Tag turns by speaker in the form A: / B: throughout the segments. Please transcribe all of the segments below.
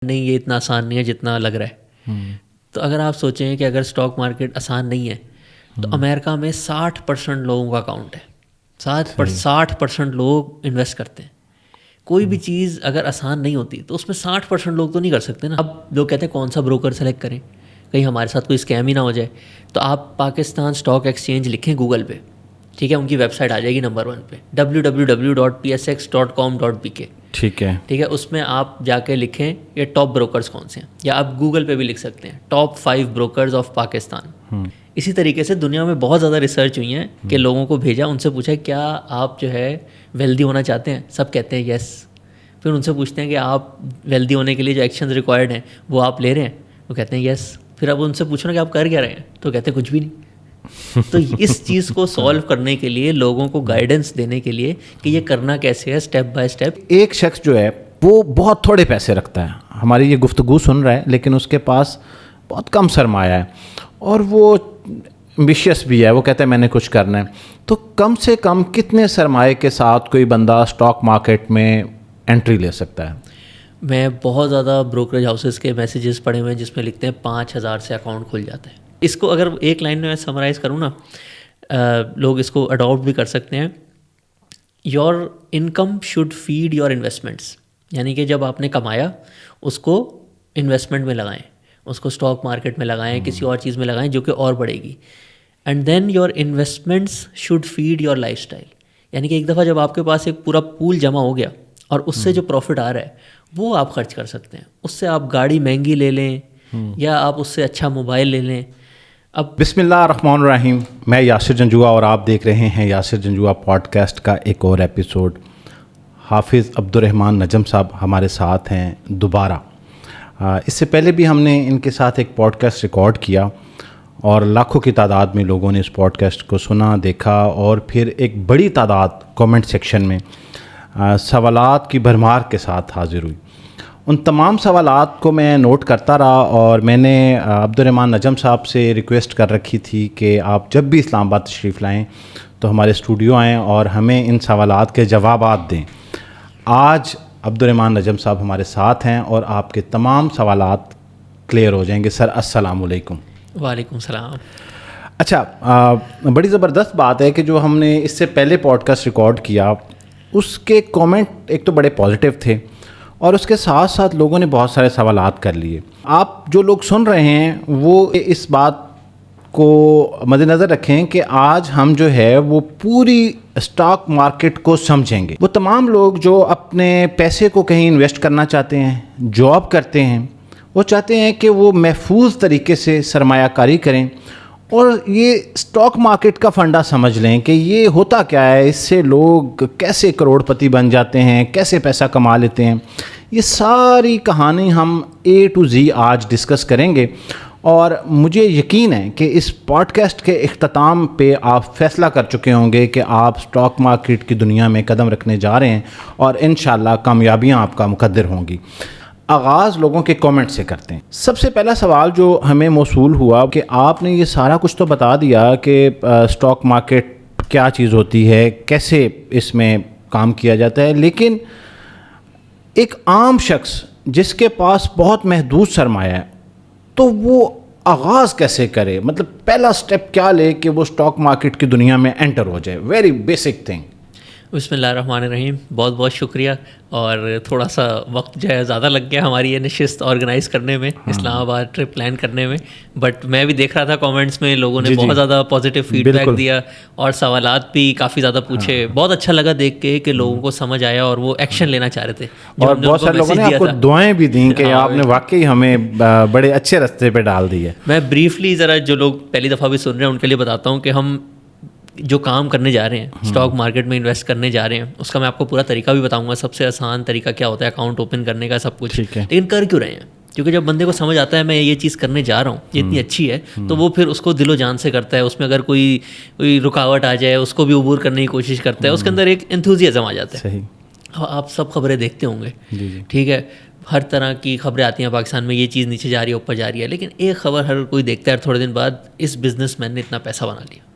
A: نہیں یہ اتنا آسان نہیں ہے جتنا لگ رہا ہے. تو اگر آپ سوچیں کہ اگر اسٹاک مارکیٹ آسان نہیں ہے تو امریکہ میں 60% لوگوں کا اکاؤنٹ ہے. 60% لوگ انویسٹ کرتے ہیں. کوئی بھی چیز اگر آسان نہیں ہوتی تو اس میں 60% لوگ تو نہیں کر سکتے نا. اب لوگ کہتے ہیں کون سا بروکر سلیکٹ کریں, کہیں ہمارے ساتھ کوئی اسکیم ہی نہ ہو جائے. تو آپ پاکستان اسٹاک ایکسچینج لکھیں گوگل پہ, ٹھیک ہے, ان کی ویب سائٹ آ جائے گی نمبر 1 پہ www.psx.com.pk.
B: ٹھیک ہے,
A: اس میں آپ جا کے لکھیں یہ ٹاپ بروکرز کون سے ہیں, یا آپ گوگل پہ بھی لکھ سکتے ہیں ٹاپ 5 بروکرز آف پاکستان. اسی طریقے سے دنیا میں بہت زیادہ ریسرچ ہوئی ہیں کہ لوگوں کو بھیجا, ان سے پوچھا کیا آپ جو ہے ویلدی ہونا چاہتے ہیں, سب کہتے ہیں یس. پھر ان سے پوچھتے ہیں کہ آپ ویلدی ہونے کے لیے جو ایکشنز ریکوائرڈ ہیں وہ آپ لے رہے ہیں, وہ کہتے ہیں یس. پھر اب ان سے پوچھنا کہ آپ کر کیا رہے ہیں, تو کہتے ہیں کچھ بھی نہیں. تو اس چیز کو سالو کرنے کے لیے, لوگوں کو گائیڈنس دینے کے لیے کہ یہ کرنا کیسے ہے اسٹیپ بائی اسٹیپ.
B: ایک شخص جو ہے وہ بہت تھوڑے پیسے رکھتا ہے, ہماری یہ گفتگو سن رہا ہے, لیکن اس کے پاس بہت کم سرمایہ ہے اور وہ ایمبیشیس بھی ہے, وہ کہتا ہے میں نے کچھ کرنا ہے. تو کم سے کم کتنے سرمایہ کے ساتھ کوئی بندہ اسٹاک مارکیٹ میں انٹری لے سکتا ہے؟
A: میں بہت زیادہ بروکریج ہاؤسز کے میسیجز پڑھے ہوئے ہیں جس میں لکھتے ہیں 5,000 سے اکاؤنٹ کھل جاتا ہے. اس کو اگر ایک لائن میں سمرائز کروں نا, لوگ اس کو اڈاپٹ بھی کر سکتے ہیں. Your income should feed your investments, یعنی کہ جب آپ نے کمایا اس کو انویسٹمنٹ میں لگائیں, اس کو اسٹاک مارکیٹ میں لگائیں, کسی اور چیز میں لگائیں جو کہ اور بڑھے گی. And then your investments should feed your lifestyle, یعنی کہ ایک دفعہ جب آپ کے پاس ایک پورا پول جمع ہو گیا اور اس سے جو پروفٹ آ رہا ہے وہ آپ خرچ کر سکتے ہیں. اس سے آپ گاڑی مہنگی لے لیں یا آپ اس سے اچھا موبائل لے لیں. اب
B: بسم اللہ الرحمن الرحیم, میں یاسر جنجوعہ اور آپ دیکھ رہے ہیں یاسر جنجوعہ پوڈ کاسٹ کا ایک اور ایپیسوڈ. حافظ عبدالرحمن نجم صاحب ہمارے ساتھ ہیں دوبارہ. اس سے پہلے بھی ہم نے ان کے ساتھ ایک پوڈ کاسٹ ریکارڈ کیا اور لاکھوں کی تعداد میں لوگوں نے اس پوڈ کاسٹ کو سنا, دیکھا, اور پھر ایک بڑی تعداد کومنٹ سیکشن میں سوالات کی بھرمار کے ساتھ حاضر ہوئی. ان تمام سوالات کو میں نوٹ کرتا رہا اور میں نے عبدالرحمن نجم صاحب سے ریکویسٹ کر رکھی تھی کہ آپ جب بھی اسلام آباد تشریف لائیں تو ہمارے اسٹوڈیو آئیں اور ہمیں ان سوالات کے جوابات دیں. آج عبدالرحمن نجم صاحب ہمارے ساتھ ہیں اور آپ کے تمام سوالات کلیئر ہو جائیں گے. سر السلام علیکم.
A: وعلیکم السلام.
B: اچھا, بڑی زبردست بات ہے کہ جو ہم نے اس سے پہلے پوڈ کاسٹ ریکارڈ کیا اس کے کومنٹ ایک تو بڑے پازیٹیو تھے اور اس کے ساتھ ساتھ لوگوں نے بہت سارے سوالات کر لیے. آپ جو لوگ سن رہے ہیں وہ اس بات کو مد نظر رکھیں کہ آج ہم جو ہے وہ پوری اسٹاک مارکیٹ کو سمجھیں گے. وہ تمام لوگ جو اپنے پیسے کو کہیں انویسٹ کرنا چاہتے ہیں, جاب کرتے ہیں, وہ چاہتے ہیں کہ وہ محفوظ طریقے سے سرمایہ کاری کریں اور یہ اسٹاک مارکیٹ کا فنڈا سمجھ لیں کہ یہ ہوتا کیا ہے, اس سے لوگ کیسے کروڑ پتی بن جاتے ہیں, کیسے پیسہ کما لیتے ہیں. یہ ساری کہانی ہم A to Z آج ڈسکس کریں گے اور مجھے یقین ہے کہ اس پوڈ کاسٹ کے اختتام پہ آپ فیصلہ کر چکے ہوں گے کہ آپ اسٹاک مارکیٹ کی دنیا میں قدم رکھنے جا رہے ہیں اور انشاءاللہ کامیابیاں آپ کا مقدر ہوں گی. آغاز لوگوں کے کومنٹ سے کرتے ہیں. سب سے پہلا سوال جو ہمیں موصول ہوا کہ آپ نے یہ سارا کچھ تو بتا دیا کہ اسٹاک مارکیٹ کیا چیز ہوتی ہے, کیسے اس میں کام کیا جاتا ہے, لیکن ایک عام شخص جس کے پاس بہت محدود سرمایہ ہے تو وہ آغاز کیسے کرے, مطلب پہلا سٹیپ کیا لے کہ وہ اسٹاک مارکیٹ کی دنیا میں انٹر ہو جائے, ویری بیسک تھنگ.
A: بسم اللہ الرحمن الرحیم. بہت بہت شکریہ. اور تھوڑا سا وقت جو ہے زیادہ لگ گیا ہماری یہ نشست آرگنائز کرنے میں, اسلام آباد ٹرپ پلان کرنے میں, بٹ میں بھی دیکھ رہا تھا کامنٹس میں لوگوں نے بہت زیادہ پازیٹیو فیڈ بیک دیا اور سوالات بھی کافی زیادہ پوچھے. بہت اچھا لگا دیکھ کے کہ لوگوں کو سمجھ آیا اور وہ ایکشن لینا چاہ رہے تھے,
B: اور بہت سارے لوگوں نے آپ کو دعائیں بھی دیں کہ آپ نے واقعی ہمیں بڑے اچھے راستے پہ ڈال دی ہے.
A: میں بریفلی ذرا جو لوگ پہلی دفعہ بھی سن رہے ہیں ان کے لیے بتاتا ہوں کہ ہم جو کام کرنے جا رہے ہیں, اسٹاک مارکیٹ میں انویسٹ کرنے جا رہے ہیں, اس کا میں آپ کو پورا طریقہ بھی بتاؤں گا. سب سے آسان طریقہ کیا ہوتا ہے اکاؤنٹ اوپن کرنے کا, سب کچھ. لیکن کر کیوں رہے ہیں, کیونکہ جب بندے کو سمجھ آتا ہے میں یہ چیز کرنے جا رہا ہوں, یہ اتنی اچھی ہے, تو وہ پھر اس کو دل و جان سے کرتا ہے. اس میں اگر کوئی رکاوٹ آ جائے اس کو بھی عبور کرنے کی کوشش کرتا ہے. اس کے اندر ایک انتھوزیازم آ جاتا ہے. آپ سب خبریں دیکھتے ہوں گے, ٹھیک ہے, ہر طرح کی خبریں آتی ہیں پاکستان میں, یہ چیز نیچے جا رہی ہے اوپر جا رہی ہے, لیکن ایک خبر ہر کوئی دیکھتا ہے تھوڑے دن بعد اس بزنس مین نے اتنا پیسہ بنا لیا.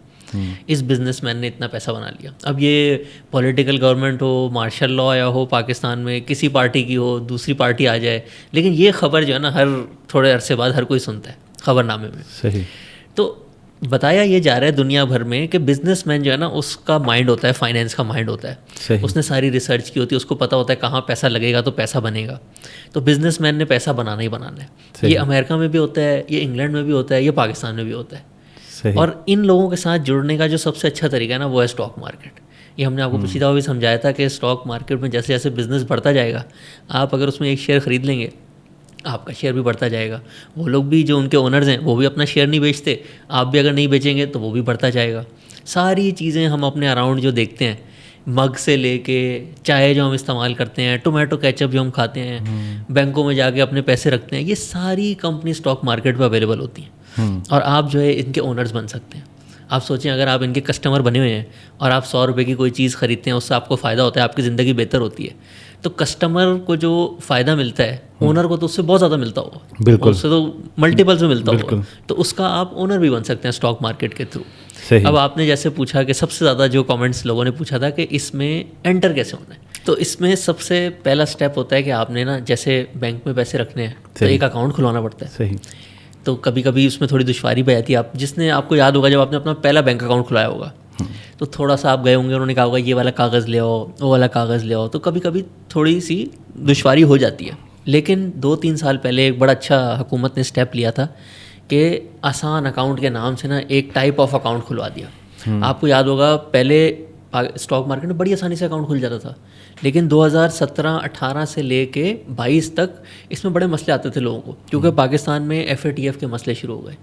A: اس بزنس مین نے اتنا پیسہ بنا لیا. اب یہ پولیٹیکل گورنمنٹ ہو, مارشل لا یا ہو پاکستان میں, کسی پارٹی کی ہو, دوسری پارٹی آ جائے, لیکن یہ خبر جو ہے نا ہر تھوڑے عرصے بعد ہر کوئی سنتا ہے خبر نامے میں.
B: صحیح.
A: تو بتایا یہ جا رہا ہے دنیا بھر میں کہ بزنس مین جو ہے نا اس کا مائنڈ ہوتا ہے, فائنینس کا مائنڈ ہوتا ہے, اس نے ساری ریسرچ کی ہوتی ہے, اس کو پتا ہوتا ہے کہاں پیسہ لگے گا تو پیسہ بنے گا. تو بزنس مین نے پیسہ بنانا ہی بنانا ہے. یہ امریکہ میں بھی ہوتا ہے, یہ انگلینڈ میں بھی ہوتا ہے, یہ پاکستان میں بھی ہوتا ہے. اور ان لوگوں کے ساتھ جڑنے کا جو سب سے اچھا طریقہ ہے نا وہ ہے اسٹاک مارکیٹ. یہ ہم نے آپ کو پچھلی دفعہ بھی سمجھایا تھا کہ اسٹاک مارکیٹ میں جیسے جیسے بزنس بڑھتا جائے گا, آپ اگر اس میں ایک شیئر خرید لیں گے آپ کا شیئر بھی بڑھتا جائے گا. وہ لوگ بھی جو ان کے اونرز ہیں وہ بھی اپنا شیئر نہیں بیچتے, آپ بھی اگر نہیں بیچیں گے تو وہ بھی بڑھتا جائے گا. ساری چیزیں ہم اپنے اراؤنڈ جو دیکھتے ہیں, مگ سے لے کے چائے جو ہم استعمال کرتے ہیں, ٹومیٹو کیچپ جو ہم کھاتے ہیں, بینکوں میں جا کے اپنے پیسے رکھتے ہیں, یہ ساری کمپنی اسٹاک مارکیٹ پہ اویلیبل ہوتی ہیں. اور آپ جو ہے ان کے اونرز بن سکتے ہیں. آپ سوچیں اگر آپ ان کے کسٹمر بنے ہوئے ہیں اور آپ 100 روپے کی کوئی چیز خریدتے ہیں, اس سے آپ کو فائدہ ہوتا ہے, آپ کی زندگی بہتر ہوتی ہے, تو کسٹمر کو جو فائدہ ملتا ہے اونر کو تو اس سے بہت زیادہ ملتا ہوگا. بالکل, اس سے تو ملٹیپل سے ملتا ہوگا. تو اس کا آپ اونر بھی بن سکتے ہیں اسٹاک مارکیٹ کے تھرو. اب آپ نے جیسے پوچھا کہ سب سے زیادہ جو کامنٹس لوگوں نے پوچھا تھا کہ اس میں انٹر کیسے ہونا ہے, تو اس میں سب سے پہلا اسٹیپ ہوتا ہے کہ آپ نے نا جیسے بینک میں پیسے رکھنے ہیں تو ایک اکاؤنٹ کھلوانا پڑتا ہے.
B: صحیح.
A: تو کبھی کبھی اس میں تھوڑی دشواری بھی آتی ہے. جس نے آپ کو یاد ہوگا جب آپ نے اپنا پہلا بینک اکاؤنٹ کھلایا ہوگا تو تھوڑا سا آپ گئے ہوں گے, انہوں نے کہا ہوگا یہ والا کاغذ لے آؤ, وہ والا کاغذ لے آؤ, تو کبھی کبھی تھوڑی سی دشواری ہو جاتی ہے. لیکن 2-3 سال پہلے ایک بڑا اچھا حکومت نے اسٹیپ لیا تھا کہ آسان اکاؤنٹ کے نام سے نا ایک ٹائپ آف اکاؤنٹ کھلوا دیا. آپ کو یاد ہوگا پہلے اسٹاک مارکیٹ میں بڑی آسانی سے اکاؤنٹ کھل جاتا تھا, لیکن 2017-18 سے لے کے 22 تک اس میں بڑے مسئلے آتے تھے لوگوں کو, کیونکہ پاکستان میں FATF کے مسئلے شروع ہو گئے.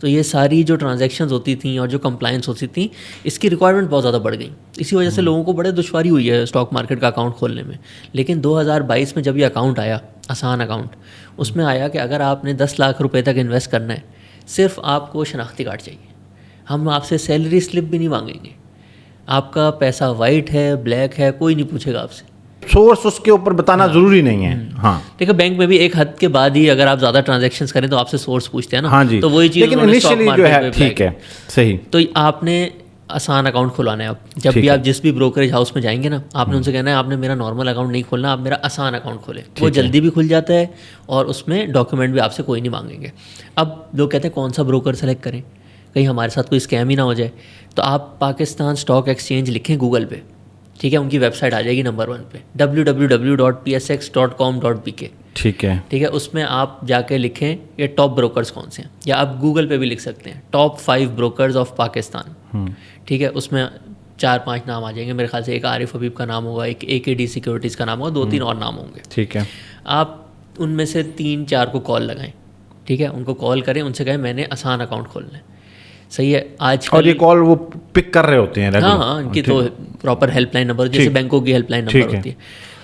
A: تو یہ ساری جو ٹرانزیکشنز ہوتی تھیں اور جو کمپلائنس ہوتی تھیں, اس کی ریکوائرمنٹ بہت زیادہ بڑھ گئی. اسی وجہ سے لوگوں کو بڑے دشواری ہوئی ہے اسٹاک مارکیٹ کا اکاؤنٹ کھولنے میں. لیکن 2022 میں جب یہ اکاؤنٹ آیا, آسان اکاؤنٹ, اس میں آیا کہ اگر آپ نے 10 لاکھ روپے تک انویسٹ کرنا ہے, صرف آپ کو شناختی کارڈ چاہیے, ہم آپ سے سیلری سلپ بھی نہیں مانگیں گے, آپ کا پیسہ وائٹ ہے بلیک ہے کوئی نہیں پوچھے گا آپ سے,
B: سورس اس کے اوپر بتانا ضروری نہیں ہے. ہاں
A: دیکھیں بینک میں بھی ایک حد کے بعد ہی اگر آپ زیادہ ٹرانزیکشنز کریں تو آپ سے سورس پوچھتے ہیں نا.
B: ہاں جی,
A: تو وہی چیز
B: لیکن انیشلی جو ہے ٹھیک ہے. صحیح.
A: تو آپ نے آسان اکاؤنٹ کھلانا ہے. آپ جب بھی آپ جس بھی بروکریج ہاؤس میں جائیں گے نا, آپ نے ان سے کہنا ہے آپ نے میرا نارمل اکاؤنٹ نہیں کھولنا, آپ میرا آسان اکاؤنٹ کھولیں. وہ جلدی بھی کھل جاتا ہے اور اس میں ڈاکیومنٹ بھی آپ سے کوئی نہیں مانگیں گے. اب لوگ کہتے ہیں کون سا بروکر سلیکٹ کریں, کہیں ہمارے ساتھ کوئی اسکیم ہی نہ ہو جائے. تو آپ پاکستان اسٹاک ایکسچینج لکھیں گوگل پہ, ٹھیک ہے, ان کی ویب سائٹ آ جائے گی نمبر 1 پہ www.psx.com.pk.
B: ٹھیک ہے.
A: ٹھیک ہے, اس میں آپ جا کے لکھیں یہ ٹاپ بروکرز کون سے ہیں, یا آپ گوگل پہ بھی لکھ سکتے ہیں ٹاپ 5 بروکرز آف پاکستان. ٹھیک ہے, اس میں 4-5 نام آ جائیں گے میرے خیال سے. ایک عارف حبیب کا نام ہوگا, ایک AKD سیکورٹیز کا نام ہوگا, 2-3 اور نام ہوں گے.
B: ٹھیک ہے.
A: آپ ان میں سے 3-4 کو کال لگائیں. ٹھیک ہے, ان کو کال کریں, ان سے کہیں میں نے آسان اکاؤنٹ کھولنا ہے. صحیح ہے. آج
B: اور یہ کال وہ پک کر رہے ہوتے ہیں.
A: ہاں, ان کی تو پراپر ہیلپ لائن نمبر, جیسے بینکوں کی ہیلپ لائن نمبر ہوتی ہے.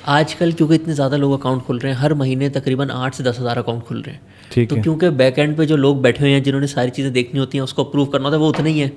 A: آج کل کیونکہ اتنے زیادہ لوگ اکاؤنٹ کھول رہے ہیں, ہر مہینے تقریباً 8 سے 10 ہزار اکاؤنٹ کھل رہے ہیں. تو کیونکہ بیک اینڈ پہ جو لوگ بیٹھے ہوئے ہیں جنہوں نے ساری چیزیں دیکھنی ہوتی ہیں, اس کو اپروو کرنا ہوتا ہے, وہ اتنے ہی ہیں.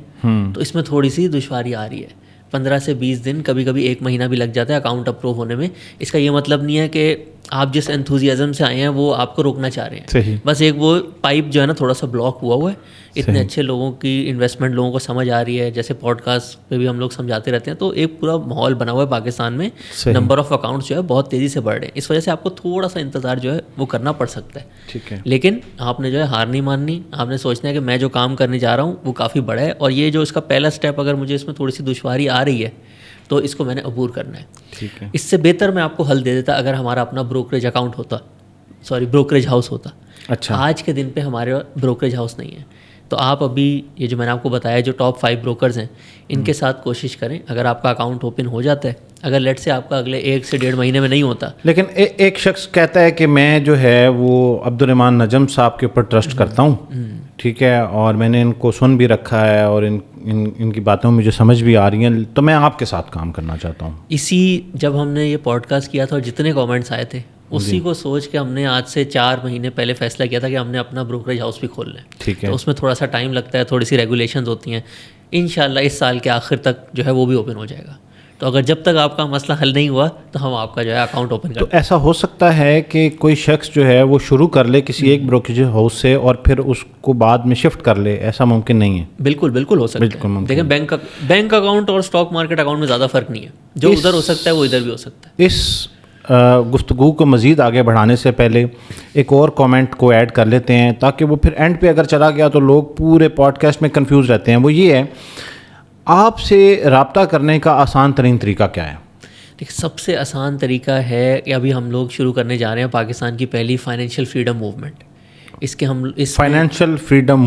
A: تو اس میں تھوڑی سی دشواری آ رہی ہے. 15 سے 20 دن, کبھی کبھی 1 مہینہ بھی لگ جاتا ہے اکاؤنٹ اپروو ہونے میں. اس کا یہ مطلب نہیں ہے کہ آپ جس انتھوزیازم سے آئے ہیں وہ آپ کو روکنا چاہ رہے ہیں. بس ایک وہ پائپ جو ہے نا تھوڑا سا بلاک ہوا ہے. اتنے اچھے لوگوں کی انویسٹمنٹ لوگوں کو سمجھ آ رہی ہے, جیسے پوڈ کاسٹ پہ بھی ہم لوگ سمجھاتے رہتے ہیں. تو ایک پورا ماحول بنا ہوا ہے پاکستان میں, نمبر آف اکاؤنٹس جو ہے بہت تیزی سے بڑھ رہے ہیں. اس وجہ سے آپ کو تھوڑا سا انتظار جو ہے وہ کرنا پڑ سکتا ہے.
B: ٹھیک ہے.
A: لیکن آپ نے جو ہے ہار نہیں ماننی, آپ نے سوچنا ہے کہ میں جو کام کرنے جا رہا ہوں وہ کافی بڑا ہے, اور یہ جو اس کا پہلا اسٹیپ اگر مجھے اس میں تھوڑی سی دشواری آ رہی ہے تو اس کو میں نے عبور کرنا ہے.
B: ٹھیک ہے.
A: اس سے بہتر میں آپ کو حل دے دیتا اگر ہمارا اپنا بروکریج اکاؤنٹ ہوتا, بروکریج ہاؤس ہوتا.
B: اچھا.
A: آج کے دن پہ ہمارے بروکریج ہاؤس نہیں ہے. تو آپ ابھی یہ جو میں نے آپ کو بتایا جو ٹاپ 5 بروکرز ہیں ان کے ساتھ کوشش کریں. اگر آپ کا اکاؤنٹ اوپن ہو جاتا ہے, اگر لیٹ سے آپ کا اگلے 1 سے 1.5 مہینے میں نہیں ہوتا,
B: لیکن ایک شخص کہتا ہے کہ میں جو ہے وہ عبدالرحمان نجم صاحب کے اوپر ٹرسٹ کرتا ہوں. ٹھیک ہے, اور میں نے ان کو سن بھی رکھا ہے اور ان کی باتیں مجھے سمجھ بھی آ رہی ہیں, تو میں آپ کے ساتھ کام کرنا چاہتا ہوں.
A: اسی جب ہم نے یہ پوڈ کاسٹ کیا تھا اور جتنے کامنٹس آئے تھے اسی کو سوچ کے ہم نے آج سے 4 مہینے پہلے فیصلہ کیا تھا کہ ہم نے اپنا بروکریج ہاؤس بھی کھولنا ہے.
B: ٹھیک ہے.
A: تو اس میں تھوڑا سا ٹائم لگتا ہے, تھوڑی سی ریگولیشنز ہوتی ہیں. انشاءاللہ اس سال کے آخر تک جو ہے وہ بھی اوپن ہو جائے گا. تو اگر جب تک آپ کا مسئلہ حل نہیں ہوا تو ہم آپ کا جو ہے اکاؤنٹ اوپن
B: تو
A: کریں.
B: ایسا ہو سکتا ہے کہ کوئی شخص جو ہے وہ شروع کر لے کسی ایک بروکریج ہاؤس سے اور پھر اس کو بعد میں شفٹ کر لے, ایسا ممکن نہیں ہے؟
A: بالکل ہو سکتا ہے. دیکھیں بینک اکاؤنٹ اور اسٹاک مارکیٹ اکاؤنٹ میں زیادہ فرق نہیں ہے. جو ادھر ہو سکتا ہے وہ ادھر بھی ہو سکتا ہے.
B: اس گفتگو کو مزید آگے بڑھانے سے پہلے ایک اور کامنٹ کو ایڈ کر لیتے ہیں تاکہ وہ پھر اینڈ پہ اگر چلا گیا تو لوگ پورے پوڈ کاسٹ میں کنفیوز رہتے ہیں. وہ یہ ہے, آپ سے رابطہ کرنے کا آسان ترین طریقہ کیا ہے؟
A: دیکھیں سب سے آسان طریقہ ہے کہ ابھی ہم لوگ شروع کرنے جا رہے ہیں پاکستان کی پہلی فائنینشیل فریڈم موومنٹ. اس کے ہم
B: financial freedom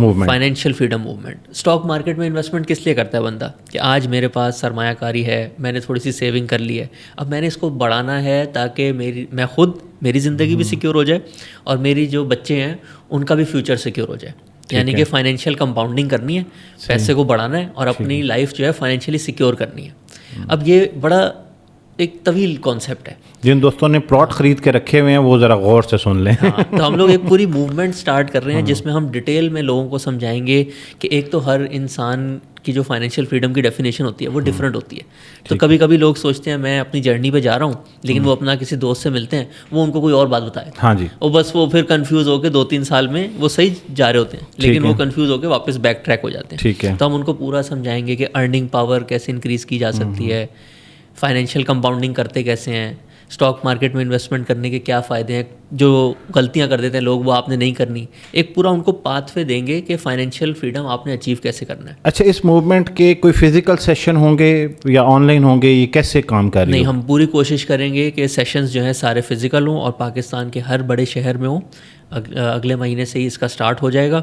A: movement. Stock market میں انویسٹمنٹ کس لیے کرتا ہے بندہ؟ کہ آج میرے پاس سرمایہ کاری ہے, میں نے تھوڑی سی سیونگ کر لی ہے, اب میں نے اس کو بڑھانا ہے تاکہ میری زندگی بھی سیکیور ہو جائے اور میری جو بچے ہیں ان کا بھی فیوچر سیکیور ہو جائے. یعنی کہ فائنینشیل کمپاؤنڈنگ کرنی ہے, پیسے کو بڑھانا ہے اور اپنی لائف جو ہے فائنینشیلی سیکیور کرنی ہے. اب یہ بڑا ایک طویل کانسیپٹ ہے.
B: جن دوستوں نے پلاٹ خرید کے رکھے ہوئے ہیں وہ ذرا غور سے سن لیں.
A: تو ہم لوگ ایک پوری موومنٹ سٹارٹ کر رہے ہیں جس میں ہم ڈیٹیل میں لوگوں کو سمجھائیں گے کہ ایک تو ہر انسان کی جو فائنینشیل فریڈم کی ڈیفینیشن ہوتی ہے وہ ڈفرینٹ ہوتی ہے. تو کبھی کبھی لوگ سوچتے ہیں میں اپنی جرنی پہ جا رہا ہوں, لیکن وہ اپنا کسی دوست سے ملتے ہیں, وہ ان کو کوئی اور بات بتائے,
B: ہاں جی,
A: اور بس وہ پھر کنفیوز ہو کے 2-3 سال میں وہ صحیح جا رہے ہوتے ہیں, لیکن وہ کنفیوز ہو کے واپس بیک ٹریک ہو جاتے ہیں.
B: ٹھیک ہے,
A: تو ہم ان کو پورا سمجھائیں گے کہ ارننگ پاور کیسے انکریز کی جا سکتی ہے, فائنینشیل کمپاؤنڈنگ کرتے کیسے ہیں, اسٹاک مارکیٹ میں انویسٹمنٹ کرنے کے کیا فائدے ہیں, جو غلطیاں کر دیتے ہیں لوگ وہ آپ نے نہیں کرنی. ایک پورا ان کو پاتھ وے دیں گے کہ فائنینشیل فریڈم آپ نے اچیو کیسے کرنا ہے.
B: اچھا, اس موومنٹ کے کوئی فزیکل سیشن ہوں گے یا آن لائن ہوں گے, یہ کیسے کام کر رہی ہے؟
A: نہیں, ہم پوری کوشش کریں گے کہ سیشنز جو ہیں سارے فزیکل ہوں اور پاکستان کے ہر بڑے شہر میں ہوں. اگلے مہینے سے ہی اس کا سٹارٹ ہو جائے گا,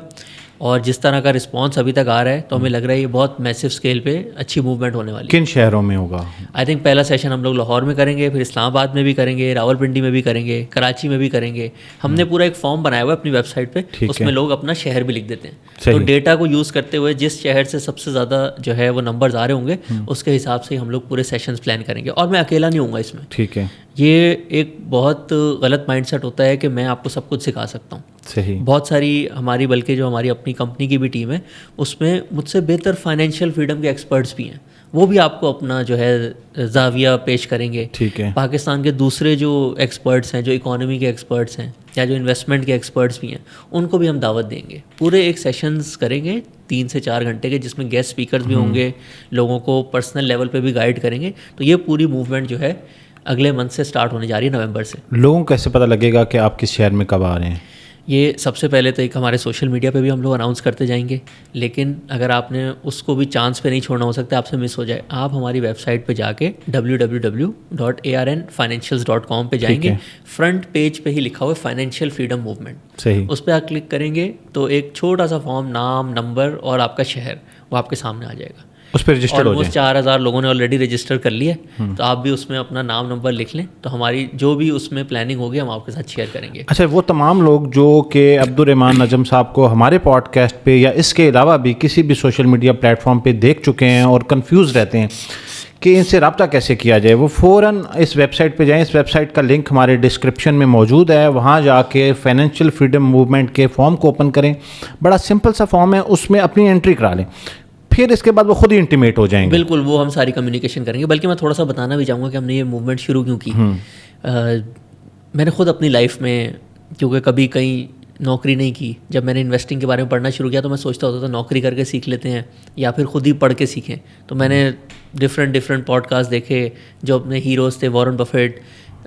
A: اور جس طرح کا رسپانس ابھی تک آ رہا ہے تو ہمیں لگ رہا ہے یہ بہت میسو اسکیل پہ اچھی موومنٹ ہونے والی ہے.
B: کن شہروں میں ہوگا؟
A: آئی تھنک پہلا سیشن ہم لوگ لاہور میں کریں گے, پھر اسلام آباد میں بھی کریں گے, راول پنڈی میں بھی کریں گے, کراچی میں بھی کریں گے. ہم نے پورا ایک فارم بنایا ہوا ہے اپنی ویب سائٹ پہ, اس میں لوگ اپنا شہر بھی لکھ دیتے ہیں. تو ڈیٹا کو یوز کرتے ہوئے جس شہر سے سب سے زیادہ جو ہے وہ نمبرز آ رہے ہوں گے اس کے حساب سے ہم لوگ پورے سیشنز پلان کریں گے. اور میں اکیلا نہیں ہوں گا اس میں.
B: ٹھیک ہے,
A: یہ ایک بہت غلط مائنڈ سیٹ ہوتا ہے کہ میں آپ کو سب کچھ سکھا سکتا ہوں.
B: صحیح,
A: بہت ساری ہماری بلکہ جو ہماری اپنی کمپنی کی بھی ٹیم ہے اس میں مجھ سے بہتر فائنینشیل فریڈم کے ایکسپرٹس بھی ہیں, وہ بھی آپ کو اپنا جو ہے زاویہ پیش کریں گے.
B: ٹھیک ہے,
A: پاکستان کے دوسرے جو ایکسپرٹس ہیں, جو اکانومی کے ایکسپرٹس ہیں یا جو انویسٹمنٹ کے ایکسپرٹس بھی ہیں, ان کو بھی ہم دعوت دیں گے. پورے ایک سیشنز کریں گے 3 سے 4 گھنٹے کے, جس میں گیسٹ اسپیکرز بھی ہوں گے, لوگوں کو پرسنل لیول پہ بھی گائیڈ کریں گے. تو یہ پوری موومنٹ جو ہے اگلے منتھ سے سٹارٹ ہونے جا رہی ہے, نومبر سے.
B: لوگوں کو کیسے پتہ لگے گا کہ آپ کس شہر میں کب آ رہے ہیں؟
A: یہ سب سے پہلے تو ایک ہمارے سوشل میڈیا پہ بھی ہم لوگ اناؤنس کرتے جائیں گے, لیکن اگر آپ نے اس کو بھی چانس پہ نہیں چھوڑنا, ہو سکتا ہے آپ سے مس ہو جائے. آپ ہماری ویب سائٹ پہ جا کے www.arnfinancials.com پہ جائیں گے, فرنٹ پیج پہ ہی لکھا ہوا ہے فائنینشیل فریڈم موومنٹ.
B: صحیح,
A: اس پہ آپ کلک کریں گے تو ایک چھوٹا سا فارم, نام, نمبر اور آپ کا شہر, وہ آپ کے سامنے آ جائے گا.
B: اس پہ رجسٹر ہو جائے.
A: 4000 لوگوں نے آلریڈی رجسٹر کر لیا, تو آپ بھی اس میں اپنا نام, نمبر لکھ لیں, تو ہماری جو بھی اس میں پلاننگ ہوگی ہم آپ کے ساتھ شیئر کریں گے.
B: اچھا, وہ تمام لوگ جو کہ عبدالرحمان نجم صاحب کو ہمارے پوڈ کاسٹ پہ یا اس کے علاوہ بھی کسی بھی سوشل میڈیا پلیٹ فارم پہ دیکھ چکے ہیں اور کنفیوز رہتے ہیں کہ ان سے رابطہ کیسے کیا جائے, وہ فوراً اس ویب سائٹ پہ جائیں. اس ویب سائٹ کا لنک ہمارے ڈسکرپشن میں موجود ہے, وہاں جا کے فائنینشیل فریڈم موومنٹ کے فارم کو اوپن کریں. بڑا سمپل سا فارم ہے, اس میں اپنی انٹری کرا لیں, پھر اس کے بعد وہ خود ہی انٹیمیٹ ہو جائیں گے.
A: بالکل, وہ ہم ساری کمیونیکیشن کریں گے. بلکہ میں تھوڑا سا بتانا بھی چاہوں گا کہ ہم نے یہ موومنٹ شروع کیوں کی. میں نے خود اپنی لائف میں, کیونکہ کبھی کہیں نوکری نہیں کی, جب میں نے انویسٹنگ کے بارے میں پڑھنا شروع کیا تو میں سوچتا ہوتا تھا نوکری کر کے سیکھ لیتے ہیں یا پھر خود ہی پڑھ کے سیکھیں. تو میں نے ڈفرینٹ پوڈ کاسٹ دیکھے, جو اپنے ہیروز تھے, وارن بفیٹ,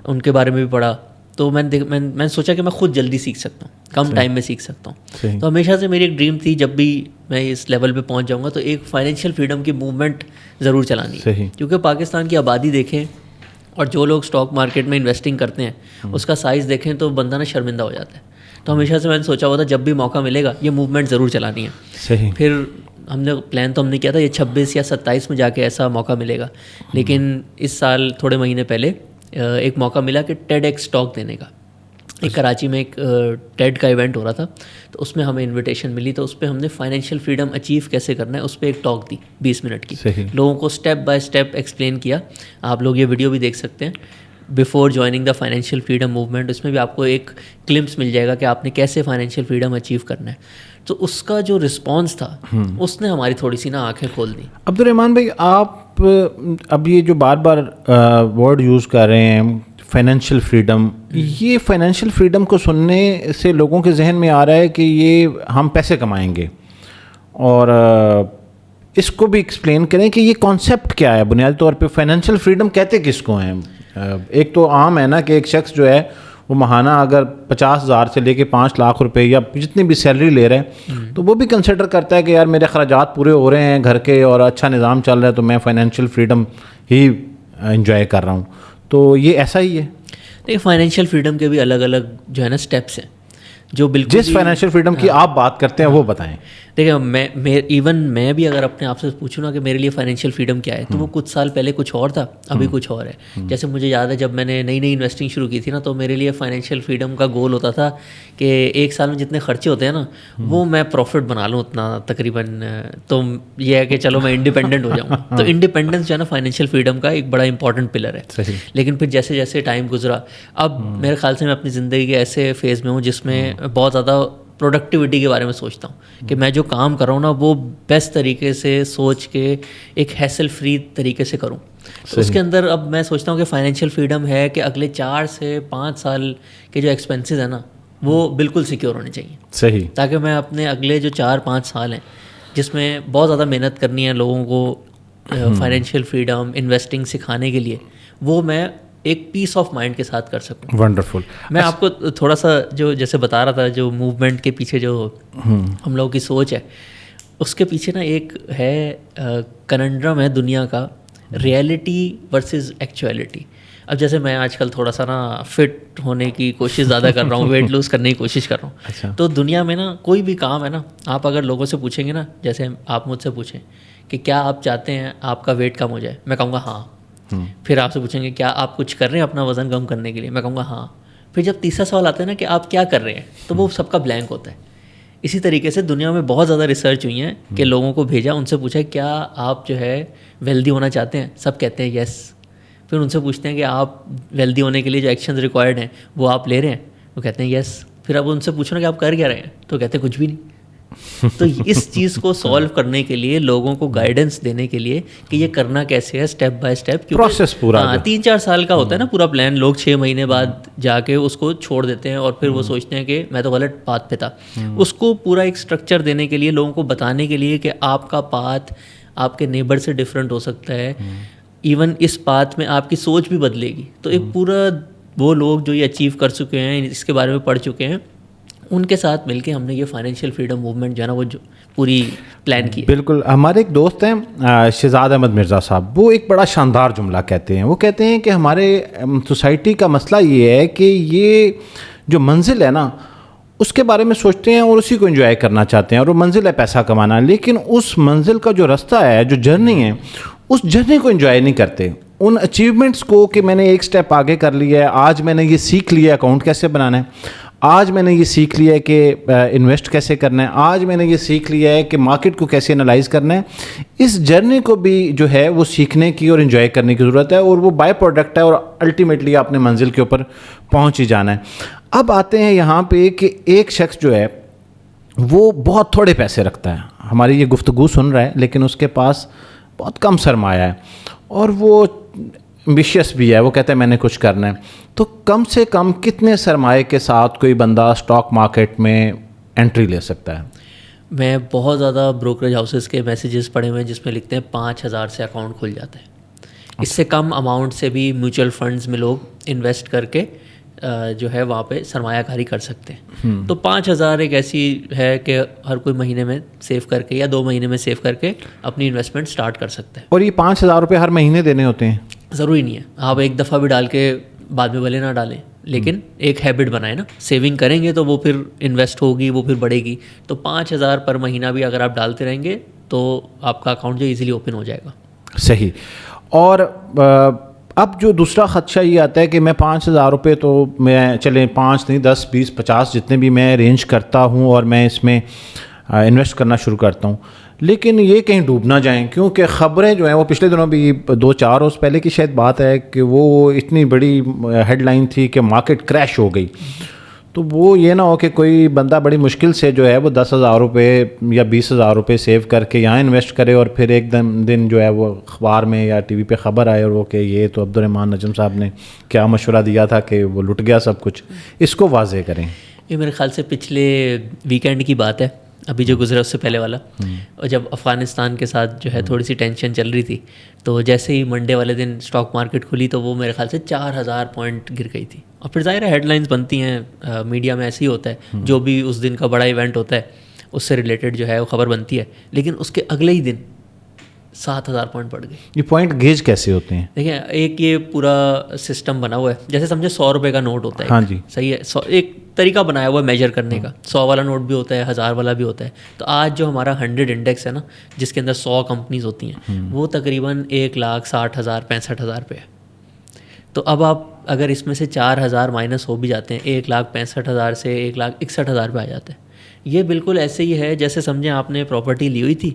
A: ان کے بارے میں بھی پڑھا. تو میں نے سوچا کہ میں خود جلدی سیکھ سکتا ہوں, کم ٹائم میں سیکھ سکتا ہوں. تو ہمیشہ سے میری ایک ڈریم تھی, جب بھی میں اس لیول پہ پہنچ جاؤں گا تو ایک فائنینشیل فریڈم کی موومنٹ ضرور چلانی ہے. کیونکہ پاکستان کی آبادی دیکھیں اور جو لوگ اسٹاک مارکیٹ میں انویسٹنگ کرتے ہیں اس کا سائز دیکھیں تو بندہ نا شرمندہ ہو جاتا ہے. تو ہمیشہ سے میں نے سوچا ہوا تھا جب بھی موقع ملے گا یہ موومنٹ ضرور چلانی ہے. پھر ہم نے پلان تو ہم نے کیا تھا یہ 26 یا 27 میں جا کے ایسا موقع ملے گا, لیکن اس سال تھوڑے مہینے پہلے ایک موقع ملا کہ ٹیڈ ایکس ٹاک دینے کا. ایک کراچی میں ایک ٹیڈ کا ایونٹ ہو رہا تھا, تو اس میں ہمیں انویٹیشن ملی. تو اس پہ ہم نے فائنینشیل فریڈم اچیو کیسے کرنا ہے اس پہ ایک ٹاک دی 20 منٹ کی. لوگوں کو اسٹیپ بائی اسٹیپ ایکسپلین کیا. آپ لوگ یہ ویڈیو بھی دیکھ سکتے ہیں. Before joining the financial freedom movement. اس میں بھی آپ کو ایک گلمپس مل جائے گا کہ آپ نے کیسے فائنینشیل فریڈم اچیو کرنا ہے. تو اس کا جو رسپانس تھا اس نے ہماری تھوڑی سی نا آنکھیں کھول دیں.
B: عبدالرحمٰن بھائی, آپ اب یہ جو بار بار ورڈ یوز کر رہے ہیں فائنینشیل فریڈم, یہ فائنینشیل فریڈم کو سننے سے لوگوں کے ذہن میں آ رہا ہے کہ یہ ہم پیسے کمائیں گے, اور اس کو بھی ایکسپلین کریں کہ یہ کانسیپٹ کیا ہے بنیادی طور پہ. فائنینشیل فریڈم کہتے کس کو ہیں؟ ایک تو عام ہے نا کہ ایک شخص جو ہے وہ ماہانہ اگر 50,000 سے لے کے 5 لاکھ روپے یا جتنی بھی سیلری لے رہے ہیں تو وہ بھی کنسیڈر کرتا ہے کہ یار میرے اخراجات پورے ہو رہے ہیں گھر کے اور اچھا نظام چل رہا ہے تو میں فائنینشیل فریڈم ہی انجوائے کر رہا ہوں. تو یہ ایسا ہی ہے.
A: دیکھیں فائنینشیل فریڈم کے بھی الگ الگ جو ہے نا اسٹیپس ہیں جو بالکل
B: جس فائنینشیل فریڈم کی آپ بات کرتے ہیں وہ بتائیں.
A: دیکھیں میں بھی اگر اپنے آپ سے پوچھوں نا کہ میرے لیے فائنینشیل فریڈم کیا ہے تو وہ کچھ سال پہلے کچھ اور تھا, ابھی کچھ اور ہے. جیسے مجھے یاد ہے جب میں نے نئی انویسٹنگ شروع کی تھی نا تو میرے لیے فائنینشیل فریڈم کا گول ہوتا تھا کہ ایک سال میں جتنے خرچے ہوتے ہیں نا وہ میں پروفٹ بنا لوں اتنا تقریباً. تو یہ ہے کہ چلو میں انڈیپینڈنٹ ہو جاؤں. تو انڈیپینڈنس جو ہے نا فائنینشیل فریڈم کا ایک بڑا امپورٹنٹ پلر ہے. لیکن پھر جیسے جیسے ٹائم گزرا اب میرے خیال سے میں اپنی زندگی کے ایسے فیز میں ہوں جس میں بہت زیادہ پروڈکٹیوٹی کے بارے میں سوچتا ہوں کہ میں جو کام کر رہا ہوں نا وہ بیسٹ طریقے سے سوچ کے ایک ہیسل فری طریقے سے کروں. تو اس کے اندر اب میں سوچتا ہوں کہ فائنینشیل فریڈم ہے کہ اگلے 4 سے 5 سال کے جو ایکسپینسز ہیں نا وہ بالکل سیکیور ہونے چاہیے.
B: صحیح.
A: تاکہ میں اپنے اگلے جو 4-5 سال ہیں جس میں بہت زیادہ محنت کرنی ہے لوگوں کو فائنینشیل فریڈم انویسٹنگ سکھانے کے لیے, وہ میں ایک پیس آف مائنڈ کے ساتھ کر سکوں.
B: ونڈرفل.
A: میں آپ کو تھوڑا سا جو جیسے بتا رہا تھا جو موومنٹ کے پیچھے جو ہم لوگوں کی سوچ ہے اس کے پیچھے نا ایک ہے کننڈرم ہے دنیا کا, ریئلٹی ورسز ایکچویلٹی. اب جیسے میں آج کل تھوڑا سا نا فٹ ہونے کی کوشش زیادہ کر رہا ہوں, ویٹ لوز کرنے کی کوشش کر رہا ہوں. تو دنیا میں نا کوئی بھی کام ہے نا آپ اگر لوگوں سے پوچھیں گے نا, جیسے آپ مجھ سے پوچھیں کہ کیا آپ چاہتے ہیں آپ کا ویٹ کم ہو جائے, میں کہوں گا ہاں. پھر آپ سے پوچھیں گے کیا آپ کچھ کر رہے ہیں اپنا وزن کم کرنے کے لیے, میں کہوں گا ہاں. پھر جب تیسرا سوال آتا ہے نا کہ آپ کیا کر رہے ہیں تو وہ سب کا بلینک ہوتا ہے. اسی طریقے سے دنیا میں بہت زیادہ ریسرچ ہوئی ہیں کہ لوگوں کو بھیجا, ان سے پوچھا کیا آپ جو ہے ویلدی ہونا چاہتے ہیں, سب کہتے ہیں یس. پھر ان سے پوچھتے ہیں کہ آپ ویلدی ہونے کے لیے جو ایکشنز ریکوائرڈ ہیں وہ آپ لے رہے ہیں, وہ کہتے ہیں یس. پھر اب ان سے پوچھو نا کہ آپ کر کیا رہے ہیں تو کہتے ہیں کچھ بھی نہیں. تو اس چیز کو سالو کرنے کے لیے لوگوں کو گائیڈنس دینے کے لیے کہ یہ کرنا کیسے ہے اسٹیپ بائی اسٹیپ,
B: پروسیس پورا
A: 3-4 سال کا ہوتا ہے نا پورا پلان. لوگ 6 مہینے بعد جا کے اس کو چھوڑ دیتے ہیں اور پھر وہ سوچتے ہیں کہ میں تو غلط پاتھ پہ تھا. اس کو پورا ایک اسٹرکچر دینے کے لیے لوگوں کو بتانے کے لیے کہ آپ کا پاتھ آپ کے نیبر سے ڈفرینٹ ہو سکتا ہے, ایون اس پاتھ میں آپ کی سوچ بھی بدلے گی. تو ایک پورا وہ لوگ جو یہ اچیو کر چکے ہیں اس کے بارے میں پڑھ چکے ہیں ان کے ساتھ مل کے ہم نے یہ فائنینشیل فریڈم موومنٹ جو ہے نا وہ پوری پلان کی.
B: بالکل. ہمارے ایک دوست ہیں شہزاد احمد مرزا صاحب, وہ ایک بڑا شاندار جملہ کہتے ہیں. وہ کہتے ہیں کہ ہمارے سوسائٹی کا مسئلہ یہ ہے کہ یہ جو منزل ہے نا اس کے بارے میں سوچتے ہیں اور اسی کو انجوائے کرنا چاہتے ہیں, اور وہ منزل ہے پیسہ کمانا, لیکن اس منزل کا جو رستہ ہے جو جرنی ہے اس جرنی کو انجوائے نہیں کرتے. ان اچیومنٹس کو کہ میں نے ایک سٹیپ آگے کر لیا ہے, آج میں نے یہ سیکھ لیا اکاؤنٹ کیسے بنانا ہے, آج میں نے یہ سیکھ لیا ہے کہ انویسٹ کیسے کرنا ہے, آج میں نے یہ سیکھ لیا ہے کہ مارکیٹ کو کیسے انالائز کرنا ہے. اس جرنی کو بھی جو ہے وہ سیکھنے کی اور انجوائے کرنے کی ضرورت ہے, اور وہ بائی پروڈکٹ ہے اور الٹیمیٹلی آپ نے منزل کے اوپر پہنچ ہی جانا ہے. اب آتے ہیں یہاں پہ کہ ایک شخص جو ہے وہ بہت تھوڑے پیسے رکھتا ہے, ہماری یہ گفتگو سن رہا ہے لیکن اس کے پاس بہت کم سرمایہ ہے اور وہ ایمبیشیس بھی ہے, وہ کہتا ہے میں نے کچھ کرنا ہے. تو کم سے کم کتنے سرمایہ کے ساتھ کوئی بندہ اسٹاک مارکیٹ میں انٹری لے سکتا ہے؟
A: میں بہت زیادہ بروکریج ہاؤسز کے میسیجز پڑھے ہوئے ہیں جس میں لکھتے ہیں 5,000 سے اکاؤنٹ کھل جاتا ہے. اس سے کم اماؤنٹ سے بھی میوچل فنڈز میں لوگ انویسٹ کر کے جو ہے وہاں پہ سرمایہ کاری کر سکتے ہیں. تو 5,000 ایک ایسی ہے کہ ہر کوئی مہینے میں سیو کر کے یا 2 مہینے میں سیو کر کے اپنی انویسٹمنٹ سٹارٹ کر سکتا ہے.
B: اور یہ 5,000 روپے ہر مہینے دینے ہوتے ہیں؟
A: ضروری نہیں ہے, آپ ایک دفعہ بھی ڈال کے بعد میں بھلے نہ ڈالیں, لیکن ایک ہیبٹ بنائیں نا, سیونگ کریں گے تو وہ پھر انویسٹ ہوگی, وہ پھر بڑھے گی. تو 5,000 پر مہینہ بھی اگر آپ ڈالتے رہیں گے تو آپ کا اکاؤنٹ جو ایزیلی اوپن ہو جائے گا.
B: صحیح. اور اب جو دوسرا خدشہ یہ آتا ہے کہ میں 5,000 روپے تو میں چلیں 5 نہیں 10 20 50 جتنے بھی میں ارینج کرتا ہوں اور میں اس میں انویسٹ کرنا شروع کرتا ہوں, لیکن یہ کہیں ڈوب نہ جائیں، کیونکہ خبریں جو ہیں وہ پچھلے دنوں بھی 2-4 روز پہلے کی شاید بات ہے کہ وہ اتنی بڑی ہیڈ لائن تھی کہ مارکیٹ کریش ہو گئی. تو وہ یہ نہ ہو کہ کوئی بندہ بڑی مشکل سے جو ہے وہ 10,000 روپے یا 20,000 روپے سیو کر کے یہاں انویسٹ کرے اور پھر ایک دن جو ہے وہ اخبار میں یا ٹی وی پہ خبر آئے اور وہ کہ یہ تو عبدالرحمن نجم صاحب نے کیا مشورہ دیا تھا کہ وہ لٹ گیا سب کچھ. اس کو واضح کریں.
A: یہ میرے خیال سے پچھلے ویکینڈ کی بات ہے، ابھی جو گزرا اس سے پہلے والا، اور جب افغانستان کے ساتھ جو ہے تھوڑی سی ٹینشن چل رہی تھی، تو جیسے ہی منڈے والے دن اسٹاک مارکیٹ کھلی تو وہ میرے خیال سے 4,000 پوائنٹ گر گئی تھی. اور پھر ظاہر ہے ہیڈ لائنس بنتی ہیں، میڈیا میں ایسے ہی ہوتا ہے، جو بھی اس دن کا بڑا ایونٹ ہوتا ہے اس سے ریلیٹڈ جو ہے وہ خبر بنتی ہے. لیکن اس کے اگلے ہی دن 7,000 پوائنٹ بڑھ گئی.
B: یہ پوائنٹ گیج کیسے ہوتے ہیں؟
A: دیکھیں، ایک یہ پورا سسٹم بنا ہوا ہے، جیسے سمجھے 100 روپے کا نوٹ ہوتا ہے.
B: ہاں جی،
A: صحیح ہے. ایک طریقہ بنایا ہوا ہے میجر کرنے کا. 100 والا نوٹ بھی ہوتا ہے، 1000 والا بھی ہوتا ہے. تو آج جو ہمارا 100 انڈیکس ہے نا، جس کے اندر 100 کمپنیز ہوتی ہیں، وہ تقریباً 1,60,000 65,000 پہ ہے. تو اب آپ اگر اس میں سے 4,000 مائنس ہو بھی جاتے ہیں، 1,65,000 سے 1,61,000 پہ آ جاتے ہیں. یہ بالکل ایسے ہی ہے جیسے سمجھیں آپ نے پراپرٹی لی ہوئی تھی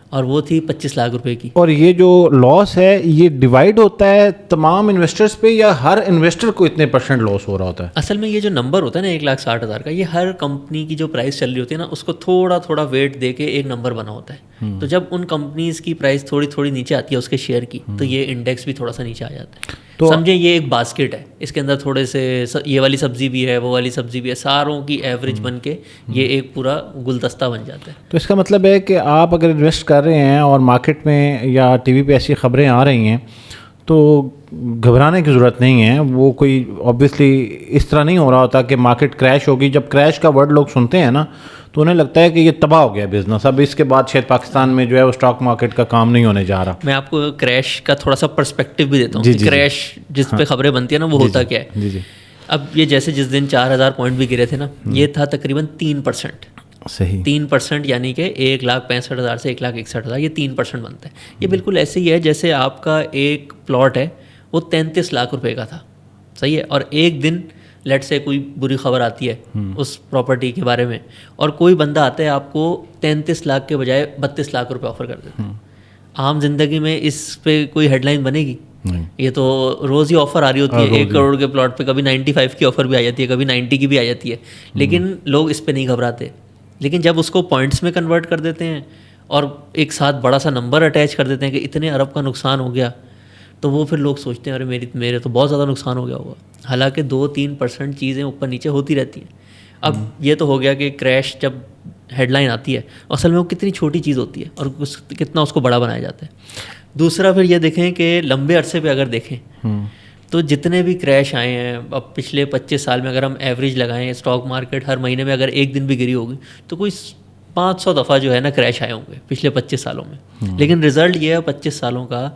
A: اور وہ تھی 25 لاکھ روپے کی. اور
B: یہ جو لاس ہے یہ ڈیوائڈ ہوتا ہے تمام انویسٹرز پہ یا ہر انویسٹر کو اتنے % لاس ہو رہا ہوتا ہے؟
A: اصل میں یہ جو نمبر ہوتا ہے نا 1,60,000 کا، یہ ہر کمپنی کی جو پرائس چل رہی ہوتی ہے نا اس کو تھوڑا تھوڑا ویٹ دے کے ایک نمبر بنا ہوتا ہے. تو جب ان کمپنیز کی پرائس تھوڑی تھوڑی نیچے آتی ہے اس کے شیئر کی، تو یہ انڈیکس بھی تھوڑا سا نیچے آ جاتا ہے. تو سمجھیں یہ ایک باسکٹ ہے، اس کے اندر تھوڑے سے یہ والی سبزی بھی ہے، وہ والی سبزی بھی ہے، ساروں کی ایوریج بن کے یہ ایک پورا گلدستہ بن جاتا ہے.
B: تو اس کا مطلب ہے کہ آپ اگر انویسٹ کر رہے ہیں اور مارکیٹ میں یا ٹی وی پہ ایسی خبریں آ رہی ہیں تو گھبرانے کی ضرورت نہیں ہے. وہ کوئی آبویسلی اس طرح نہیں ہو رہا ہوتا کہ مارکیٹ کریش ہوگی. جب کریش کا ورڈ لوگ سنتے ہیں نا تو انہیں لگتا ہے کہ یہ تباہ ہو گیا بزنس، اب اس کے بعد شاید پاکستان میں جو ہے وہ اسٹاک مارکیٹ کا کام نہیں ہونے جا رہا.
A: میں آپ کو کریش کا تھوڑا سا پرسپیکٹیو بھی دیتا ہوں کہ کریش جس پہ خبریں بنتی ہیں نا وہ ہوتا کیا ہے. اب یہ جیسے جس دن 4,000 پوائنٹ بھی گرے تھے نا، یہ تھا تقریباً 3%.
B: صحیح
A: 3%، یعنی کہ 1,65,000 سے 1,61,000 یہ 3% بنتا ہے. یہ بالکل ایسے ہی ہے جیسے آپ کا ایک پلاٹ ہے وہ 33 لاکھ روپے کا تھا. صحیح ہے. اور ایک دن لیٹ سے کوئی بری خبر آتی ہے اس پراپرٹی کے بارے میں اور کوئی بندہ آتا ہے آپ کو 33 لاکھ کے بجائے 32 لاکھ روپے آفر کر دیتا ہے. عام زندگی میں اس پہ کوئی ہیڈ لائن بنے گی؟ یہ تو روز ہی آفر آ رہی ہوتی ہے. 1 کروڑ کے پلاٹ پہ کبھی 95 کی آفر بھی آ جاتی ہے، کبھی 90 کی بھی آ جاتی ہے. لیکن لوگ اس پہ نہیں گھبراتے. لیکن جب اس کو پوائنٹس میں کنورٹ کر دیتے ہیں اور ایک ساتھ بڑا سا نمبر اٹیچ کر دیتے ہیں کہ اتنے ارب کا نقصان ہو گیا، تو وہ پھر لوگ سوچتے ہیں ارے میرے تو بہت زیادہ نقصان ہو گیا ہوگا. حالانکہ 2-3% چیزیں اوپر نیچے ہوتی رہتی ہیں. اب یہ تو ہو گیا کہ کریش جب ہیڈ لائن آتی ہے اصل میں وہ کتنی چھوٹی چیز ہوتی ہے اور کتنا اس کو بڑا بنایا جاتا ہے. دوسرا پھر یہ دیکھیں کہ لمبے عرصے پہ اگر دیکھیں تو جتنے بھی کریش آئے ہیں اب پچھلے 25 سال میں، اگر ہم ایوریج لگائیں اسٹاک مارکیٹ ہر مہینے میں اگر ایک دن بھی گری ہوگی تو کوئی 500 دفعہ جو ہے نا کریش آئے ہوں گے پچھلے 25 سالوں میں. لیکن رزلٹ یہ ہے 25 سالوں کا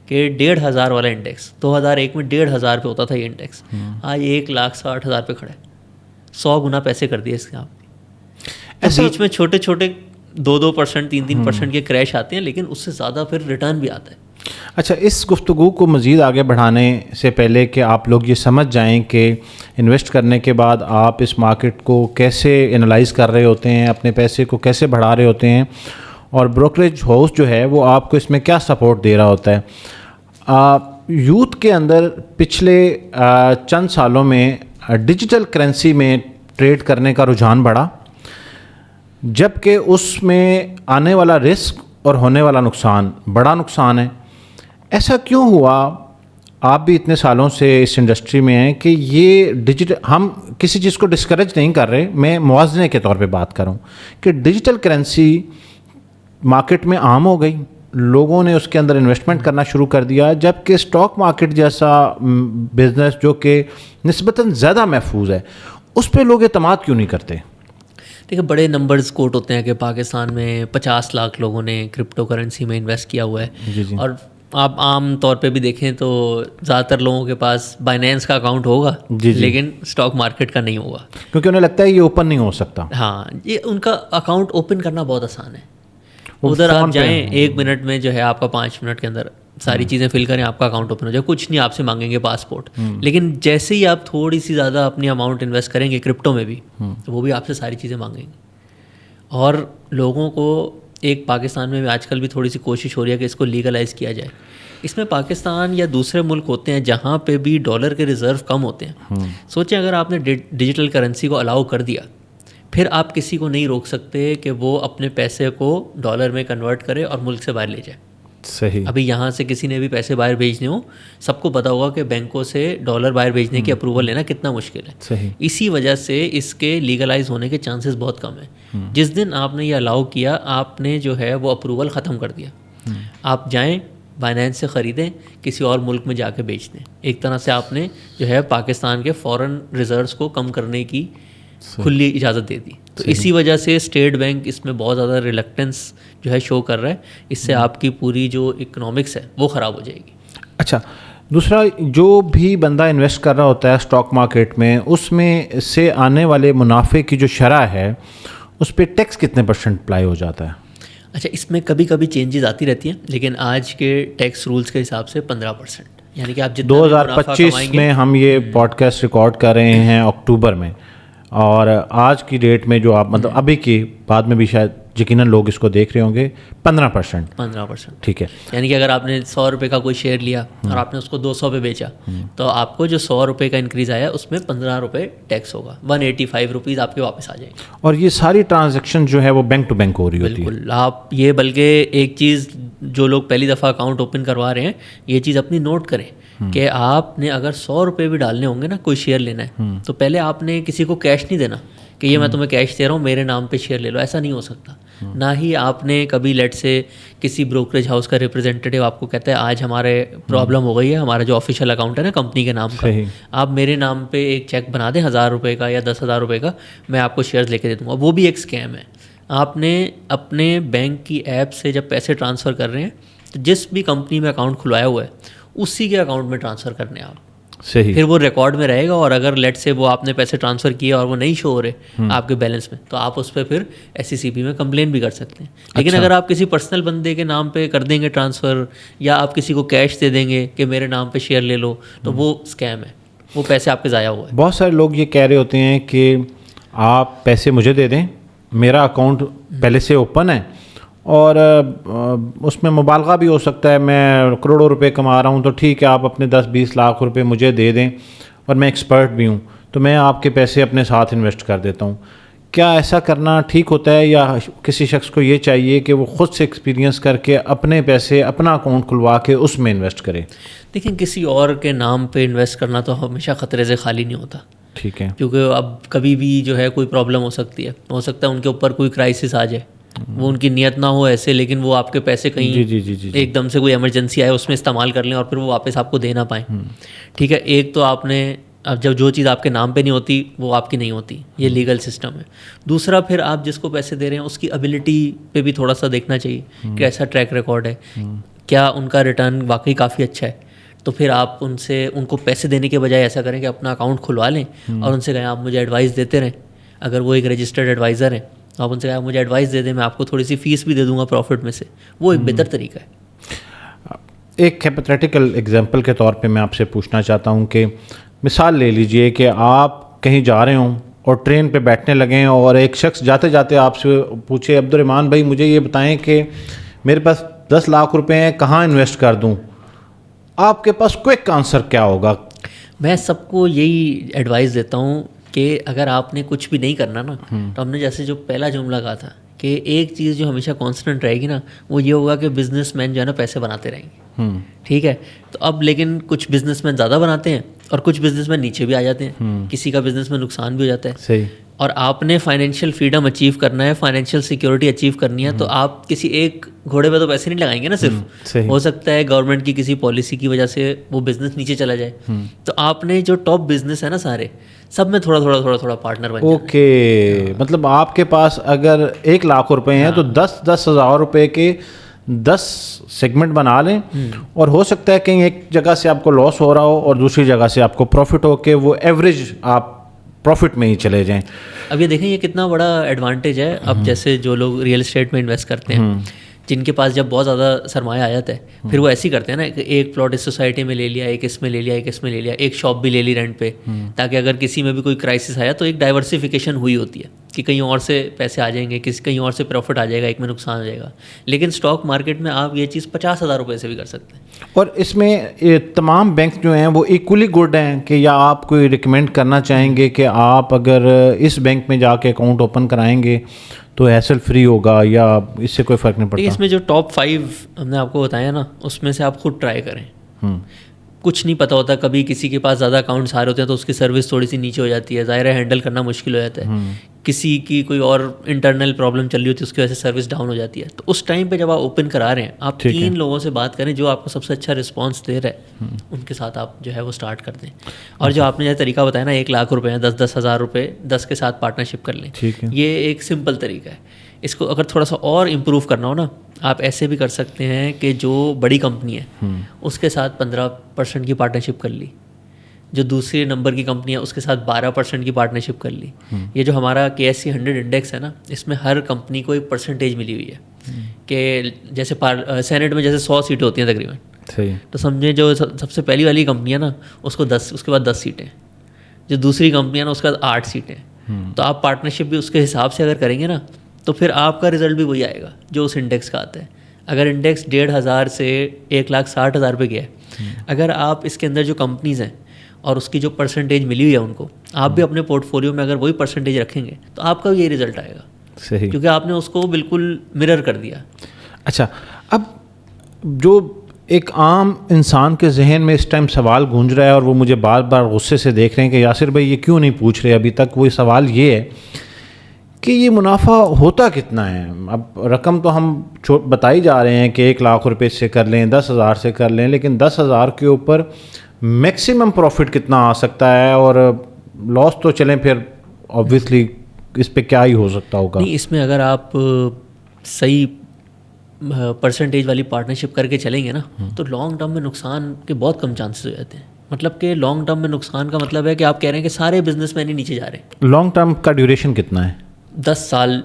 A: کہ 1,500 والا انڈیکس 2001 میں 1,500 پہ ہوتا تھا یہ انڈیکس، آج 1,60,000 پہ کھڑا ہے. 100 گنا پیسے کر دیے اس کے. آپ بیچ میں چھوٹے چھوٹے 2% 3% کے کریش آتے ہیں، لیکن اس سے زیادہ پھر ریٹرن بھی آتا ہے.
B: اچھا، اس گفتگو کو مزید آگے بڑھانے سے پہلے کہ آپ لوگ یہ سمجھ جائیں کہ انویسٹ کرنے کے بعد آپ اس مارکیٹ کو کیسے انالائز کر رہے ہوتے ہیں، اپنے پیسے کو کیسے بڑھا رہے ہوتے ہیں اور بروکریج ہاؤس جو ہے وہ آپ کو اس میں کیا سپورٹ دے رہا ہوتا ہے. یوتھ کے اندر پچھلے چند سالوں میں ڈیجیٹل کرنسی میں ٹریڈ کرنے کا رجحان بڑھا، جبکہ اس میں آنے والا رسک اور ہونے والا نقصان بڑا نقصان ہے. ایسا کیوں ہوا؟ آپ بھی اتنے سالوں سے اس انڈسٹری میں ہیں کہ یہ ڈیجیٹل، ہم کسی چیز کو ڈسکریج نہیں کر رہے، میں موازنے کے طور پہ بات کر رہا ہوں کہ ڈیجیٹل کرنسی مارکیٹ میں عام ہو گئی، لوگوں نے اس کے اندر انویسٹمنٹ کرنا شروع کر دیا، جبکہ اسٹاک مارکیٹ جیسا بزنس جو کہ نسبتاً زیادہ محفوظ ہے اس پہ لوگ اعتماد کیوں نہیں کرتے؟
A: دیکھیں، بڑے نمبرز کوٹ ہوتے ہیں کہ پاکستان میں 50 لاکھ لوگوں نے کرپٹو کرنسی میں انویسٹ کیا ہوا ہے. اور آپ عام طور پہ بھی دیکھیں تو زیادہ تر لوگوں کے پاس بائنینس کا اکاؤنٹ ہوگا، لیکن اسٹاک مارکیٹ کا نہیں ہوگا،
B: کیونکہ انہیں لگتا ہے یہ اوپن نہیں ہو سکتا.
A: ہاں، یہ ان کا اکاؤنٹ اوپن کرنا بہت آسان ہے. ادھر آپ جائیں 1 منٹ میں جو ہے آپ کا 5 منٹ کے اندر ساری چیزیں فل کریں، آپ کا اکاؤنٹ اوپن ہو جائے. کچھ نہیں آپ سے مانگیں گے پاسپورٹ. لیکن جیسے ہی آپ تھوڑی سی زیادہ اپنی اماؤنٹ انویسٹ کریں گے کرپٹو میں بھی، وہ بھی آپ سے ساری چیزیں مانگیں گے. اور لوگوں کو ایک پاکستان میں بھی آج کل بھی تھوڑی سی کوشش ہو رہی ہے کہ اس کو لیگلائز کیا جائے. اس میں پاکستان یا دوسرے ملک ہوتے ہیں جہاں پہ بھی ڈالر کے ریزرو کم ہوتے ہیں. سوچیں اگر آپ نے ڈیجیٹل کرنسی کو الاؤ کر دیا, پھر آپ کسی کو نہیں روک سکتے کہ وہ اپنے پیسے کو ڈالر میں کنورٹ کرے اور ملک سے باہر لے جائے.
B: صحیح.
A: ابھی یہاں سے کسی نے بھی پیسے باہر بھیجنے ہوں, سب کو پتا ہوگا کہ بینکوں سے ڈالر باہر بھیجنے کی اپروول لینا کتنا مشکل ہے.
B: صحیح.
A: اسی وجہ سے اس کے لیگلائز ہونے کے چانسز بہت کم ہیں. جس دن آپ نے یہ الاؤ کیا, آپ نے جو ہے وہ اپروول ختم کر دیا. آپ جائیں بائنینس سے خریدیں, کسی اور ملک میں جا کے بیچ دیں. ایک طرح سے آپ نے جو ہے پاکستان کے فورن ریزروز کو کم کرنے کی کھلی اجازت دے دی. تو اسی وجہ سے اسٹیٹ بینک اس میں بہت زیادہ ریلیکٹنس جو ہے شو کر رہا ہے. اس سے آپ کی پوری جو اکنامکس ہے وہ خراب ہو جائے گی.
B: اچھا, دوسرا جو بھی بندہ انویسٹ کر رہا ہوتا ہے اسٹاک مارکیٹ میں, اس میں سے آنے والے منافع کی جو شرح ہے اس پہ ٹیکس کتنے % اپلائی ہو جاتا ہے؟
A: اچھا, اس میں کبھی کبھی چینجز آتی رہتی ہیں, لیکن آج کے ٹیکس رولز کے حساب سے 15%. یعنی کہ آپ
B: 2025 میں ہم یہ پوڈ کاسٹ ریکارڈ کر رہے ہیں اکتوبر میں, اور آج کی ڈیٹ میں جو آپ مطلب ابھی کی بعد میں بھی شاید یقیناً لوگ اس کو دیکھ رہے ہوں گے, 15%. ٹھیک ہے.
A: یعنی کہ اگر آپ نے 100 روپے کا کوئی شیئر لیا اور آپ نے اس کو 200 پہ بیچا, تو آپ کو جو 100 روپے کا انکریز آیا اس میں 15 روپے ٹیکس ہوگا. 185 روپیز آپ کے واپس آ جائیں گے.
B: اور یہ ساری ٹرانزیکشن جو ہے وہ بینک ٹو بینک ہو رہی ہوتی ہے.
A: بالکل. آپ یہ بلکہ ایک چیز جو لوگ پہلی دفعہ اکاؤنٹ اوپن کروا رہے ہیں, یہ چیز اپنی نوٹ کریں کہ آپ نے اگر 100 روپے بھی ڈالنے ہوں گے نا, کوئی شیئر لینا ہے, تو پہلے آپ نے کسی کو کیش نہیں دینا کہ یہ میں تمہیں کیش دے رہا ہوں, میرے نام پہ شیئر لے لو. ایسا نہیں ہو سکتا. نہ ہی آپ نے کبھی لیٹ سے کسی بروکریج ہاؤس کا ریپرزینٹیو آپ کو کہتا ہے آج ہمارے پرابلم ہو گئی ہے, ہمارا جو آفیشیل اکاؤنٹ ہے نا کمپنی کے نام کا, آپ میرے نام پہ ایک چیک بنا دیں 1000 روپے کا یا 10,000 روپے کا, میں آپ کو شیئرز لے کے دے دوں گا. وہ بھی ایک اسکیم ہے. آپ نے اپنے بینک کی ایپ سے جب پیسے ٹرانسفر کر رہے ہیں, تو جس بھی کمپنی میں اکاؤنٹ کھلوایا ہوا ہے اسی کے اکاؤنٹ میں ٹرانسفر کرنے آپ.
B: صحیح.
A: پھر وہ ریکارڈ میں رہے گا, اور اگر لیٹ سے وہ آپ نے پیسے ٹرانسفر کیے اور وہ نہیں شو ہو رہے آپ کے بیلنس میں, تو آپ اس پہ پھر SECB میں کمپلین بھی کر سکتے ہیں. لیکن اگر آپ کسی پرسنل بندے کے نام پہ کر دیں گے ٹرانسفر, یا آپ کسی کو کیش دے دیں گے کہ میرے نام پہ شیئر لے لو, تو وہ اسکیم ہے, وہ پیسے آپ کے ضائع ہوئے.
B: بہت سارے لوگ یہ کہہ رہے ہوتے ہیں کہ آپ پیسے مجھے دے دیں, میرا اکاؤنٹ پہلے سے اوپن ہے, اور اس میں مبالغہ بھی ہو سکتا ہے, میں کروڑوں روپے کما رہا ہوں, تو ٹھیک ہے آپ اپنے 10-20 لاکھ روپے مجھے دے دیں, اور میں ایکسپرٹ بھی ہوں, تو میں آپ کے پیسے اپنے ساتھ انویسٹ کر دیتا ہوں. کیا ایسا کرنا ٹھیک ہوتا ہے, یا کسی شخص کو یہ چاہیے کہ وہ خود سے ایکسپیرینس کر کے اپنے پیسے اپنا اکاؤنٹ کھلوا کے اس میں انویسٹ کرے؟
A: دیکھیں, کسی اور کے نام پہ انویسٹ کرنا تو ہمیشہ خطرے سے خالی نہیں ہوتا.
B: ٹھیک ہے.
A: کیونکہ اب کبھی بھی جو ہے کوئی پرابلم ہو سکتی ہے, ہو سکتا ہے ان کے اوپر کوئی کرائسس آ جائے, وہ ان کی نیت نہ ہو ایسے, لیکن وہ آپ کے پیسے کہیں ایک دم سے کوئی ایمرجنسی آئے اس میں استعمال کر لیں اور پھر وہ واپس آپ کو دے نہ پائیں. ٹھیک ہے, ایک تو آپ نے اب جب جو چیز آپ کے نام پہ نہیں ہوتی وہ آپ کی نہیں ہوتی, یہ لیگل سسٹم ہے. دوسرا, پھر آپ جس کو پیسے دے رہے ہیں اس کی ابیلٹی پہ بھی تھوڑا سا دیکھنا چاہیے کہ ایسا ٹریک ریکارڈ ہے, کیا ان کا ریٹرن واقعی کافی اچھا ہے. تو پھر آپ ان کو پیسے دینے کے بجائے ایسا کریں کہ اپنا اکاؤنٹ کھلوا لیں اور ان سے کہیں آپ مجھے ایڈوائز دیتے رہیں. اگر وہ ایک رجسٹرڈ ایڈوائزر ہیں, آپ ان سے کہیں مجھے ایڈوائز دے دیں, میں آپ کو تھوڑی سی فیس بھی دے دوں گا پروفٹ میں سے. وہ ایک بہتر طریقہ ہے.
B: ایک ہیپوتھیٹیکل ایگزامپل کے طور پہ میں آپ سے پوچھنا چاہتا ہوں کہ مثال لے لیجئے کہ آپ کہیں جا رہے ہوں اور ٹرین پہ بیٹھنے لگیں, اور ایک شخص جاتے جاتے آپ سے پوچھے, عبد الرحمان بھائی مجھے یہ بتائیں کہ میرے پاس 10 لاکھ روپے ہیں, کہاں انویسٹ کر دوں؟ آپ کے پاس کوئک آنسر کیا ہوگا؟
A: میں سب کو یہی ایڈوائز دیتا ہوں کہ اگر آپ نے کچھ بھی نہیں کرنا نا, تو ہم نے جیسے جو پہلا جملہ کہا تھا کہ ایک چیز جو ہمیشہ کانسٹنٹ رہے گی نا, وہ یہ ہوگا کہ بزنس مین جو ہے نا پیسے بناتے رہیں گے. ٹھیک ہے, تو اب لیکن کچھ بزنس مین زیادہ بناتے ہیں اور کچھ بزنس مین نیچے بھی آ جاتے ہیں. کسی کا بزنس میں نقصان بھی ہو جاتا ہے.
B: صحیح.
A: اور آپ نے فائنینشیل فریڈم اچیو کرنا ہے, فائنینشیل سیکیورٹی اچیو کرنی ہے, تو آپ کسی ایک گھوڑے پہ تو پیسے نہیں لگائیں گے نا صرف. ہو سکتا ہے گورنمنٹ کی کسی پالیسی کی وجہ سے وہ بزنس نیچے چلا جائے, تو آپ نے جو ٹاپ بزنس ہے نا سارے, سب میں تھوڑا تھوڑا تھوڑا تھوڑا پارٹنر بن جائیں.
B: اوکے, مطلب آپ کے پاس اگر 1 لاکھ روپے ہیں تو 10,000 روپے کے 10 سیگمنٹ بنا لیں, اور ہو سکتا ہے کہیں ایک جگہ سے آپ کو لاس ہو رہا ہو اور دوسری جگہ سے آپ کو پروفٹ ہو, کہ وہ ایوریج آپ پروفٹ میں ہی چلے جائیں.
A: اب یہ دیکھیں یہ کتنا بڑا ایڈوانٹیج ہے. اب جیسے جو لوگ ریئل اسٹیٹ میں انویسٹ کرتے ہیں, جن کے پاس جب بہت زیادہ سرمایہ آ جاتا ہے, پھر وہ ایسے ہی کرتے ہیں نا کہ ایک پلاٹ اس سوسائٹی میں لے لیا, ایک اس میں لے لیا, ایک اس میں لے لیا, ایک شاپ بھی لے لی رینٹ پہ, تاکہ اگر کسی میں بھی کوئی کرائسس آیا تو ایک ڈائیورسیفیکیشن ہوئی ہوتی ہے. کہ کہیں اور سے پیسے آ جائیں گے, کہیں اور سے پروفٹ آ جائے گا, ایک میں نقصان ہو جائے گا. لیکن اسٹاک مارکیٹ میں آپ یہ چیز 50,000 روپے سے بھی کر سکتے ہیں.
B: اور اس میں تمام بینک جو ہیں وہ ایکولی گڈ ہیں کہ یا آپ کوئی ریکمینڈ کرنا چاہیں گے کہ آپ اگر اس بینک میں جا کے اکاؤنٹ اوپن کرائیں گے تو ہیسل فری ہوگا, یا اس سے کوئی فرق نہیں پڑتا؟
A: اس میں جو ٹاپ 5 ہم نے آپ کو بتایا نا, اس میں سے آپ خود ٹرائی کریں. کچھ نہیں پتہ ہوتا, کبھی کسی کے پاس زیادہ اکاؤنٹس آ رہے ہوتے ہیں تو اس کی سروس تھوڑی سی نیچے ہو جاتی ہے, ظاہر ہے ہینڈل کرنا مشکل ہو جاتا ہے. کسی کی کوئی اور انٹرنل پرابلم چل رہی ہوتی ہے, اس کی وجہ سے سروس ڈاؤن ہو جاتی ہے. تو اس ٹائم پہ جب آپ اوپن کرا رہے ہیں, آپ 3 لوگوں سے بات کریں جو آپ کو سب سے اچھا رسپانس دے رہا ہے, ان کے ساتھ آپ جو ہے وہ اسٹارٹ کر دیں. اور جو آپ نے جو طریقہ بتایا نا 1,00,000 روپے ہیں, 10,000 ہزار روپے 10 کے ساتھ پارٹنرشپ کر لیں, یہ ایک سمپل طریقہ ہے. اس کو اگر تھوڑا سا اور امپروو کرنا ہو نا, آپ ایسے بھی کر سکتے ہیں کہ جو بڑی کمپنی ہے اس کے ساتھ 15% کی پارٹنرشپ کر لی, جو دوسرے نمبر کی کمپنی ہے اس کے ساتھ 12% کی پارٹنرشپ کر لی. یہ جو ہمارا KSE 100 انڈیکس ہے نا, اس میں ہر کمپنی کو ایک پرسنٹیج ملی ہوئی ہے کہ جیسے سینٹ میں جیسے 100 سیٹیں ہوتی ہیں تقریباً, تو سمجھیں جو سب سے پہلی والی کمپنی ہے نا اس کو 10, اس کے بعد 10 سیٹیں, جو دوسری کمپنی ہے نا اس کے بعد 8 سیٹیں. تو آپ پارٹنرشپ بھی اس کے حساب سے اگر کریں گے نا تو پھر آپ کا رزلٹ بھی وہی آئے گا جو اس انڈیکس کا آتا ہے. اگر انڈیکس 1,500 سے 1,60,000 پہ گیا ہے, اگر آپ اس کے اندر جو کمپنیز ہیں اور اس کی جو پرسنٹیج ملی ہوئی ہے ان کو, آپ بھی اپنے پورٹ فولیو میں اگر وہی پرسنٹیج رکھیں گے تو آپ کا بھی یہی رزلٹ آئے گا.
B: صحیح,
A: کیونکہ آپ نے اس کو بالکل مرر کر دیا.
B: اچھا, اب جو ایک عام انسان کے ذہن میں اس ٹائم سوال گونج رہا ہے اور وہ مجھے بار بار غصے سے دیکھ رہے ہیں کہ یاسر بھائی یہ کیوں نہیں پوچھ رہے ابھی تک, وہ سوال یہ ہے کہ یہ منافع ہوتا کتنا ہے. اب رقم تو ہم بتائی جا رہے ہیں کہ 1,00,000 روپے سے کر لیں, 10,000 سے کر لیں, لیکن 10,000 کے اوپر میکسیمم پروفٹ کتنا آ سکتا ہے, اور لاس تو چلیں پھر آبویسلی اس پہ کیا ہی ہو سکتا ہوگا.
A: نہیں, اس میں اگر آپ صحیح پرسنٹیج والی پارٹنرشپ کر کے چلیں گے نا تو لانگ ٹرم میں نقصان کے بہت کم چانسز ہو جاتے ہیں. مطلب کہ لانگ ٹرم میں نقصان کا مطلب ہے کہ آپ کہہ رہے ہیں کہ سارے بزنس مین ہی نیچے جا رہے ہیں.
B: لانگ ٹرم کا ڈیوریشن کتنا ہے؟
A: 10 سال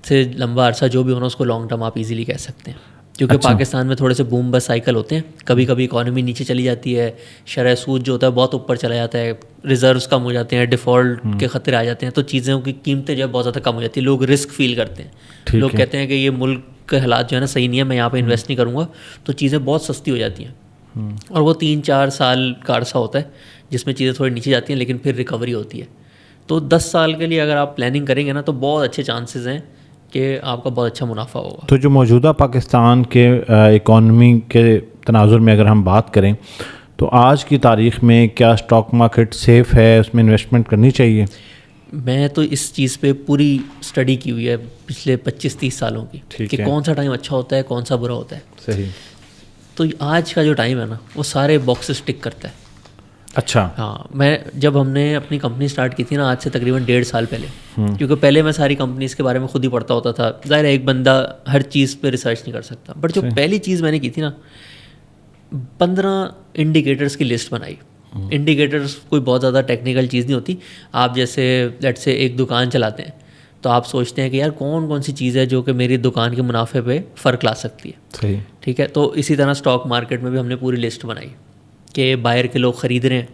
A: سے لمبا عرصہ جو بھی ہونا اس کو لانگ ٹرم آپ ایزیلی کہہ سکتے ہیں. کیونکہ پاکستان میں تھوڑے سے بوم بس سائیکل ہوتے ہیں, کبھی کبھی اکانومی نیچے چلی جاتی ہے, شرح سود جو ہوتا ہے بہت اوپر چلا جاتا ہے, ریزروز کم ہو جاتے ہیں, ڈیفالٹ کے خطرے آ جاتے ہیں, تو چیزوں کی قیمتیں جو ہے بہت زیادہ کم ہو جاتی ہیں, لوگ رسک فیل کرتے ہیں. لوگ کہتے ہیں کہ یہ ملک کے حالات جو ہے نا صحیح نہیں ہے, میں یہاں پہ انویسٹ نہیں کروں گا, تو چیزیں بہت سستی ہو جاتی ہیں. اور وہ 3-4 سال کا عرصہ ہوتا ہے جس میں چیزیں تھوڑی نیچے جاتی ہیں لیکن پھر ریکوری ہوتی ہے. تو 10 سال کے لیے اگر آپ پلاننگ کریں گے نا تو بہت اچھے چانسز ہیں کہ آپ کا بہت اچھا منافع ہوگا.
B: تو جو موجودہ پاکستان کے اکانومی کے تناظر میں اگر ہم بات کریں تو آج کی تاریخ میں کیا اسٹاک مارکیٹ سیف ہے, اس میں انویسٹمنٹ کرنی چاہیے؟
A: میں تو اس چیز پہ پوری اسٹڈی کی ہوئی ہے پچھلے 25-30 سالوں کی کہ کون سا ٹائم اچھا ہوتا ہے, کون سا برا ہوتا ہے.
B: صحیح.
A: تو آج کا جو ٹائم ہے نا وہ سارے باکسز ٹک کرتا ہے.
B: اچھا.
A: ہاں, میں جب ہم نے اپنی کمپنی اسٹارٹ کی تھی نا آج سے تقریباً 1.5 سال پہلے, کیونکہ پہلے میں ساری کمپنیز کے بارے میں خود ہی پڑھتا ہوتا تھا. ظاہر ہے ایک بندہ ہر چیز پہ ریسرچ نہیں کر سکتا, بٹ جو پہلی چیز میں نے کی تھی نا 15 انڈیکیٹرز کی لسٹ بنائی. انڈیکیٹرز کوئی بہت زیادہ ٹیکنیکل چیز نہیں ہوتی. آپ جیسے لیٹ سے ایک دکان چلاتے ہیں تو آپ سوچتے ہیں کہ یار کون سی چیز ہے جو کہ میری دکان کے منافع پہ فرق لا سکتی ہے.
B: صحیح.
A: ٹھیک ہے, تو اسی طرح اسٹاک مارکیٹ میں بھی ہم نے پوری لسٹ بنائی کہ بائر کے لوگ خرید رہے ہیں,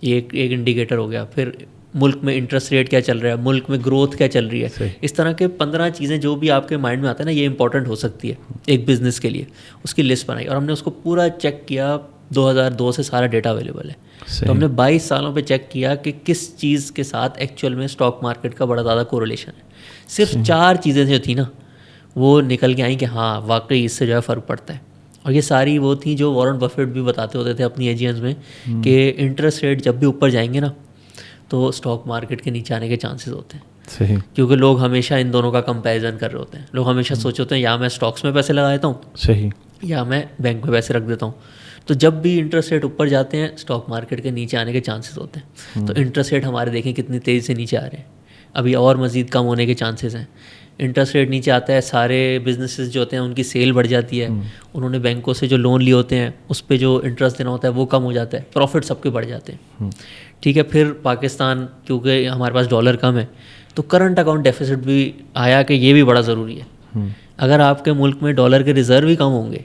A: یہ ایک انڈیکیٹر ہو گیا. پھر ملک میں انٹرسٹ ریٹ کیا چل رہا ہے, ملک میں گروتھ کیا چل رہی ہے. اس طرح کے 15 چیزیں جو بھی آپ کے مائنڈ میں آتا ہے نا یہ امپورٹنٹ ہو سکتی ہے ایک بزنس کے لیے, اس کی لسٹ بنائی. اور ہم نے اس کو پورا چیک کیا, 2002 سے سارا ڈیٹا اویلیبل ہے. تو ہم نے 22 سالوں پہ چیک کیا کہ کس چیز کے ساتھ ایکچوئل میں اسٹاک مارکیٹ کا بڑا زیادہ کوریلیشن ہے. صرف 4 چیزیں جو تھیں نا وہ نکل کے آئیں کہ ہاں واقعی اس سے جو ہے فرق پڑتا ہے. اور یہ ساری وہ تھیں جو وارن بفیٹ بھی بتاتے ہوتے تھے اپنی ایجنٹس میں کہ انٹرسٹ ریٹ جب بھی اوپر جائیں گے نا تو اسٹاک مارکیٹ کے نیچے آنے کے چانسز ہوتے ہیں.
B: صحیح.
A: کیونکہ لوگ ہمیشہ ان دونوں کا کمپیریزن کر رہے ہوتے ہیں. لوگ ہمیشہ سوچے ہوتے ہیں یا میں اسٹاکس میں پیسے لگا دیتا ہوں,
B: صحیح,
A: یا میں بینک میں پیسے رکھ دیتا ہوں. تو جب بھی انٹرسٹ ریٹ اوپر جاتے ہیں اسٹاک مارکیٹ کے نیچے آنے کے چانسز ہوتے ہیں. تو انٹرسٹ ریٹ ہمارے دیکھیں کتنی تیزی سے نیچے آ رہے ہیں, ابھی اور مزید کم ہونے کے چانسز ہیں. انٹرسٹ ریٹ نیچے آتا ہے, سارے بزنسز جو ہوتے ہیں ان کی سیل بڑھ جاتی ہے, انہوں نے بینکوں سے جو لون لیے ہوتے ہیں اس پہ جو انٹرسٹ دینا ہوتا ہے وہ کم ہو جاتا ہے, پروفٹ سب کے بڑھ جاتے ہیں. ٹھیک ہے, پھر پاکستان کیونکہ ہمارے پاس ڈالر کم ہے تو کرنٹ اکاؤنٹ ڈیفیسٹ بھی آیا کہ یہ بھی بڑا ضروری ہے. اگر آپ کے ملک میں ڈالر کے ریزرو ہی کم ہوں گے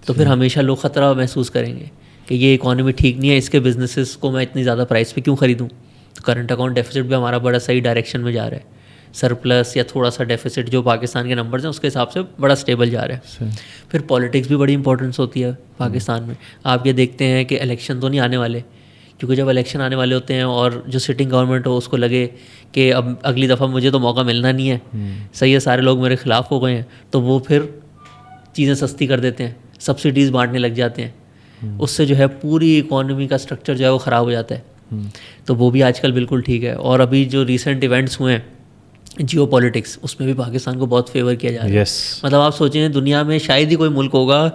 A: تو پھر ہمیشہ لوگ خطرہ محسوس کریں گے کہ یہ اکانومی ٹھیک نہیں ہے, اس کے بزنسز کو میں اتنی زیادہ پرائس پہ کیوں خریدوں. تو کرنٹ اکاؤنٹ ڈیفیسٹ بھی ہمارا بڑا صحیح ڈائریکشن میں جا رہا ہے. سرپلس یا تھوڑا سا ڈیفیسٹ جو پاکستان کے نمبرز ہیں اس کے حساب سے بڑا اسٹیبل جا رہا ہے. پھر پالیٹکس بھی بڑی امپورٹنس ہوتی ہے پاکستان میں. آپ یہ دیکھتے ہیں کہ الیکشن تو نہیں آنے والے, کیونکہ جب الیکشن آنے والے ہوتے ہیں اور جو سٹنگ گورنمنٹ ہو اس کو لگے کہ اب اگلی دفعہ مجھے تو موقع ملنا نہیں ہے, صحیح ہے, سارے لوگ میرے خلاف ہو گئے ہیں, تو وہ پھر چیزیں سستی کر دیتے ہیں, سبسڈیز بانٹنے لگ جاتے ہیں. اس سے جو ہے پوری اکانومی کا اسٹرکچر جو ہے وہ خراب ہو جاتا ہے. تو وہ بھی آج کل بالکل ٹھیک ہے. اور ابھی جو ریسنٹ ایونٹس ہوئے ہیں جیو پالیٹکس, اس میں بھی پاکستان کو بہت فیور کیا جا رہا ہے. مطلب آپ سوچیں دنیا میں شاید ہی کوئی ملک ہوگا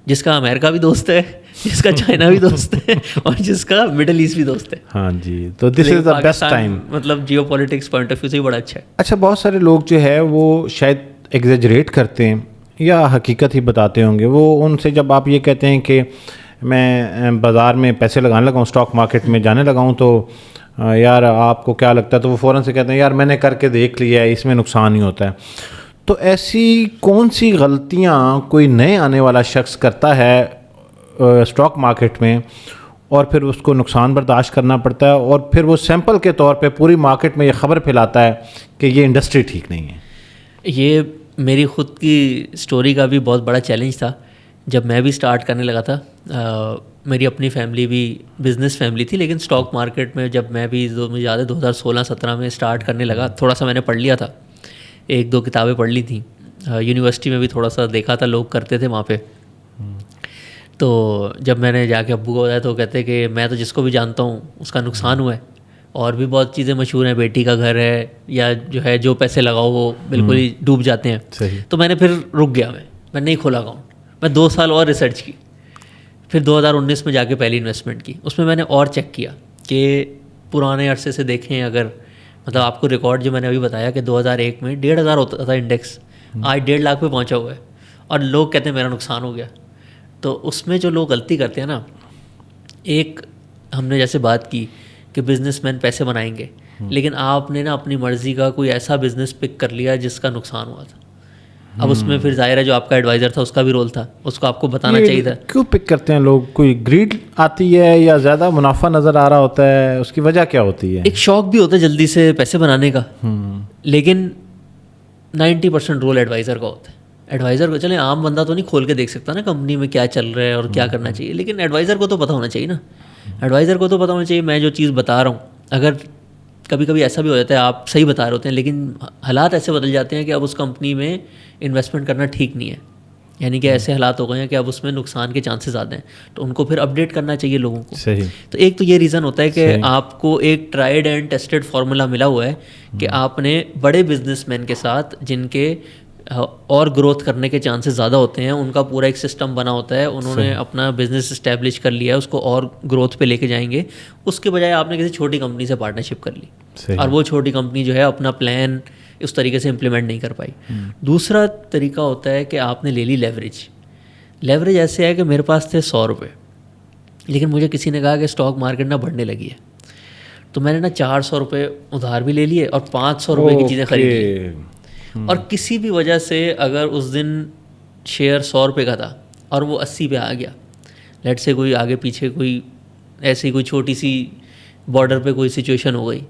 A: جس کا امریکہ بھی دوست ہے, جس کا چائنا بھی دوست ہے, اور جس کا مڈل ایسٹ بھی دوست ہے.
B: ہاں جی, تو دس از دا بیسٹ ٹائم.
A: مطلب geopolitics point of view سے ہی بڑا اچھا ہے.
B: اچھا, بہت سارے لوگ جو ہے وہ شاید ایگزیجریٹ کرتے ہیں یا حقیقت ہی بتاتے ہوں گے. وہ ان سے جب آپ یہ کہتے ہیں کہ میں بازار میں پیسے لگانے لگا ہوں, اسٹاک مارکیٹ میں جانے لگا ہوں, تو یار آپ کو کیا لگتا ہے, تو وہ فوراً سے کہتے ہیں یار میں نے کر کے دیکھ لیا ہے, اس میں نقصان ہی ہوتا ہے. تو ایسی کون سی غلطیاں کوئی نئے آنے والا شخص کرتا ہے اسٹاک مارکیٹ میں اور پھر اس کو نقصان برداشت کرنا پڑتا ہے, اور پھر وہ سیمپل کے طور پہ پوری مارکیٹ میں یہ خبر پھیلاتا ہے کہ یہ انڈسٹری ٹھیک نہیں ہے؟
A: یہ میری خود کی سٹوری کا بھی بہت بڑا چیلنج تھا. جب میں بھی سٹارٹ کرنے لگا تھا, میری اپنی فیملی بھی بزنس فیملی تھی, لیکن اسٹاک مارکیٹ میں جب میں بھی مجھے یاد ہے 2016-17 میں سٹارٹ کرنے لگا, تھوڑا سا میں نے پڑھ لیا تھا, 1-2 کتابیں پڑھ لی تھیں, یونیورسٹی میں بھی تھوڑا سا دیکھا تھا لوگ کرتے تھے وہاں پہ. تو جب میں نے جا کے ابو کو بتایا تو کہتے کہ میں تو جس کو بھی جانتا ہوں اس کا نقصان ہوا ہے, اور بھی بہت چیزیں مشہور ہیں, بیٹی کا گھر ہے, یا جو ہے جو پیسے لگاؤ وہ بالکل ہی ڈوب جاتے ہیں. تو میں نے پھر رک گیا, میں نہیں کھولا اکاؤنٹ. میں 2 سال اور ریسرچ کی, پھر 2019 میں جا کے پہلی انویسٹمنٹ کی. اس میں نے اور چیک کیا کہ پرانے عرصے سے دیکھیں, اگر مطلب آپ کو ریکارڈ جو میں نے ابھی بتایا کہ 2001 میں 1,500 ہوتا تھا انڈیکس, آج 1.5 لاکھ پہ پہنچا ہوا ہے, اور لوگ کہتے ہیں میرا نقصان ہو گیا. تو اس میں جو لوگ غلطی کرتے ہیں نا, ایک ہم نے جیسے بات کی کہ بزنس مین پیسے بنائیں گے, لیکن آپ نے نا اپنی مرضی کا کوئی ایسا بزنس پک کر لیا جس کا نقصان ہوا تھا. اب اس میں پھر ظاہر ہے جو آپ کا ایڈوائزر تھا اس کا بھی رول تھا, اس کو آپ کو بتانا چاہیے تھا.
B: کیوں پک کرتے ہیں لوگ؟ کوئی گریڈ آتی ہے یا زیادہ منافع نظر آ رہا ہوتا ہے, اس کی وجہ کیا ہوتی ہے؟
A: ایک شوق بھی ہوتا ہے جلدی سے پیسے بنانے کا, لیکن 90% رول ایڈوائزر کا ہوتا ہے. ایڈوائزر کو, چلیں عام بندہ تو نہیں کھول کے دیکھ سکتا نا کمپنی میں کیا چل رہا ہے اور کیا کرنا چاہیے, لیکن ایڈوائزر کو تو پتہ ہونا چاہیے نا. ایڈوائزر کو تو پتہ ہونا چاہیے میں جو چیز بتا رہا ہوں, اگر کبھی کبھی ایسا بھی ہو جاتا ہے آپ صحیح بتا رہے ہوتے ہیں لیکن حالات ایسے بدل جاتے ہیں کہ اب اس کمپنی میں انویسٹمنٹ کرنا ٹھیک نہیں ہے, یعنی کہ ایسے حالات ہو گئے ہیں کہ اب اس میں نقصان کے چانسز زیادہ ہیں, تو ان کو پھر اپڈیٹ کرنا چاہیے لوگوں کو.
B: صحیح.
A: تو ایک تو یہ ریزن ہوتا ہے کہ آپ کو ایک ٹرائیڈ اینڈ ٹیسٹڈ فارمولا ملا ہوا ہے کہ آپ نے بڑے بزنس مین کے ساتھ جن کے اور گروتھ کرنے کے چانسز زیادہ ہوتے ہیں, ان کا پورا ایک سسٹم بنا ہوتا ہے, انہوں نے اپنا بزنس اسٹیبلش کر لیا ہے, اس کو اور گروتھ پہ لے کے جائیں گے. اس کے بجائے آپ نے کسی چھوٹی کمپنی سے پارٹنرشپ کر لی, اور وہ چھوٹی کمپنی جو ہے اپنا پلان اس طریقے سے امپلیمنٹ نہیں کر پائی. دوسرا طریقہ ہوتا ہے کہ آپ نے لے لی لیوریج. لیوریج ایسے ہے کہ میرے پاس تھے 100 روپے, لیکن مجھے کسی نے کہا کہ اسٹاک مارکیٹ نہ بڑھنے لگی ہے, تو میں نے نا 400 روپے ادھار بھی لے لیے اور 500 روپے کی چیزیں خریدی. اور کسی بھی وجہ سے اگر اس دن شیئر 100 روپے کا تھا اور وہ 80 پہ آ گیا, لیٹ سے کوئی آگے پیچھے کوئی ایسی کوئی چھوٹی سی بارڈر پہ کوئی سچویشن ہو گئی,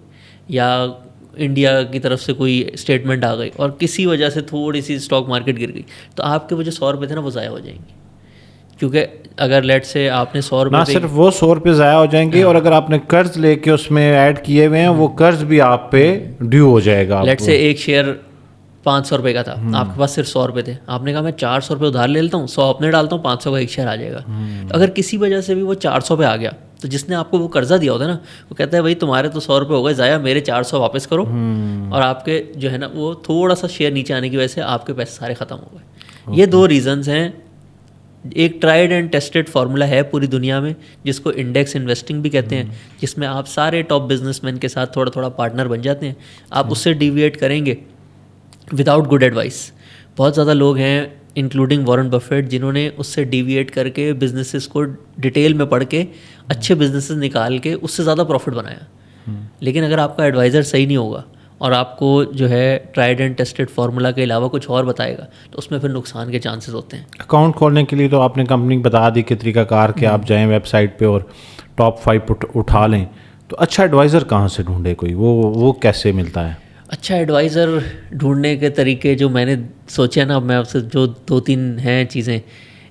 A: یا انڈیا کی طرف سے کوئی اسٹیٹمنٹ آ گئی اور کسی وجہ سے تھوڑی سی اسٹاک مارکیٹ گر گئی, تو آپ کے وہ جو 100 روپے تھے نا وہ ضائع ہو جائیں گے. کیونکہ اگر لیٹ سے آپ نے 100 روپے,
B: نہ صرف وہ 100 روپے ضائع ہو جائیں گے, اور اگر آپ نے قرض لے کے اس میں ایڈ کیے ہوئے ہیں وہ قرض بھی آپ پہ ڈیو ہو جائے گا.
A: لیٹ سے ایک شیئر 500 روپے کا تھا, آپ کے پاس صرف 100 روپے تھے, آپ نے کہا میں 400 روپے ادھار لے لیتا ہوں, 100 اپنے ڈالتا ہوں, 500 کا ایک شیئر آ جائے گا. تو اگر کسی وجہ سے بھی وہ 400 پہ آ گیا, تو جس نے آپ کو وہ قرضہ دیا ہوتا ہے نا, وہ کہتا ہے بھائی تمہارے تو 100 روپے ہو گئے ضائع, میرے 400 واپس کرو, اور آپ کے جو ہے نا وہ تھوڑا سا شیئر نیچے آنے کی وجہ سے آپ کے پیسے سارے ختم ہو گئے. یہ 2 ریزنز ہیں. ایک ٹرائیڈ اینڈ ٹیسٹڈ فارمولا ہے پوری دنیا میں جس کو انڈیکس انویسٹنگ بھی کہتے ہیں, جس میں آپ سارے ٹاپ بزنس مین کے ساتھ تھوڑا تھوڑا پارٹنر بن جاتے ہیں. آپ اس سے ڈیویٹ کریں گے وداؤٹ گڈ ایڈوائس. بہت زیادہ لوگ ہیں انکلوڈنگ وارن بفیٹ جنہوں نے اس سے ڈیویٹ کر کے بزنسز کو ڈیٹیل میں پڑھ کے اچھے بزنسز نکال کے اس سے زیادہ پروفٹ بنایا. لیکن اگر آپ کا ایڈوائزر صحیح نہیں ہوگا اور آپ کو جو ہے ٹرائیڈ اینڈ ٹیسٹڈ فارمولا کے علاوہ کچھ اور بتائے گا, تو اس میں پھر نقصان کے چانسز ہوتے ہیں.
B: اکاؤنٹ کھولنے کے لیے تو آپ نے کمپنی بتا دی کہ طریقہ کار کہ آپ جائیں ویب سائٹ پہ اور ٹاپ 5 اٹھا لیں, تو اچھا ایڈوائزر کہاں سے ڈھونڈے کوئی, وہ کیسے ملتا ہے؟
A: اچھا ایڈوائزر ڈھونڈنے کے طریقے جو میں نے سوچے نا، میں آپ سے جو 2-3 ہیں چیزیں.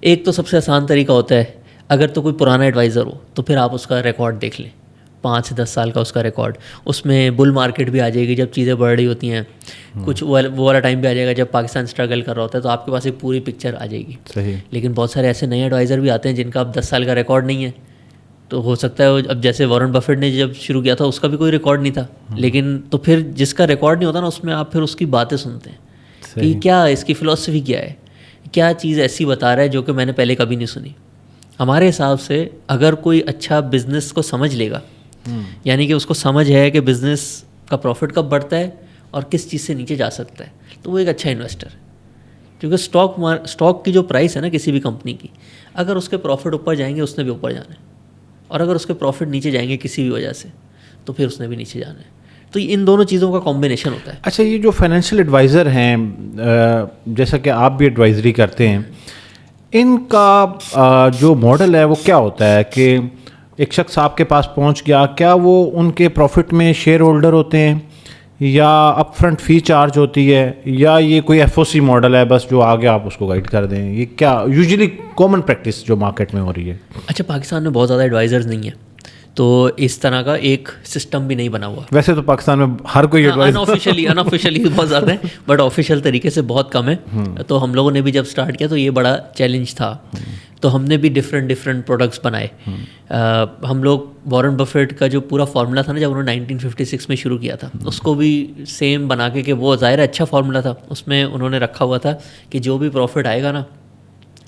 A: ایک تو سب سے آسان طریقہ ہوتا ہے، اگر تو کوئی پرانا ایڈوائزر ہو تو پھر آپ اس کا ریکارڈ دیکھ لیں، 5 سے 10 سال کا اس کا ریکارڈ. اس میں بل مارکیٹ بھی آ جائے گی جب چیزیں بڑھ رہی ہوتی ہیں، کچھ وہ والا ٹائم بھی آ جائے گا جب پاکستان اسٹرگل کر رہا ہوتا ہے، تو آپ کے پاس ایک پوری پکچر آ جائے گی.
B: صحیح.
A: لیکن بہت سارے ایسے نئے ایڈوائزر بھی آتے ہیں جن کا اب 10 سال کا ریکارڈ نہیں ہے. تو ہو سکتا ہے اب جیسے وارن بفیٹ نے جب شروع کیا تھا اس کا بھی کوئی ریکارڈ نہیں تھا، لیکن تو پھر جس کا ریکارڈ نہیں ہوتا نا، اس میں آپ پھر اس کی باتیں سنتے ہیں کہ کیا اس کی فلاسفی کیا ہے، کیا چیز ایسی بتا رہا ہے جو کہ میں نے پہلے کبھی نہیں سنی. ہمارے حساب سے اگر کوئی اچھا بزنس کو سمجھ لے گا، یعنی کہ اس کو سمجھ ہے کہ بزنس کا پروفٹ کب بڑھتا ہے اور کس چیز سے نیچے جا سکتا ہے، تو وہ ایک اچھا انویسٹر ہے. کیونکہ اسٹاک کی جو پرائس ہے نا کسی بھی کمپنی کی، اگر اس کے پروفٹ اوپر جائیں گے اس نے بھی اوپر جانا ہے، اور اگر اس کے پروفٹ نیچے جائیں گے کسی بھی وجہ سے تو پھر اس نے بھی نیچے جانا ہے. تو ان دونوں چیزوں کا کمبینیشن ہوتا ہے.
B: اچھا، یہ جو فائنینشیل ایڈوائزر ہیں، جیسا کہ آپ بھی ایڈوائزری کرتے ہیں، ان کا جو ماڈل ہے وہ کیا ہوتا ہے کہ ایک شخص آپ کے پاس پہنچ گیا، کیا وہ ان کے پروفٹ میں شیئر ہولڈر ہوتے ہیں، یا اپ فرنٹ فی چارج ہوتی ہے، یا یہ کوئی ایف او سی ماڈل ہے بس جو آگے آپ اس کو گائڈ کر دیں؟ یہ کیا یوزلی کامن پریکٹس جو مارکیٹ میں ہو رہی ہے؟
A: اچھا، پاکستان میں بہت زیادہ ایڈوائزرز نہیں ہیں، تو اس طرح کا ایک سسٹم بھی نہیں بنا ہوا.
B: ویسے تو پاکستان میں ہر کوئی
A: انآفیشلی بہت زیادہ ہے، بٹ آفیشیل طریقے سے بہت کم ہے. تو ہم لوگوں نے بھی جب اسٹارٹ کیا تو یہ بڑا چیلنج تھا، تو ہم نے بھی ڈفرینٹ پروڈکٹس بنائے. ہم لوگ وارن بفیٹ کا جو پورا فارمولا تھا نا، جب انہوں نے 1956 میں شروع کیا تھا، اس کو بھی سیم بنا کے، کہ وہ ظاہر اچھا فارمولا تھا. اس میں انہوں نے رکھا ہوا تھا کہ جو بھی پروفٹ آئے گا نا،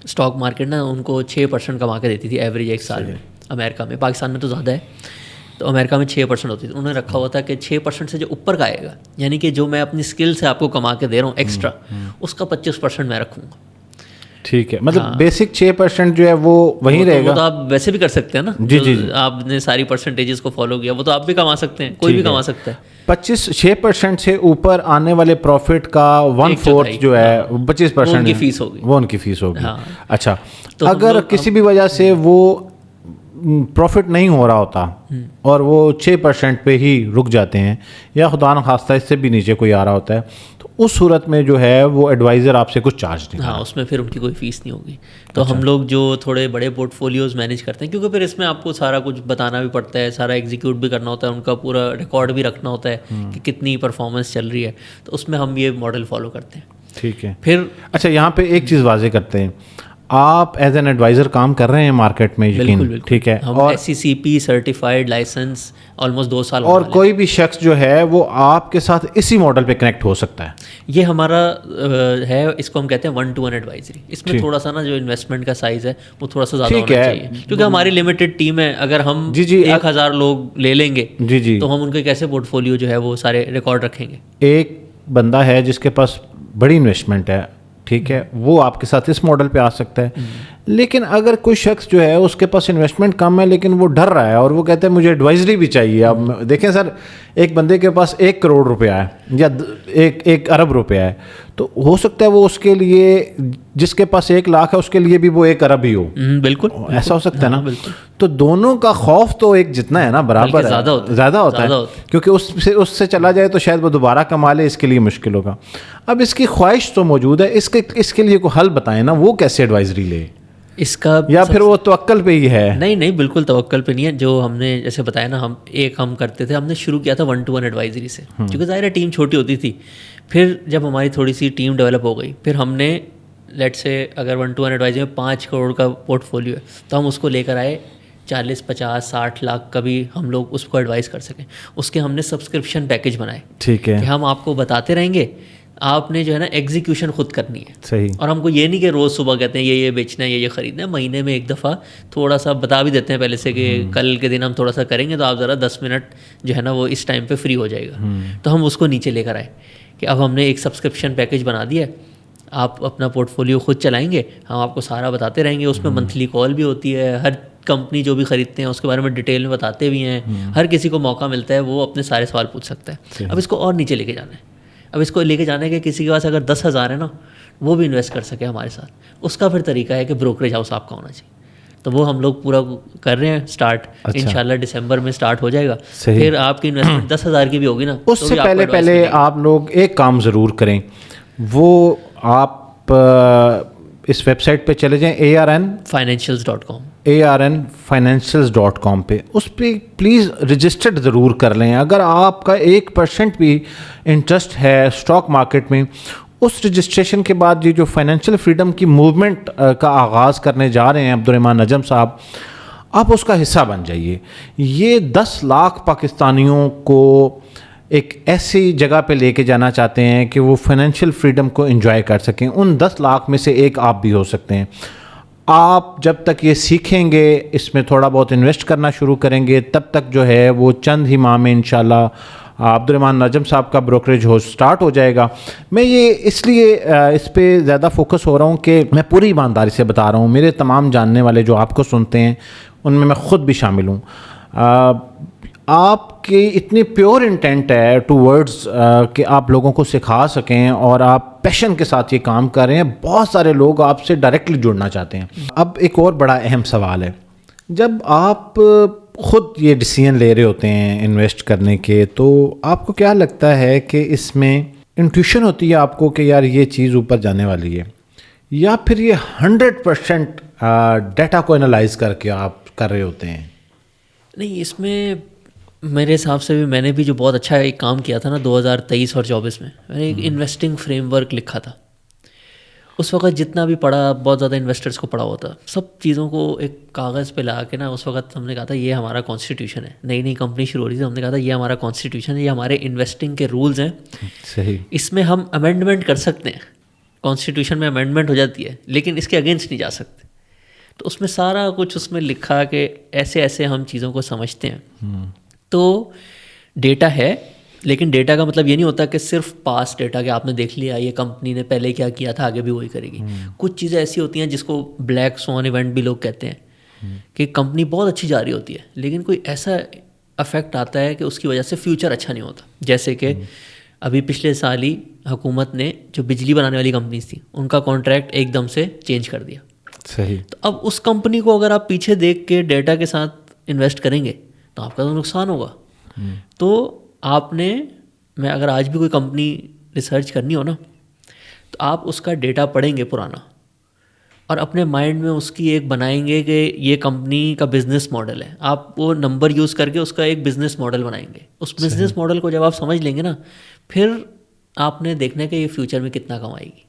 A: اسٹاک مارکیٹ نا ان کو 6% کما کے دیتی تھی ایوریج ایک سال میں. امریکہ میں، پاکستان میں تو زیادہ ہے، تو امریکہ میں 6% ہوتی تھی. انہوں نے رکھا ہوا تھا کہ 6% سے جو اوپر کا آئے گا، یعنی کہ جو میں اپنی اسکل سے آپ کو کما کے دے رہا ہوں ایکسٹرا، اس کا 25% میں رکھوں گا.
B: ٹھیک ہے، مطلب بیسک 6% جو ہے وہ وہیں رہے گا.
A: وہ تو آپ ویسے بھی کر سکتے ہیں نا،
B: جی
A: آپ نے ساری پرسنٹیجز کو فالو کیا، وہ تو آپ بھی کما سکتے ہیں، کوئی بھی کما سکتا ہے.
B: 6% سے اوپر آنے والے پروفٹ کا 1/4 جو ہے 25%
A: ان کی فیس ہوگی،
B: وہ ان کی فیس ہوگی. اچھا، اگر کسی بھی وجہ سے وہ پروفٹ نہیں ہو رہا ہوتا اور وہ 6% پہ ہی رک جاتے ہیں، یا خدا نخواستہ اس سے بھی نیچے کوئی آ رہا ہوتا ہے، تو اس صورت میں جو ہے وہ ایڈوائزر آپ سے کچھ چارج نہیں.
A: ہاں، اس میں پھر ان کی کوئی فیس نہیں ہوگی. تو ہم لوگ جو تھوڑے بڑے پورٹ فولیوز مینیج کرتے ہیں، کیونکہ پھر اس میں آپ کو سارا کچھ بتانا بھی پڑتا ہے، سارا ایگزیکیوٹ بھی کرنا ہوتا ہے، ان کا پورا ریکارڈ بھی رکھنا ہوتا ہے کہ کتنی پرفارمنس چل رہی ہے، تو اس میں ہم یہ ماڈل فالو کرتے ہیں.
B: ٹھیک ہے.
A: پھر
B: اچھا، یہاں پہ ایک چیز واضح کرتے ہیں، آپ ایز این ایڈوائزر کام کر رہے ہیں مارکیٹ میں، یقین، ٹھیک ہے،
A: اور SCCP سرٹیفائڈ لائسنس آلموسٹ 2 سال.
B: اور کوئی بھی شخص جو ہے وہ آپ کے ساتھ اسی ماڈل پہ کنیکٹ ہو سکتا ہے.
A: یہ ہمارا ہے، اس کو ہم کہتے ہیں 1-to-1 ایڈوائزری. اس میں تھوڑا سا نا جو انویسٹمنٹ کا سائز ہے وہ تھوڑا سا زیادہ ہونا چاہیے، کیونکہ ہماری لمیٹڈ ٹیم ہے. اگر ہم 1000 لوگ لے لیں گے تو ہم ان کے کیسے پورٹ فولیو جو ہے وہ سارے ریکارڈ رکھیں گے.
B: ایک بندہ ہے جس کے پاس بڑی انویسٹمنٹ ہے، ٹھیک ہے، وہ آپ کے ساتھ اس ماڈل پہ آ سکتا ہے. لیکن اگر کوئی شخص جو ہے اس کے پاس انویسٹمنٹ کم ہے لیکن وہ ڈر رہا ہے اور وہ کہتا ہے مجھے ایڈوائزری بھی چاہیے. اب دیکھیں سر، ایک بندے کے پاس 1 کروڑ روپیہ ہے یا 1 ارب روپیہ ہے، تو ہو سکتا ہے وہ اس کے لیے، جس کے پاس 1 لاکھ ہے اس کے لیے بھی وہ 1 ارب ہی ہو.
A: بالکل
B: ایسا ہو سکتا ہے نا. تو دونوں کا خوف تو ایک جتنا ہے نا برابر ہے، زیادہ ہوتا ہے، کیونکہ اس سے چلا جائے تو شاید وہ دوبارہ کما لے، اس کے لیے مشکل ہوگا. اب اس کی خواہش تو موجود ہے، اس کے لیے کوئی حل بتائیں نا، وہ کیسے ایڈوائزری لے؟
A: اس کا
B: یا پھر وہ توکل پہ ہی ہے؟
A: نہیں، بالکل توکل پہ نہیں ہے. جو ہم نے جیسے بتایا نا، ہم کرتے تھے، ہم نے شروع کیا تھا 1-to-1 ایڈوائزری سے، کیونکہ ظاہر ہے ٹیم چھوٹی ہوتی تھی. پھر جب ہماری تھوڑی سی ٹیم ڈیولپ ہو گئی، پھر ہم نے لیٹ سے اگر 1-to-1 ایڈوائزری میں 5 کروڑ کا پورٹ فولیو ہے تو ہم اس کو لے کر آئے 40, 50, 60 لاکھ کا بھی ہم لوگ اس کو ایڈوائز کر سکیں. اس کے ہم نے سبسکرپشن پیکیج بنائے،
B: ٹھیک ہے،
A: کہ ہم آپ کو بتاتے رہیں گے، آپ نے جو ہے نا ایگزیکیوشن خود کرنی ہے.
B: صحیح. اور
A: ہم کو یہ نہیں کہ روز صبح کہتے ہیں یہ بیچنا ہے، یہ خریدنا ہے. مہینے میں 1 دفعہ تھوڑا سا بتا بھی دیتے ہیں پہلے سے کہ کل کے دن ہم تھوڑا سا کریں گے، تو آپ ذرا 10 منٹ جو ہے نا وہ اس ٹائم پہ فری ہو جائے گا. تو ہم اس کو نیچے لے کر آئے کہ اب ہم نے ایک سبسکرپشن پیکیج بنا دیا ہے، آپ اپنا پورٹ فولیو خود چلائیں گے، ہم آپ کو سارا بتاتے رہیں گے. اس میں منتھلی کال بھی ہوتی ہے، ہر کمپنی جو بھی خریدتے ہیں اس کے بارے میں ڈیٹیل میں بتاتے بھی ہیں. ہر کسی کو موقع ملتا ہے، وہ اپنے سارے سوال پوچھ سکتا ہے. اب اس کو اور نیچے لے کے جانا ہے. اب اس کو لے کے جانے کے کسی کے پاس اگر 10,000 ہے نا، وہ بھی انویسٹ کر سکے ہمارے ساتھ. اس کا پھر طریقہ ہے کہ بروکریج ہاؤس آپ کا ہونا چاہیے. تو وہ ہم لوگ پورا کر رہے ہیں اسٹارٹ. انشاءاللہ دسمبر میں اسٹارٹ ہو جائے گا. پھر آپ کی انویسٹمنٹ 10,000 کی بھی ہوگی نا,
B: اس سے پہلے آپ لوگ ایک کام ضرور کریں, وہ آپ اس ویب سائٹ پہ چلے جائیں
A: ARNfinancials.com
B: ARNfinancials.com پہ, اس پہ پلیز رجسٹرڈ ضرور کر لیں. اگر آپ کا 1% بھی انٹرسٹ ہے اسٹاک مارکیٹ میں, اس رجسٹریشن کے بعد یہ جو فائنینشیل فریڈم کی موومنٹ کا آغاز کرنے جا رہے ہیں عبدالرحمن نجم صاحب, آپ اس کا حصہ بن جائیے. یہ 10 لاکھ پاکستانیوں کو ایک ایسی جگہ پہ لے کے جانا چاہتے ہیں کہ وہ فائنینشیل فریڈم کو انجوائے کر سکیں. ان 10 لاکھ میں سے ایک آپ بھی ہو سکتے ہیں. آپ جب تک یہ سیکھیں گے, اس میں تھوڑا بہت انویسٹ کرنا شروع کریں گے, تب تک جو ہے وہ چند ہی ماہ میں انشاءاللہ عبدالرحمن نجم صاحب کا بروکریج ہو سٹارٹ ہو جائے گا. میں یہ اس لیے اس پہ زیادہ فوکس ہو رہا ہوں کہ میں پوری ایمانداری سے بتا رہا ہوں, میرے تمام جاننے والے جو آپ کو سنتے ہیں ان میں خود بھی شامل ہوں. آپ کی اتنی پیور انٹینٹ ہے ٹو ورڈز کہ آپ لوگوں کو سکھا سکیں, اور آپ پیشن کے ساتھ یہ کام کر رہے ہیں. بہت سارے لوگ آپ سے ڈائریکٹلی جڑنا چاہتے ہیں. اب ایک اور بڑا اہم سوال ہے, جب آپ خود یہ ڈیسیژن لے رہے ہوتے ہیں انویسٹ کرنے کے, تو آپ کو کیا لگتا ہے کہ اس میں انٹیوشن ہوتی ہے آپ کو کہ یار یہ چیز اوپر جانے والی ہے, یا پھر یہ 100% ڈیٹا کو انالائز کر کے آپ کر رہے ہوتے ہیں؟
A: نہیں, اس میں میرے حساب سے بھی میں نے بھی جو بہت اچھا ایک کام کیا تھا نا 2023 اور 2024 میں نے ایک انویسٹنگ فریم ورک لکھا تھا. اس وقت جتنا بھی پڑھا, بہت زیادہ انویسٹرس کو پڑھا ہوتا, سب چیزوں کو ایک کاغذ پہ لا کے نا, اس وقت ہم نے کہا تھا یہ ہمارا کانسٹیٹیوشن ہے. نئی نئی کمپنی شروع ہو رہی تھی, ہم نے کہا تھا یہ ہمارا کانسٹیٹیوشن ہے, یہ ہمارے انویسٹنگ کے رولز ہیں.
B: صحیح.
A: اس میں ہم امینڈمنٹ کر سکتے ہیں, کانسٹیٹیوشن میں امینڈمنٹ ہو جاتی ہے, لیکن اس کے اگینسٹ نہیں جا سکتے. تو اس میں سارا کچھ اس میں لکھا کہ ایسے ایسے ہم چیزوں کو سمجھتے ہیں. تو ڈیٹا ہے, لیکن ڈیٹا کا مطلب یہ نہیں ہوتا کہ صرف پاس ڈیٹا کہ آپ نے دیکھ لیا یہ کمپنی نے پہلے کیا کیا تھا آگے بھی وہی کرے گی. کچھ چیزیں ایسی ہوتی ہیں جس کو بلیک سوان ایونٹ بھی لوگ کہتے ہیں, کہ کمپنی بہت اچھی جا رہی ہوتی ہے لیکن کوئی ایسا افیکٹ آتا ہے کہ اس کی وجہ سے فیوچر اچھا نہیں ہوتا. جیسے کہ ابھی پچھلے سال ہی حکومت نے جو بجلی بنانے والی کمپنیز تھیں ان کا کانٹریکٹ ایک دم سے چینج کر دیا.
B: صحیح.
A: تو اب اس کمپنی کو اگر آپ پیچھے دیکھ کے ڈیٹا کے ساتھ انویسٹ کریں گے تو آپ کا تو نقصان ہوگا. تو آپ نے, میں اگر آج بھی کوئی کمپنی ریسرچ کرنی ہو نا, تو آپ اس کا ڈیٹا پڑھیں گے پرانا, اور اپنے مائنڈ میں اس کی ایک بنائیں گے کہ یہ کمپنی کا بزنس ماڈل ہے. آپ وہ نمبر یوز کر کے اس کا ایک بزنس ماڈل بنائیں گے. اس بزنس ماڈل کو جب آپ سمجھ لیں گے نا, پھر آپ نے دیکھنا کہ یہ فیوچر میں کتنا کمائے گی.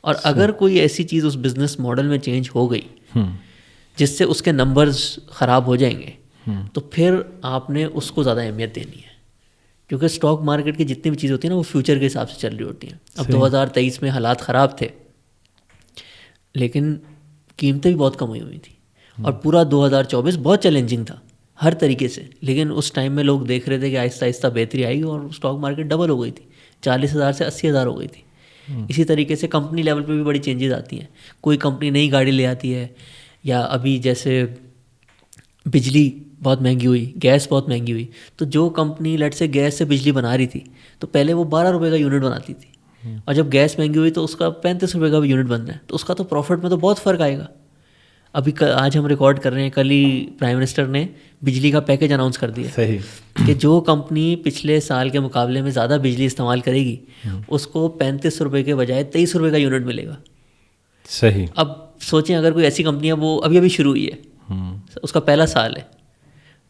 A: اور اگر کوئی ایسی چیز اس بزنس ماڈل میں چینج ہو گئی جس سے اس کے نمبرز خراب ہو جائیں گے, تو پھر آپ نے اس کو زیادہ اہمیت دینی ہے, کیونکہ اسٹاک مارکیٹ کی جتنی بھی چیزیں ہوتی ہیں نا وہ فیوچر کے حساب سے چل رہی ہوتی ہیں. اب 2023 میں حالات خراب تھے لیکن قیمتیں بھی بہت کم ہوئی تھیں, اور پورا 2024 بہت چیلنجنگ تھا ہر طریقے سے. لیکن اس ٹائم میں لوگ دیکھ رہے تھے کہ آہستہ آہستہ بہتری آئے گی, اور اسٹاک مارکیٹ ڈبل ہو گئی تھی, 40,000 سے 80,000 ہو گئی تھی. اسی طریقے سے کمپنی لیول پہ بھی بڑی چینجز آتی ہیں. کوئی کمپنی نئی گاڑی لے آتی ہے, یا ابھی جیسے بجلی بہت مہنگی ہوئی, گیس بہت مہنگی ہوئی, تو جو کمپنی لیٹ سے گیس سے بجلی بنا رہی تھی تو پہلے وہ 12 روپے کا یونٹ بناتی تھی, اور جب گیس مہنگی ہوئی تو اس کا 35 روپے کا بھی یونٹ بن رہا ہے, تو اس کا تو پروفٹ میں تو بہت فرق آئے گا. ابھی آج ہم ریکارڈ کر رہے ہیں, کل ہی پرائم منسٹر نے بجلی کا پیکیج اناؤنس کر دیا.
B: صحیح.
A: کہ جو کمپنی پچھلے سال کے مقابلے میں زیادہ بجلی استعمال کرے گی اس کو 35 روپے کے بجائے 23 روپے کا یونٹ ملے گا.
B: صحیح.
A: اب سوچیں اگر کوئی ایسی کمپنی ہے وہ ابھی شروع ہوئی ہے, اس کا پہلا سال ہے,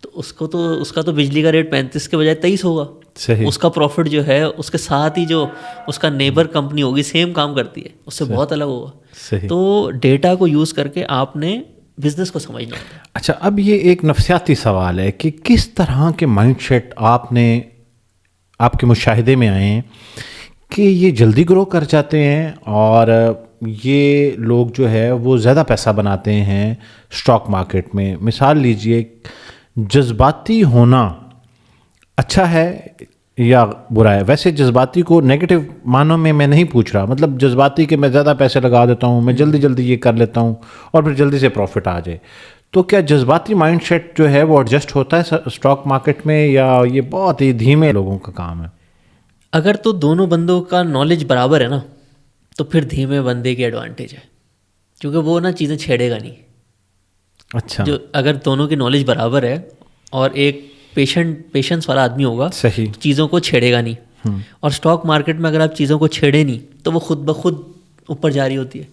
A: تو اس کا تو بجلی کا ریٹ 35 کے بجائے 23 ہوگا.
B: صحیح.
A: اس کا پروفٹ جو ہے اس کے ساتھ ہی جو اس کا نیبر کمپنی ہوگی سیم کام کرتی ہے اس سے بہت الگ ہوگا.
B: صحیح.
A: تو ڈیٹا کو یوز کر کے آپ نے بزنس کو سمجھنا ہوتا ہے.
B: اچھا, اب یہ ایک نفسیاتی سوال ہے کہ کس طرح کے مائنڈ سیٹ آپ کے مشاہدے میں آئے ہیں کہ یہ جلدی گرو کر جاتے ہیں, اور یہ لوگ جو ہے وہ زیادہ پیسہ بناتے ہیں اسٹاک مارکیٹ میں. مثال لیجئے, جذباتی ہونا اچھا ہے یا برا ہے؟ ویسے جذباتی کو نیگیٹو معنوں میں نہیں پوچھ رہا, مطلب جذباتی کہ میں زیادہ پیسے لگا دیتا ہوں, میں جلدی جلدی یہ کر لیتا ہوں اور پھر جلدی سے پروفٹ آ جائے. تو کیا جذباتی مائنڈ سیٹ جو ہے وہ ایڈجسٹ ہوتا ہے اسٹاک مارکیٹ میں, یا یہ بہت ہی دھیمے لوگوں کا کام ہے؟
A: اگر تو دونوں بندوں کا نالج برابر ہے نا, تو پھر دھیمے بندے کی ایڈوانٹیج ہے, کیونکہ وہ نا چیزیں چھیڑے گا نہیں.
B: اچھا.
A: جو اگر دونوں کی نالج برابر ہے اور ایک پیشنس والا آدمی ہوگا,
B: صحیح,
A: چیزوں کو چھیڑے گا نہیں. اور اسٹاک مارکیٹ میں اگر آپ چیزوں کو چھیڑے نہیں تو وہ خود بخود اوپر جاری ہوتی ہے,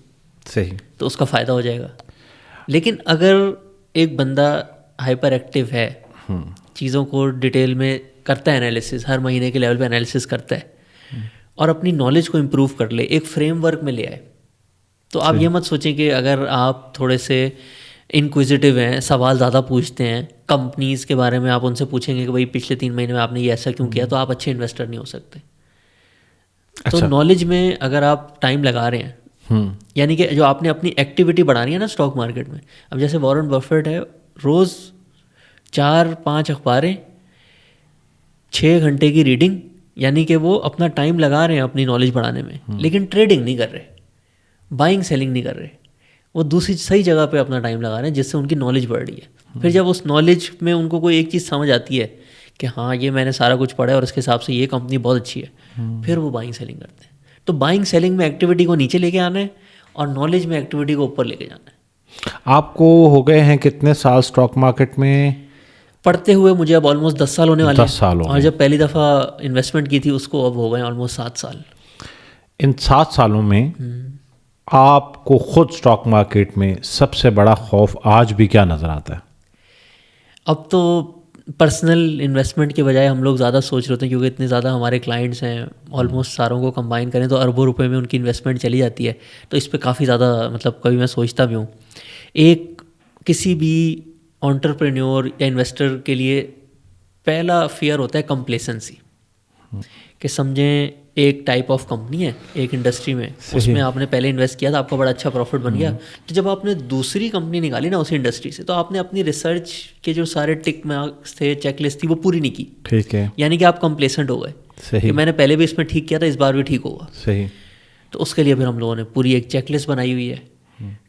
B: صحیح,
A: تو اس کا فائدہ ہو جائے گا. لیکن اگر ایک بندہ ہائپر ایکٹیو ہے, چیزوں کو ڈیٹیل میں کرتا ہے انالیسس, ہر مہینے کے لیول پہ انالیسس کرتا ہے اور اپنی نالج کو امپروو کر لے, ایک فریم ورک میں لے آئے, تو آپ یہ مت سوچیں کہ اگر آپ تھوڑے سے انکویزیٹیو ہیں, سوال زیادہ پوچھتے ہیں کمپنیز کے بارے میں, آپ ان سے پوچھیں گے کہ بھائی پچھلے 3 مہینے میں آپ نے یہ ایسا کیوں کیا, تو آپ اچھے انویسٹر نہیں ہو سکتے. تو نالج میں اگر آپ ٹائم لگا رہے ہیں, یعنی کہ جو آپ نے اپنی ایکٹیویٹی بڑھانی ہے نا اسٹاک مارکیٹ میں, اب جیسے وارن بفیٹ ہے, روز 4-5 اخباریں, 6 گھنٹے کی ریڈنگ, یعنی کہ وہ اپنا ٹائم لگا رہے ہیں اپنی نالج بڑھانے میں, لیکن ٹریڈنگ نہیں کر رہے, بائنگ سیلنگ نہیں کر رہے, وہ دوسری صحیح جگہ پہ اپنا ٹائم لگا رہے ہیں جس سے ان کی نالج بڑھ رہی ہے. پھر جب اس نالج میں ان کو کوئی ایک چیز سمجھ آتی ہے کہ ہاں یہ میں نے سارا کچھ پڑھا ہے اور اس کے حساب سے یہ کمپنی بہت اچھی ہے, پھر وہ بائنگ سیلنگ کرتے ہیں. تو بائنگ سیلنگ میں ایکٹیویٹی کو نیچے لے کے آنا ہے اور نالج میں ایکٹیویٹی کو اوپر لے کے جانا ہے.
B: آپ کو ہو گئے ہیں کتنے سال اسٹاک مارکیٹ میں
A: پڑھتے ہوئے؟ مجھے اب آلموسٹ 10 سال ہونے والے ہیں.
B: 10 سال ہو
A: اور جب پہلی دفعہ انویسٹمنٹ کی تھی اس کو اب ہو گئے آلموسٹ 7 سال.
B: ان 7 سالوں میں آپ کو خود اسٹاک مارکیٹ میں سب سے بڑا خوف آج بھی کیا نظر آتا ہے؟
A: اب تو پرسنل انویسٹمنٹ کے بجائے ہم لوگ زیادہ سوچ رہے ہوتے ہیں, کیونکہ اتنے زیادہ ہمارے کلائنٹس ہیں, آلموسٹ ساروں کو کمبائن کریں تو اربوں روپے میں ان کی انویسٹمنٹ چلی جاتی ہے. تو اس پہ کافی زیادہ مطلب کبھی میں سوچتا بھی ہوں. ایک کسی بھی انٹرپرینیور یا انویسٹر کے لیے پہلا فیئر ہوتا ہے کمپلیسنسی, کہ سمجھیں ایک ٹائپ آف کمپنی ہے ایک انڈسٹری میں, اس میں آپ نے پہلے انویسٹ کیا تھا, آپ کا بڑا اچھا پروفٹ بن گیا, تو جب آپ نے دوسری کمپنی نکالی نا اسی انڈسٹری سے, تو آپ نے اپنی ریسرچ کے جو سارے ٹک مارکس تھے, چیک لسٹ تھی, وہ پوری نہیں کی.
B: ٹھیک ہے,
A: یعنی کہ آپ کمپلیسنٹ ہو گئے کہ میں نے پہلے بھی اس میں ٹھیک کیا تھا, اس بار بھی ٹھیک ہوگا.
B: صحیح.
A: تو اس کے لیے پھر ہم لوگوں نے پوری ایک چیک لسٹ بنائی ہوئی ہے,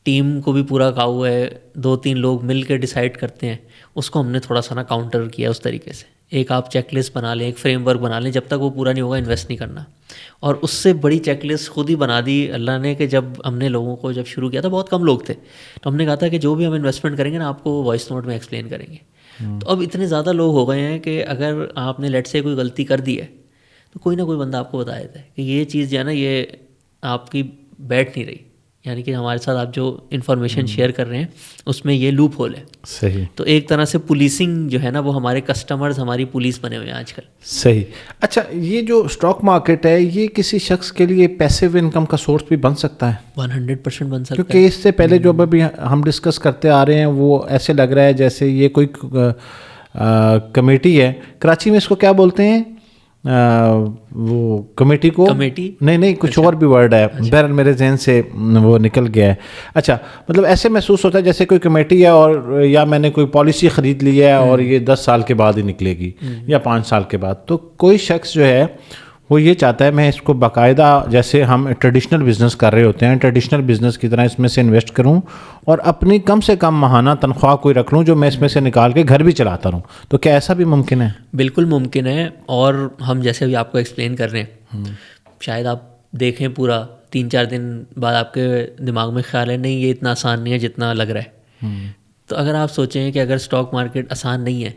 A: ٹیم کو بھی پورا کہا ہوا ہے, 2-3 لوگ مل کے ڈیسائیڈ کرتے ہیں, اس کو ہم نے تھوڑا سا نا کاؤنٹر کیا اس طریقے سے. ایک آپ چیک لسٹ بنا لیں, ایک فریم ورک بنا لیں, جب تک وہ پورا نہیں ہوگا انویسٹ نہیں کرنا. اور اس سے بڑی چیک لسٹ خود ہی بنا دی اللہ نے, کہ جب ہم نے لوگوں کو جب شروع کیا تھا بہت کم لوگ تھے, تو ہم نے کہا تھا کہ جو بھی ہم انویسٹمنٹ کریں گے نا آپ کو وائس نوٹ میں ایکسپلین کریں گے. تو اب اتنے زیادہ لوگ ہو گئے ہیں کہ اگر آپ نے لیٹ سے کوئی غلطی کر دی ہے تو کوئی نہ کوئی بندہ آپ کو بتا دیتا ہے کہ یہ چیز جو ہے نا یہ آپ کی بیٹھ نہیں رہی, یعنی کہ ہمارے ساتھ آپ جو انفارمیشن شیئر کر رہے ہیں اس میں یہ لوپ ہول ہے.
B: صحیح.
A: تو ایک طرح سے پولیسنگ جو ہے نا وہ ہمارے کسٹمرز ہماری پولیس بنے ہوئے ہیں آج کل.
B: صحیح. اچھا, یہ جو اسٹاک مارکیٹ ہے یہ کسی شخص کے لیے پیسیو انکم کا سورس بھی بن سکتا ہے؟
A: 100% بن سکتا ہے,
B: کیونکہ اس سے پہلے جو ابھی ہم ڈسکس کرتے آ رہے ہیں وہ ایسے لگ رہا ہے جیسے یہ کوئی کمیٹی ہے. کراچی میں اس کو کیا بولتے ہیں وہ کمیٹی کو؟ نہیں کچھ اور بھی ورڈ ہے, بہرحال میرے ذہن سے وہ نکل گیا ہے. اچھا, مطلب ایسے محسوس ہوتا ہے جیسے کوئی کمیٹی ہے اور یا میں نے کوئی پالیسی خرید لی ہے اور یہ 10 سال کے بعد ہی نکلے گی یا 5 سال کے بعد. تو کوئی شخص جو ہے وہ یہ چاہتا ہے میں اس کو باقاعدہ جیسے ہم ٹریڈیشنل بزنس کر رہے ہوتے ہیں, ٹریڈیشنل بزنس کی طرح اس میں سے انویسٹ کروں اور اپنی کم سے کم ماہانہ تنخواہ کوئی رکھ لوں جو میں اس میں سے نکال کے گھر بھی چلاتا رہوں. تو کیا ایسا بھی ممکن ہے؟
A: بالکل ممکن ہے. اور ہم جیسے ابھی آپ کو ایکسپلین کر رہے ہیں, شاید آپ دیکھیں پورا 3-4 دن بعد آپ کے دماغ میں خیال ہے نہیں یہ اتنا آسان نہیں ہے جتنا لگ رہا ہے. تو اگر آپ سوچیں کہ اگر اسٹاک مارکیٹ آسان نہیں ہے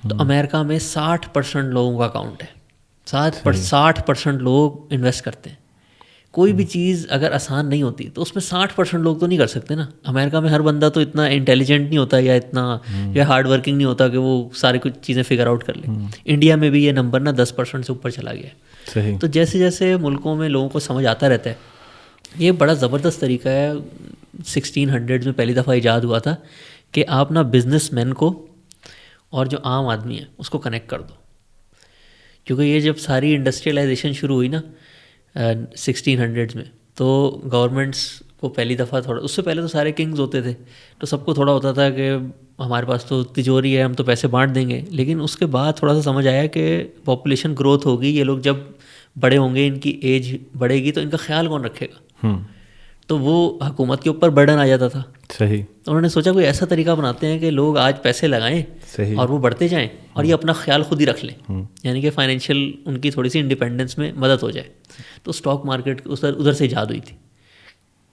A: تو امریکہ میں 60% لوگوں کا اکاؤنٹ ہے, 60% لوگ انویسٹ کرتے ہیں. کوئی بھی چیز اگر آسان نہیں ہوتی تو اس میں 60% لوگ تو نہیں کر سکتے نا. امریکہ میں ہر بندہ تو اتنا انٹیلیجنٹ نہیں ہوتا یا اتنا یا ہارڈ ورکنگ نہیں ہوتا کہ وہ ساری کچھ چیزیں فگر آؤٹ کر لے. انڈیا میں بھی یہ نمبر نا 10% سے اوپر چلا گیا ہے. تو جیسے جیسے ملکوں میں لوگوں کو سمجھ آتا رہتا ہے, یہ بڑا زبردست طریقہ ہے. 1600 میں پہلی دفعہ ایجاد ہوا تھا کہ آپ نا بزنس مین کو اور جو عام آدمی ہے اس کو کنیکٹ کر دو. کیونکہ یہ جب ساری انڈسٹریلائزیشن شروع ہوئی نا 1600 میں, تو گورنمنٹس کو پہلی دفعہ تھوڑا, اس سے پہلے تو سارے کنگز ہوتے تھے تو سب کو تھوڑا ہوتا تھا کہ ہمارے پاس تو تجوری ہے ہم تو پیسے بانٹ دیں گے. لیکن اس کے بعد تھوڑا سا سمجھ آیا کہ پاپولیشن گروتھ ہوگی, یہ لوگ جب بڑے ہوں گے ان کی ایج بڑھے گی تو ان کا خیال کون رکھے گا. تو وہ حکومت کے اوپر برڈن آ جاتا تھا.
B: صحیح.
A: تو انہوں نے سوچا کوئی ایسا طریقہ بناتے ہیں کہ لوگ آج پیسے لگائیں اور وہ بڑھتے جائیں اور یہ اپنا خیال خود ہی رکھ لیں, یعنی کہ فائنینشیل ان کی تھوڑی سی انڈیپینڈنس میں مدد ہو جائے. تو اسٹاک مارکیٹ ادھر سے ایجاد ہوئی تھی.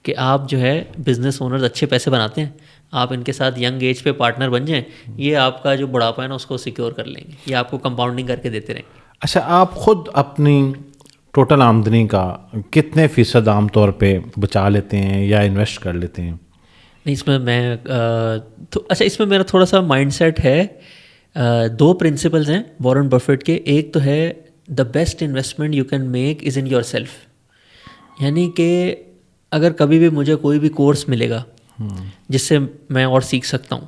A: کہ آپ جو ہے بزنس اونرز اچھے پیسے بناتے ہیں, آپ ان کے ساتھ ینگ ایج پہ پارٹنر بن جائیں, یہ آپ کا جو بڑھاپا ہے نا اس کو سیکیور کر لیں گے, یہ آپ کو کمپاؤنڈنگ کر کے دیتے رہیں گے.
B: اچھا, آپ خود اپنی ٹوٹل آمدنی کا کتنے فیصد عام طور پہ بچا لیتے ہیں یا انویسٹ کر لیتے ہیں؟
A: نہیں, اس میں اچھا اس میں میرا تھوڑا سا مائنڈ سیٹ ہے. 2 پرنسپلز ہیں وارن بفیٹ کے. ایک تو ہے the best investment you can make is in your self, یعنی کہ اگر کبھی بھی مجھے کوئی بھی کورس ملے گا جس سے میں اور سیکھ سکتا ہوں,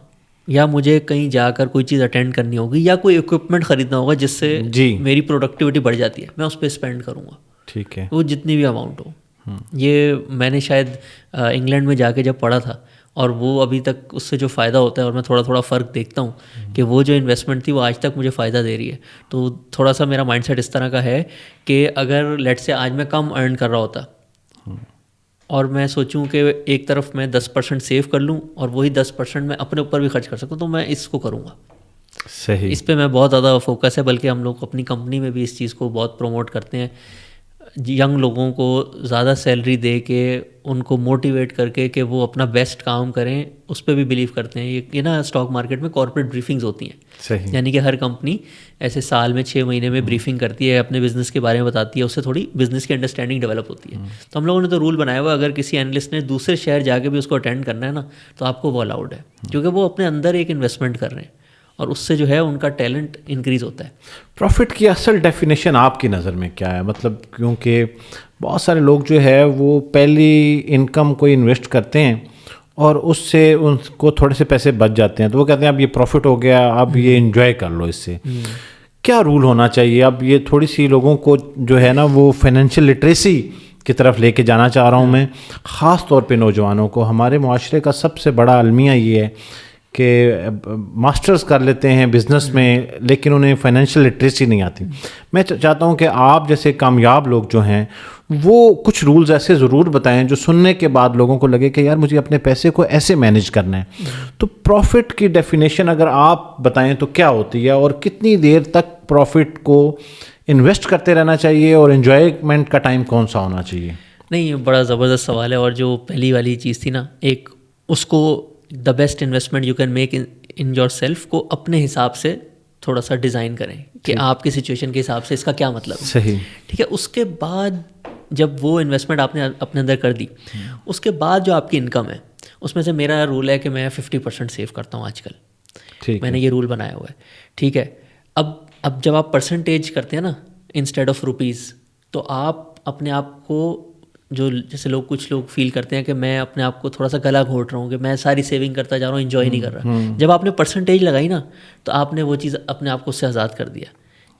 A: یا مجھے کہیں جا کر کوئی چیز اٹینڈ کرنی ہوگی, یا کوئی اکوپمنٹ خریدنا ہوگا جس سے میری پروڈکٹیوٹی بڑھ جاتی ہے, میں اس پہ اسپینڈ کروں گا.
B: ٹھیک ہے,
A: وہ جتنی بھی اماؤنٹ ہو. یہ میں نے شاید انگلینڈ میں جا کے جب پڑھا تھا, اور وہ ابھی تک اس سے جو فائدہ ہوتا ہے, اور میں تھوڑا تھوڑا فرق دیکھتا ہوں کہ وہ جو انویسٹمنٹ تھی وہ آج تک مجھے فائدہ دے رہی ہے. تو تھوڑا سا میرا مائنڈ سیٹ اس طرح کا ہے کہ اگر لیٹ سے آج میں کم ارن کر رہا ہوتا اور میں سوچوں کہ ایک طرف میں 10% سیو کر لوں اور وہی 10% میں اپنے اوپر بھی خرچ کر سکتا ہوں, تو میں اس کو کروں گا.
B: صحیح,
A: اس پہ میں بہت زیادہ فوکس ہے, بلکہ ہم لوگ اپنی کمپنی میں بھی اس چیز کو بہت پروموٹ کرتے ہیں. ینگ لوگوں کو زیادہ سیلری دے کے ان کو موٹیویٹ کر کے کہ وہ اپنا بیسٹ کام کریں, اس پہ بھی بلیو کرتے ہیں. یہ نا اسٹاک مارکیٹ میں کارپوریٹ بریفنگز ہوتی ہیں,
B: صحیح,
A: یعنی کہ ہر کمپنی ایسے سال میں 6 مہینے میں بریفنگ کرتی ہے, اپنے بزنس کے بارے میں بتاتی ہے, اس سے تھوڑی بزنس کی انڈرسٹینڈنگ ڈیولپ ہوتی ہے. تو ہم لوگوں نے تو رول بنایا ہوا, اگر کسی اینالسٹ نے دوسرے شہر جا کے بھی اس کو اٹینڈ کرنا ہے نا, تو آپ کو وہ الاؤڈ ہے, کیونکہ وہ اپنے اندر ایک انویسٹمنٹ کر رہے ہیں, اور اس سے جو ہے ان کا ٹیلنٹ انکریز ہوتا ہے.
B: پروفٹ کی اصل ڈیفینیشن آپ کی نظر میں کیا ہے؟ مطلب کیونکہ بہت سارے لوگ جو ہے وہ پہلی انکم کو انویسٹ کرتے ہیں اور اس سے ان کو تھوڑے سے پیسے بچ جاتے ہیں, تو وہ کہتے ہیں اب یہ پروفٹ ہو گیا, اب یہ انجوائے کر لو اس سے. کیا رول ہونا چاہیے؟ اب یہ تھوڑی سی لوگوں کو جو ہے نا وہ فائنینشیل لٹریسی کی طرف لے کے جانا چاہ رہا ہوں میں, خاص طور پہ نوجوانوں کو. ہمارے معاشرے کا سب سے بڑا المیہ یہ ہے کہ ماسٹرز کر لیتے ہیں بزنس میں, لیکن انہیں فائنینشیل لٹریسی نہیں آتی. میں چاہتا ہوں کہ آپ جیسے کامیاب لوگ جو ہیں وہ کچھ رولز ایسے ضرور بتائیں جو سننے کے بعد لوگوں کو لگے کہ یار مجھے اپنے پیسے کو ایسے مینیج کرنا ہے. تو پروفٹ کی ڈیفینیشن اگر آپ بتائیں تو کیا ہوتی ہے, اور کتنی دیر تک پروفٹ کو انویسٹ کرتے رہنا چاہیے, اور انجوائمنٹ کا ٹائم کون سا ہونا چاہیے؟
A: نہیں, یہ بڑا زبردست سوال ہے. اور جو پہلی والی چیز تھی نا, ایک اس کو the best investment you can make in your self کو اپنے حساب سے تھوڑا سا ڈیزائن کریں کہ آپ کی سچویشن کے حساب سے اس کا کیا مطلب ہے.
B: صحیح,
A: ٹھیک ہے. اس کے بعد جب وہ انویسٹمنٹ آپ نے اپنے اندر کر دی, اس کے بعد جو آپ کی انکم ہے اس میں سے میرا رول ہے کہ میں 50% سیو کرتا ہوں آج کل. میں نے یہ رول بنایا ہوا ہے. ٹھیک ہے. اب جب آپ پرسنٹیج کرتے ہیں نا انسٹیڈ آف روپیز, تو آپ اپنے آپ کو جو جیسے کچھ لوگ فیل کرتے ہیں کہ میں اپنے آپ کو تھوڑا سا گلا گھونٹ رہا ہوں کہ میں ساری سیونگ کرتا جا رہا ہوں, انجوائے نہیں کر رہا. جب آپ نے پرسنٹیج لگائی نا, تو آپ نے وہ چیز اپنے آپ کو اس سے آزاد کر دیا.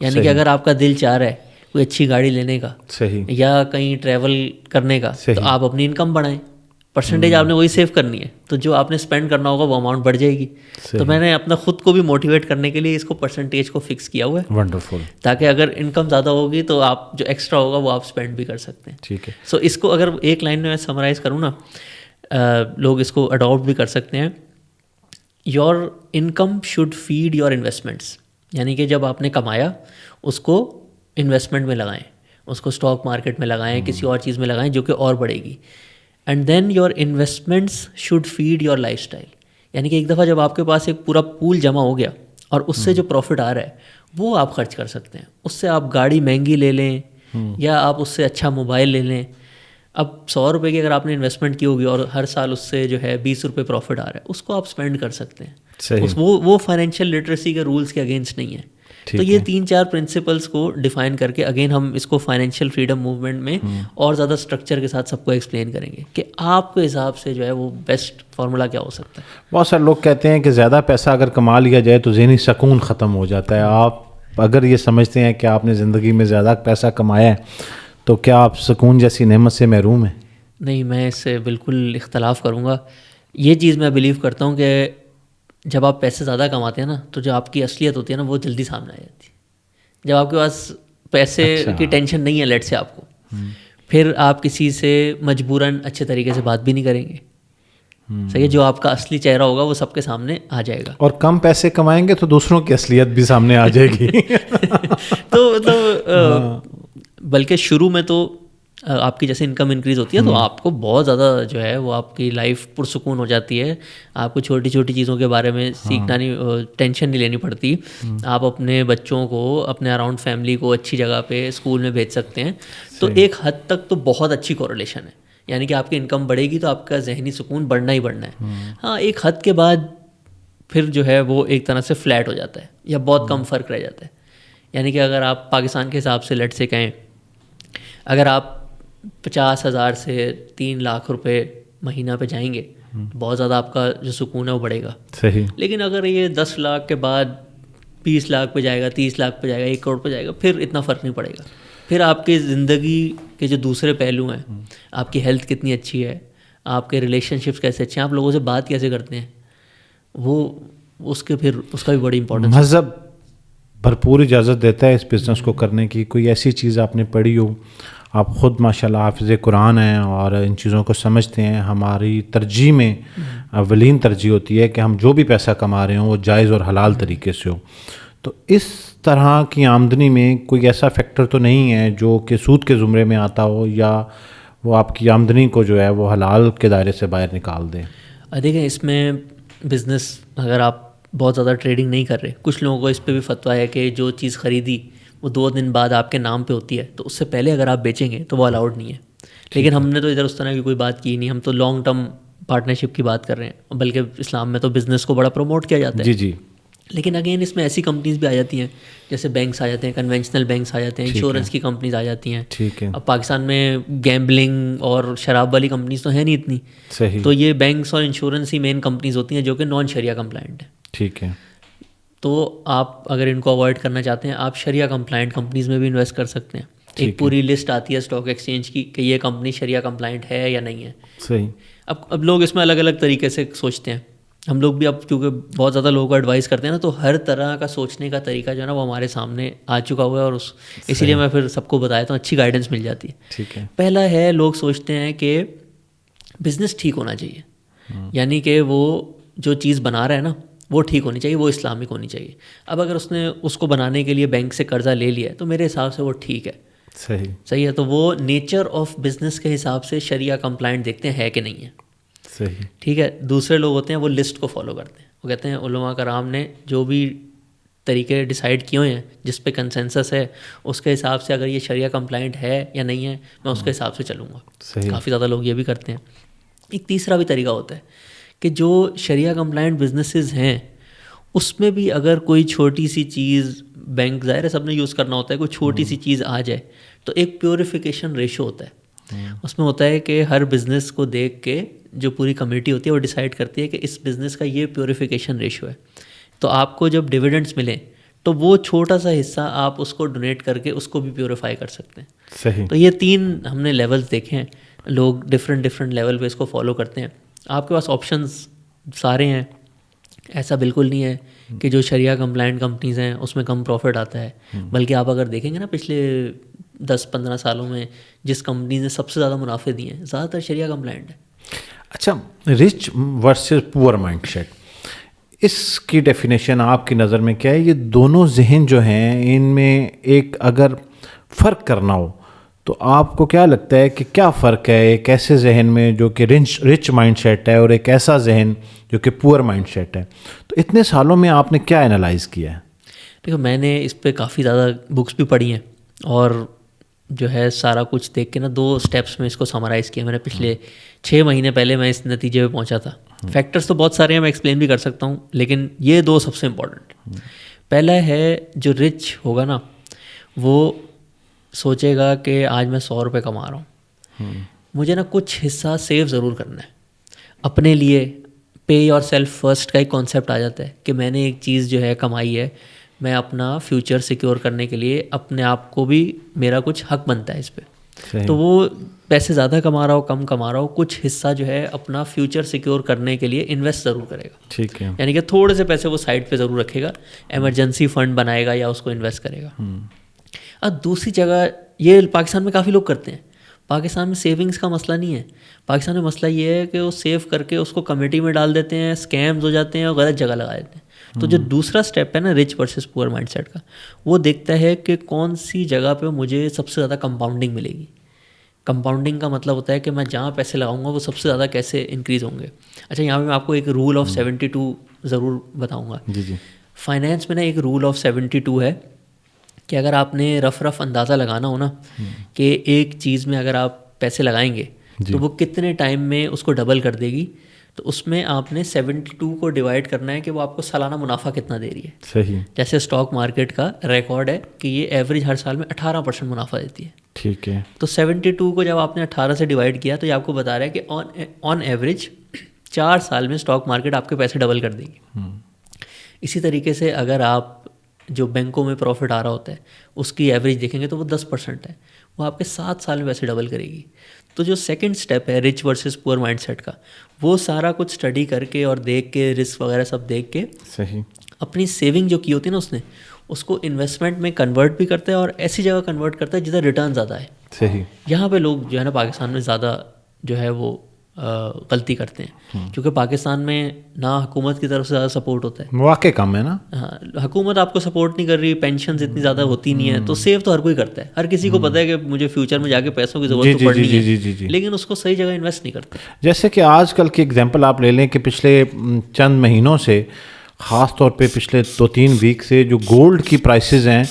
A: یعنی کہ اگر آپ کا دل چاہ رہا ہے کوئی اچھی گاڑی لینے کا,
B: صحیح,
A: یا کہیں ٹریول کرنے کا, تو آپ اپنی انکم بڑھائیں. پرسنٹیج آپ نے وہی سیو کرنی ہے, تو جو آپ نے اسپینڈ کرنا ہوگا وہ اماؤنٹ بڑھ جائے گی. تو میں نے اپنا خود کو بھی موٹیویٹ کرنے کے لیے اس کو پرسنٹیج کو فکس کیا ہوا ہے.
B: ونڈرفل.
A: تاکہ اگر انکم زیادہ ہوگی تو آپ جو ایکسٹرا ہوگا وہ آپ اسپینڈ بھی کر سکتے ہیں.
B: ٹھیک ہے.
A: سو اس کو اگر ایک لائن میں سمرائز کروں نا, لوگ اس کو اڈاپٹ بھی کر سکتے ہیں. Your income should feed your investments, یعنی کہ جب آپ نے کمایا اس کو انویسٹمنٹ میں لگائیں, اس کو اسٹاک مارکیٹ میں لگائیں, کسی اور چیز میں لگائیں جو کہ اور بڑھے گی. And then your investments should feed your lifestyle, یعنی کہ ایک دفعہ جب آپ کے پاس ایک پورا پول جمع ہو گیا اور اس سے جو پروفٹ آ رہا ہے وہ آپ خرچ کر سکتے ہیں. اس سے آپ گاڑی مہنگی لے لیں, یا آپ اس سے اچھا موبائل لے لیں. اب 100 روپے کی اگر آپ نے انویسٹمنٹ کی ہوگی اور ہر سال اس سے جو ہے 20 روپے پروفٹ آ رہا ہے, اس کو آپ اسپینڈ کر سکتے ہیں. وہ فائنینشیل لٹریسی کے رولس کے اگینسٹ نہیں ہے. تو یہ 3-4 پرنسپلس کو ڈیفائن کر کے اگین ہم اس کو فائنینشیل فریڈم موومنٹ میں اور زیادہ اسٹرکچر کے ساتھ سب کو ایکسپلین کریں گے کہ آپ کے حساب سے جو ہے وہ بیسٹ فارمولا کیا ہو سکتا ہے.
B: بہت سارے لوگ کہتے ہیں کہ زیادہ پیسہ اگر کما لیا جائے تو ذہنی سکون ختم ہو جاتا ہے. آپ اگر یہ سمجھتے ہیں کہ آپ نے زندگی میں زیادہ پیسہ کمایا ہے تو کیا آپ سکون جیسی نعمت سے محروم ہیں؟
A: نہیں, میں اس سے بالکل اختلاف کروں گا. یہ چیز میں بلیو کرتا ہوں کہ جب آپ پیسے زیادہ کماتے ہیں نا, تو جو آپ کی اصلیت ہوتی ہے نا وہ جلدی سامنے آ جاتی ہے. جب آپ کے پاس پیسے کی ٹینشن نہیں ہے لیٹ سے آپ کو, پھر آپ کسی سے مجبوراً اچھے طریقے سے بات بھی نہیں کریں گے. صحیح ہے. جو آپ کا اصلی چہرہ ہوگا وہ سب کے سامنے آ جائے گا.
B: اور کم پیسے کمائیں گے تو دوسروں کی اصلیت بھی سامنے آ جائے گی.
A: تو مطلب بلکہ شروع میں تو آپ کی جیسے انکم انکریز ہوتی ہے تو آپ کو بہت زیادہ جو ہے وہ آپ کی لائف پرسکون ہو جاتی ہے. آپ کو چھوٹی چھوٹی چیزوں کے بارے میں سیکھنا نہیں, ٹینشن نہیں لینی پڑتی. آپ اپنے بچوں کو, اپنے اراؤنڈ فیملی کو اچھی جگہ پہ اسکول میں بھیج سکتے ہیں. تو ایک حد تک تو بہت اچھی کوریلیشن ہے, یعنی کہ آپ کی انکم بڑھے گی تو آپ کا ذہنی سکون بڑھنا ہی بڑھنا ہے. ہاں ایک حد کے بعد پھر جو ہے وہ ایک طرح سے فلیٹ ہو جاتا ہے یا بہت کم فرق رہ جاتا ہے. یعنی کہ اگر آپ پاکستان کے حساب سے لیٹ سے کہیں, اگر آپ 50,000 سے 3 لاکھ روپے مہینہ پہ جائیں گے بہت زیادہ آپ کا جو سکون ہے وہ بڑھے گا.
B: صحیح.
A: لیکن اگر یہ 10 لاکھ کے بعد 20 لاکھ پہ جائے گا, 30 لاکھ پہ جائے گا, 1 کروڑ پہ جائے گا, پھر اتنا فرق نہیں پڑے گا. پھر آپ کی زندگی کے جو دوسرے پہلو ہیں, آپ کی ہیلتھ کتنی اچھی ہے, آپ کے ریلیشن شپس کیسے اچھے ہیں, آپ لوگوں سے بات کیسے کرتے ہیں, وہ اس کے پھر اس کا بھی بڑی امپورٹنس.
B: مذہب بھرپور اجازت دیتا ہے اس بزنس کو کرنے کی. کوئی ایسی چیز آپ نے پڑھی ہو, آپ خود ماشاءاللہ حافظ قرآن ہیں اور ان چیزوں کو سمجھتے ہیں, ہماری ترجیح میں اولین ترجیح ہوتی ہے کہ ہم جو بھی پیسہ کما رہے ہوں وہ جائز اور حلال طریقے سے ہو. تو اس طرح کی آمدنی میں کوئی ایسا فیکٹر تو نہیں ہے جو کہ سود کے زمرے میں آتا ہو یا وہ آپ کی آمدنی کو جو ہے وہ حلال کے دائرے سے باہر نکال دیں؟
A: دیکھیں اس میں بزنس اگر آپ بہت زیادہ ٹریڈنگ نہیں کر رہے, کچھ لوگوں کو اس پہ بھی فتویٰ ہے کہ جو چیز خریدی وہ 2 دن بعد آپ کے نام پہ ہوتی ہے تو اس سے پہلے اگر آپ بیچیں گے تو وہ الاؤڈ نہیں ہے. لیکن ہم نے تو ادھر اس طرح کی کوئی بات کی نہیں, ہم تو لانگ ٹرم پارٹنرشپ کی بات کر رہے ہیں, بلکہ اسلام میں تو بزنس کو بڑا پروموٹ کیا جاتا ہے.
B: جی جی.
A: لیکن اگین اس میں ایسی کمپنیز بھی آ جاتی ہیں جیسے بینکس آ جاتے ہیں, کنونشنل بینکس آ جاتے ہیں, انشورنس کی کمپنیز آ جاتی ہیں.
B: ٹھیک ہے.
A: اب پاکستان میں گیمبلنگ اور شراب والی کمپنیز تو ہیں نہیں اتنی,
B: صحیح.
A: تو یہ بینکس اور انشورنس ہی مین کمپنیز ہوتی ہیں جو کہ نان شریعہ کمپلائنٹ ہیں.
B: ٹھیک ہے.
A: تو آپ اگر ان کو اوائڈ کرنا چاہتے ہیں آپ شریعہ کمپلائنٹ کمپنیز میں بھی انویسٹ کر سکتے ہیں. ایک پوری لسٹ آتی ہے اسٹاک ایکسچینج کی کہ یہ کمپنی شریعہ کمپلائنٹ ہے یا نہیں ہے.
B: صحیح.
A: اب لوگ اس میں الگ الگ طریقے سے سوچتے ہیں. ہم لوگ بھی اب کیونکہ بہت زیادہ لوگوں کو ایڈوائز کرتے ہیں نا, تو ہر طرح کا سوچنے کا طریقہ جو ہے نا وہ ہمارے سامنے آ چکا ہوا ہے, اور اسی لیے میں پھر سب کو بتایا تو اچھی گائیڈنس مل جاتی ہے.
B: ٹھیک ہے.
A: پہلا ہے لوگ سوچتے ہیں کہ بزنس ٹھیک ہونا چاہیے, یعنی کہ وہ جو چیز بنا رہا ہے نا وہ ٹھیک ہونی چاہیے, وہ اسلامک ہونی چاہیے. اب اگر اس نے اس کو بنانے کے لیے بینک سے قرضہ لے لیا ہے تو میرے حساب سے وہ ٹھیک ہے. صحیح ہے. تو وہ نیچر آف بزنس کے حساب سے شریعہ کمپلائنٹ دیکھتے ہیں کہ نہیں ہے.
B: صحیح.
A: ٹھیک ہے. دوسرے لوگ ہوتے ہیں وہ لسٹ کو فالو کرتے ہیں, وہ کہتے ہیں علماء کرام نے جو بھی طریقے ڈیسائیڈ کیے ہوئے ہیں جس پہ کنسنسس ہے اس کے حساب سے اگر یہ شریعہ کمپلائنٹ ہے یا نہیں ہے میں اس کے حساب سے چلوں گا. کافی زیادہ لوگ یہ بھی کرتے ہیں. ایک تیسرا بھی طریقہ ہوتا ہے کہ جو شریعہ کمپلائنٹ بزنسز ہیں اس میں بھی اگر کوئی چھوٹی سی چیز, بینک ظاہر ہے سب نے یوز کرنا ہوتا ہے, کوئی چھوٹی سی چیز آ جائے تو ایک پیوریفیکیشن ریشو ہوتا ہے. اس میں ہوتا ہے کہ ہر بزنس کو دیکھ کے جو پوری کمیٹی ہوتی ہے وہ ڈیسائیڈ کرتی ہے کہ اس بزنس کا یہ پیوریفیکیشن ریشو ہے. تو آپ کو جب ڈویڈنڈس ملیں تو وہ چھوٹا سا حصہ آپ اس کو ڈونیٹ کر کے اس کو بھی پیوریفائی کر سکتے ہیں.
B: صحیح.
A: تو یہ 3 ہم نے لیولز دیکھے ہیں, لوگ ڈفرینٹ لیول پہ اس کو فالو کرتے ہیں. آپ کے پاس آپشنز سارے ہیں, ایسا بالکل نہیں ہے کہ جو شریعہ کمپلائنٹ کمپنیز ہیں اس میں کم پروفٹ آتا ہے, بلکہ آپ اگر دیکھیں گے نا پچھلے 10-15 سالوں میں جس کمپنیز نے سب سے زیادہ منافع دیے ہیں زیادہ تر شریعہ کمپلائنٹ ہے.
B: اچھا, رچ ورسز پور مائنڈ سیٹ, اس کی ڈیفینیشن آپ کی نظر میں کیا ہے؟ یہ دونوں ذہن جو ہیں ان میں ایک اگر فرق کرنا ہو تو آپ کو کیا لگتا ہے کہ کیا فرق ہے ایک ایسے ذہن میں جو کہ رچ مائنڈ سیٹ ہے اور ایک ایسا ذہن جو کہ پور مائنڈ سیٹ ہے؟ تو اتنے سالوں میں آپ نے کیا انالائز کیا ہے؟
A: دیکھو میں نے اس پہ کافی زیادہ بکس بھی پڑھی ہیں اور جو ہے سارا کچھ دیکھ کے نا 2 اسٹیپس میں اس کو سمرائز کیا. میں نے پچھلے 6 مہینے پہلے میں اس نتیجے پہ پہنچا تھا. فیکٹرز تو بہت سارے ہیں, میں ایکسپلین بھی کر سکتا ہوں, لیکن یہ 2 سب سے امپورٹنٹ. پہلا ہے جو رچ ہوگا نا وہ سوچے گا کہ آج میں 100 روپے کما رہا ہوں, مجھے نا کچھ حصہ سیو ضرور کرنا ہے اپنے لیے. پے یور سیلف فرسٹ کا ایک کانسیپٹ آ جاتا ہے کہ میں نے ایک چیز جو ہے کمائی ہے, میں اپنا فیوچر سیکیور کرنے کے لیے اپنے آپ کو بھی میرا کچھ حق بنتا ہے اس پہ. تو وہ پیسے زیادہ کما رہا ہو کم کما رہا ہو کچھ حصہ جو ہے اپنا فیوچر سیکیور کرنے کے لیے انویسٹ ضرور کرے گا.
B: ٹھیک ہے.
A: یعنی کہ تھوڑے سے پیسے وہ سائڈ پہ ضرور رکھے گا, ایمرجنسی فنڈ بنائے گا یا اس کو انویسٹ کرے گا. اب دوسری جگہ یہ پاکستان میں کافی لوگ کرتے ہیں. پاکستان میں سیونگس کا مسئلہ نہیں ہے, پاکستان میں مسئلہ یہ ہے کہ وہ سیو کر کے اس کو کمیٹی میں ڈال دیتے ہیں, اسکیمز ہو جاتے ہیں اور غلط جگہ لگا دیتے ہیں. تو جو دوسرا اسٹیپ ہے نا رچ ورسز پور مائنڈ سیٹ کا, وہ دیکھتا ہے کہ کون سی جگہ پہ مجھے سب سے زیادہ کمپاؤنڈنگ ملے گی. کمپاؤنڈنگ کا مطلب ہوتا ہے کہ میں جہاں پیسے لگاؤں گا وہ سب سے زیادہ کیسے انکریز ہوں گے. اچھا یہاں پہ میں آپ کو ایک رول آف 72 ضرور بتاؤں گا.
B: جی
A: فائنینس میں نا ایک رول آف 72 ہے کہ اگر آپ نے رف اندازہ لگانا ہو نا کہ ایک چیز میں اگر آپ پیسے لگائیں گے تو وہ کتنے ٹائم میں اس کو ڈبل کر دے گی, تو اس میں آپ نے 72 کو ڈیوائڈ کرنا ہے کہ وہ آپ کو سالانہ منافع کتنا دے رہی ہے.
B: صحیح.
A: جیسے اسٹاک مارکیٹ کا ریکارڈ ہے کہ یہ ایوریج ہر سال میں 18% منافع دیتی ہے.
B: ٹھیک ہے.
A: تو 72 کو جب آپ نے 18 سے ڈیوائڈ کیا تو یہ آپ کو بتا رہا ہے کہ آن ایوریج 4 سال میں اسٹاک مارکیٹ آپ کے پیسے ڈبل کر دے گی. اسی طریقے سے اگر آپ جو بینکوں میں پروفٹ آ رہا ہوتا ہے اس کی ایوریج دیکھیں گے تو وہ 10% ہے, وہ آپ کے 7 سال میں پیسے ڈبل کرے گی. تو جو سیکنڈ اسٹیپ ہے رچ ورسز پور مائنڈ سیٹ کا, وہ سارا کچھ اسٹڈی کر کے اور دیکھ کے رسک وغیرہ سب دیکھ کے
B: صحیح
A: اپنی سیونگ جو کی ہوتی ہے نا اس نے اس کو انویسٹمنٹ میں کنورٹ بھی کرتا ہے اور ایسی جگہ کنورٹ کرتا ہے جدھر ریٹرن زیادہ ہے.
B: صحیح.
A: یہاں پہ لوگ جو ہے نا پاکستان میں زیادہ جو ہے وہ غلطی کرتے ہیں کیونکہ پاکستان میں نہ حکومت کی طرف سے زیادہ سپورٹ ہوتا ہے.
B: واقع کم ہے نا.
A: ہاں, حکومت آپ کو سپورٹ نہیں کر رہی, پینشنز اتنی زیادہ ہوتی نہیں ہے, تو سیو تو ہر کوئی کرتا ہے. ہر کسی کو پتہ ہے کہ مجھے فیوچر میں جا کے پیسوں کی ضرورت تو پڑنی ہے, لیکن اس کو صحیح جگہ انویسٹ نہیں کرتے.
B: جیسے کہ آج کل کی ایگزامپل آپ لے لیں کہ پچھلے چند مہینوں سے, خاص طور پہ پچھلے 2-3 ویک سے جو گولڈ کی پرائسز ہیں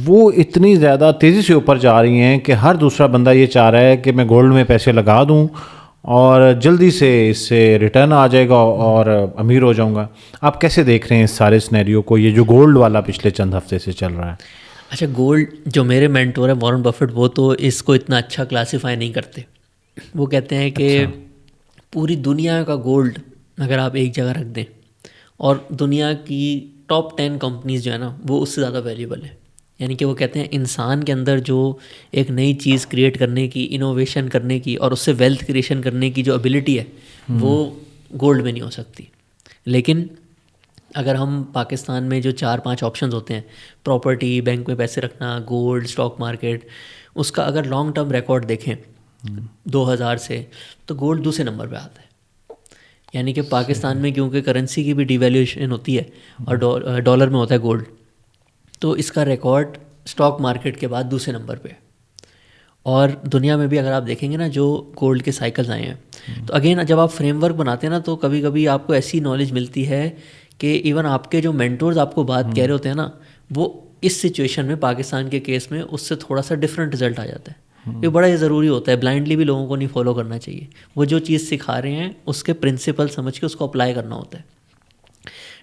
B: وہ اتنی زیادہ تیزی سے اوپر جا رہی ہیں کہ ہر دوسرا بندہ یہ چاہ رہا ہے کہ میں گولڈ میں پیسے لگا دوں اور جلدی سے اس سے ریٹرن آ جائے گا اور امیر ہو جاؤں گا. آپ کیسے دیکھ رہے ہیں اس سارے سینیریو کو, یہ جو گولڈ والا پچھلے چند ہفتے سے چل رہا ہے؟
A: اچھا, گولڈ جو میرے مینٹور ہیں وارن بفیٹ, وہ تو اس کو اتنا اچھا کلاسیفائی نہیں کرتے. وہ کہتے ہیں کہ پوری دنیا کا گولڈ اگر آپ ایک جگہ رکھ دیں اور دنیا کی ٹاپ 10 کمپنیز جو ہے نا وہ اس سے زیادہ ویلیبل ہے. یعنی کہ وہ کہتے ہیں انسان کے اندر جو ایک نئی چیز کریٹ کرنے کی, انوویشن کرنے کی اور اس سے ویلتھ کریشن کرنے کی جو ایبلٹی ہے وہ گولڈ میں نہیں ہو سکتی. لیکن اگر ہم پاکستان میں جو 4-5 آپشنز ہوتے ہیں, پراپرٹی, بینک میں پیسے رکھنا, گولڈ, اسٹاک مارکیٹ, اس کا اگر لانگ ٹرم ریکارڈ دیکھیں 2000 سے, تو گولڈ دوسرے نمبر پہ آتا ہے. یعنی کہ پاکستان میں کیونکہ کرنسی کی بھی ڈی ویلیویشن ہوتی ہے اور ڈالر میں ہوتا ہے گولڈ, تو اس کا ریکارڈ اسٹاک مارکیٹ کے بعد دوسرے نمبر پہ. اور دنیا میں بھی اگر آپ دیکھیں گے نا جو گولڈ کے سائیکلز آئے ہیں, تو اگین جب آپ فریم ورک بناتے ہیں نا تو کبھی کبھی آپ کو ایسی نالج ملتی ہے کہ ایون آپ کے جو مینٹورز آپ کو بات کہہ رہے ہوتے ہیں نا, وہ اس سچویشن میں پاکستان کے کیس میں اس سے تھوڑا سا ڈفرینٹ رزلٹ آ جاتا ہے. یہ بڑا یہ ضروری ہوتا ہے, بلائنڈلی بھی لوگوں کو نہیں فالو کرنا چاہیے. وہ جو چیز سکھا رہے ہیں اس کے پرنسپل سمجھ کے اس کو اپلائی کرنا ہوتا ہے.